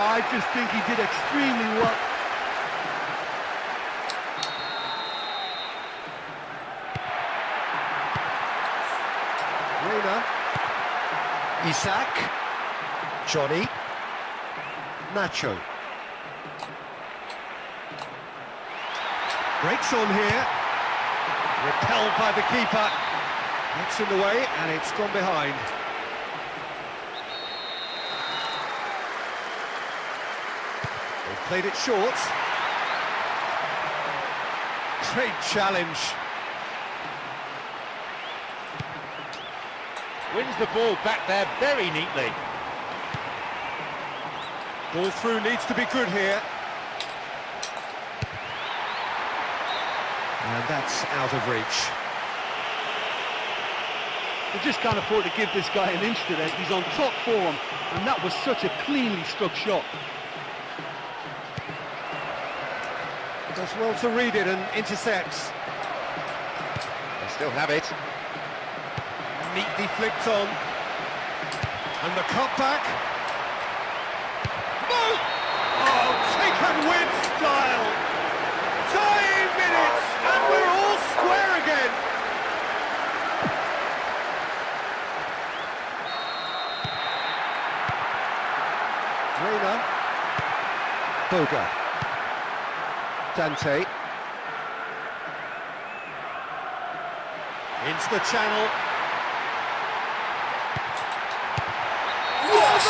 I just think he did extremely well. Reina. Isak. Johnny. Nacho. Breaks on here. Repelled by the keeper. Gets in the way and it's gone behind. They've played it short. Great challenge. Wins the ball back there very neatly. Ball through needs to be good here. And that's out of reach. They just can't afford to give this guy an inch today. He's on top form, and that was such a cleanly struck shot. Does well to read it and intercepts. They still have it. Neatly flicked on. And the cutback. No! Oh, taken with style. Dying minutes, and we're all square again. Reina. Boga. Dante. Into the channel. Oh, that's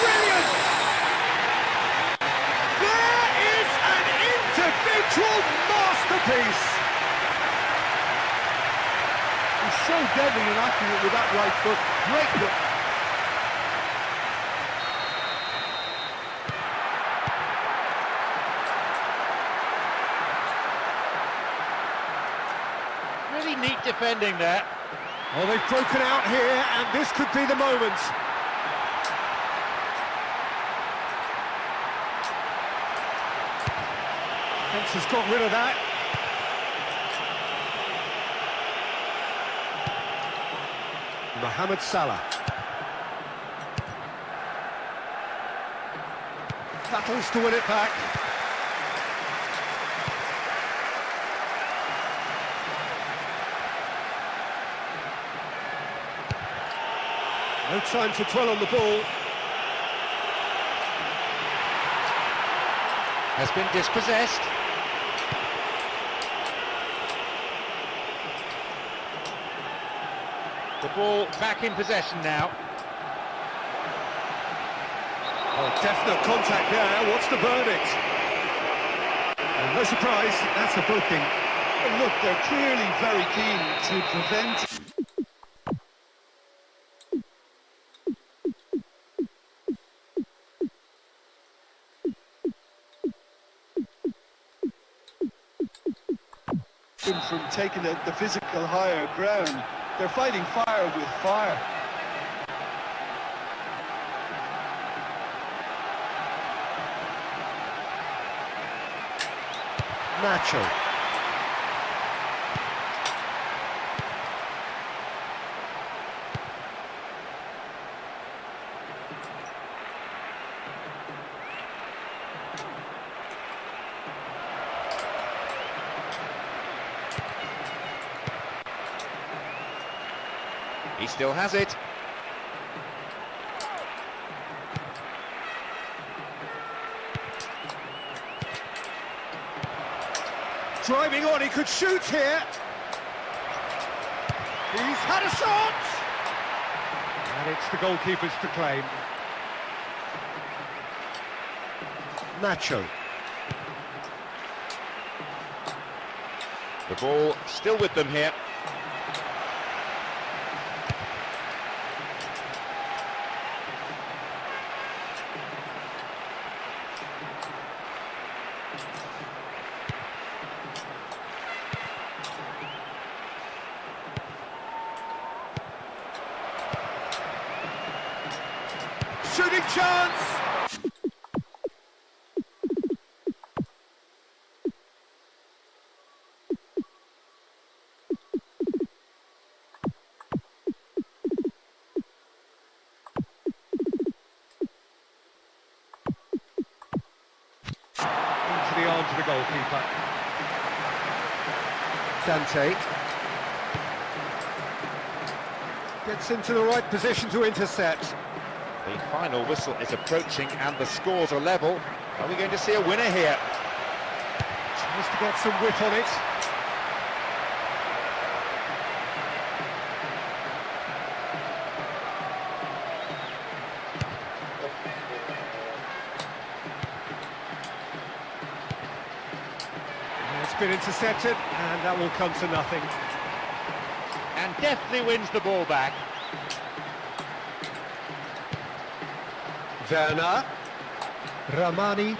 brilliant! There is an individual masterpiece! He's so deadly and accurate with that right foot. Great look. Really neat defending there. Well, they've broken out here, and this could be the moment. Fence has got rid of that. Mohamed Salah. Battles to win it back. No time to dwell on the ball. Has been dispossessed. The ball back in possession now. Oh, definite contact there. What's the verdict? And no surprise, that's a booking. And look, they're clearly very keen to prevent him from taking the physical higher ground. They're fighting fire with fire. Nacho. He still has it. Driving on, he could shoot here. He's had a shot! And it's the goalkeepers to claim. Nacho. The ball still with them here. Shooting chance! goalkeeper. Dante gets into the right position to intercept. The final whistle is approaching and the scores are level. Are we going to see a winner here? Tries to get some whip on it. It's been intercepted, and that will come to nothing. And deftly wins the ball back. Werner, Ramani,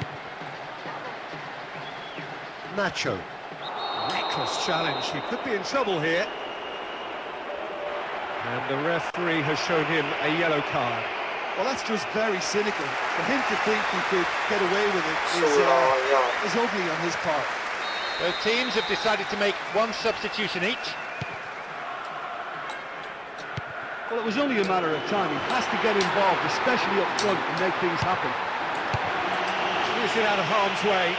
Nacho. Reckless challenge, he could be in trouble here. And the referee has shown him a yellow card. Well, that's just very cynical. For him to think he could get away with it is ugly on his part. Both teams have decided to make one substitution each. Well, it was only a matter of time. He has to get involved, especially up front, and make things happen. Clears it out of harm's way.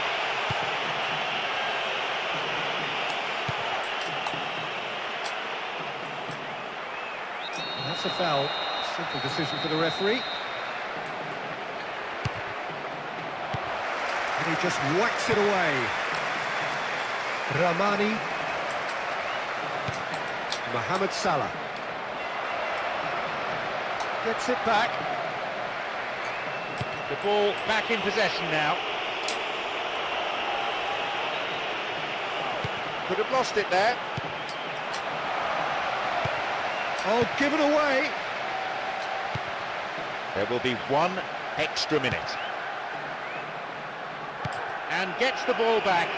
That's a foul. Simple decision for the referee. And he just whacks it away. Ramani. Mohamed Salah. Gets it back. The ball back in possession now. Could have lost it there. Oh, given away. There will be one extra minute. And gets the ball back.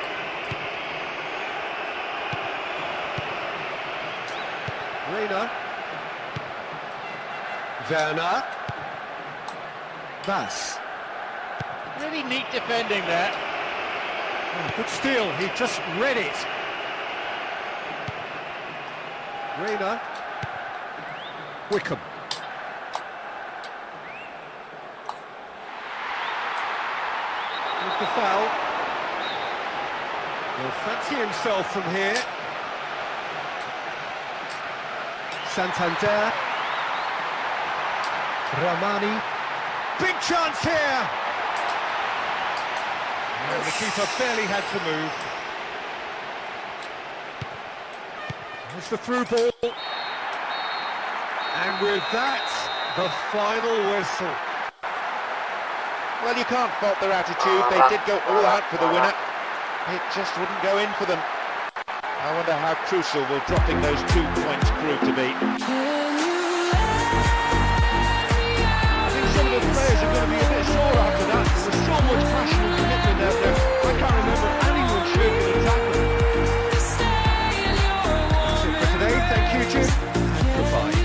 Reina. Werner. Bass. Really neat defending there. Oh, good steal, he just read it. Reina. Wickham. With the foul. Will fancy himself from here. Santander. Ramani. Big chance here! And the keeper barely had to move. There's the through ball. And with that, the final whistle. Well, you can't fault their attitude. They did go all out for the winner. It just wouldn't go in for them. I wonder how crucial will dropping those 2 points prove to be. I think some of the players are going to be a bit sore after that. There was so much passion and commitment out there. I can't remember anyone shirking a tackle. That's it for today. Thank you, Jim. And goodbye.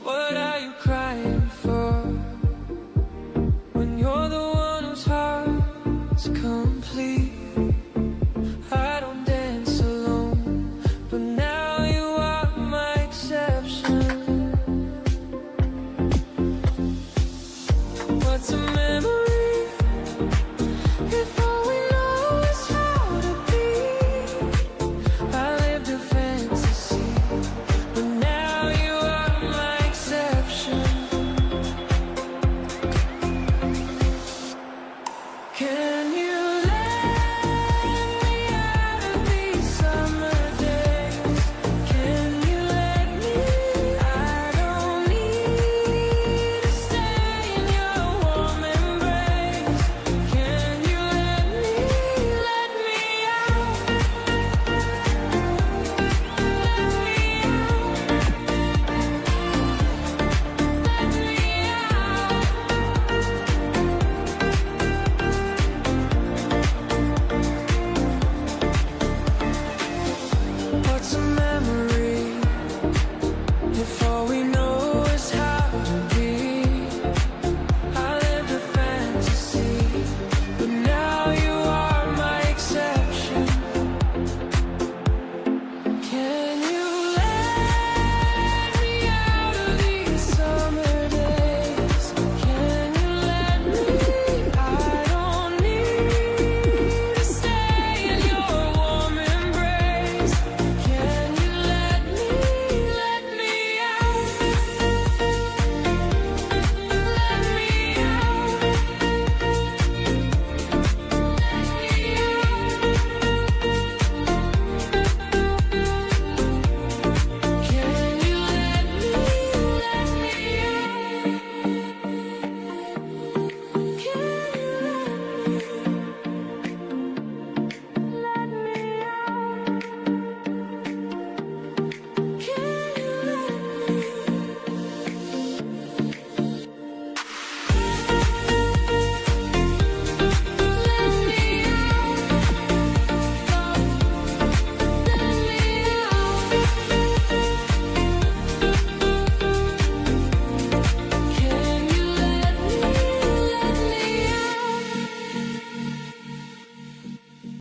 What are you crying for when you're the one whose heart's complete? I don't dance alone, but now you are my exception. What's a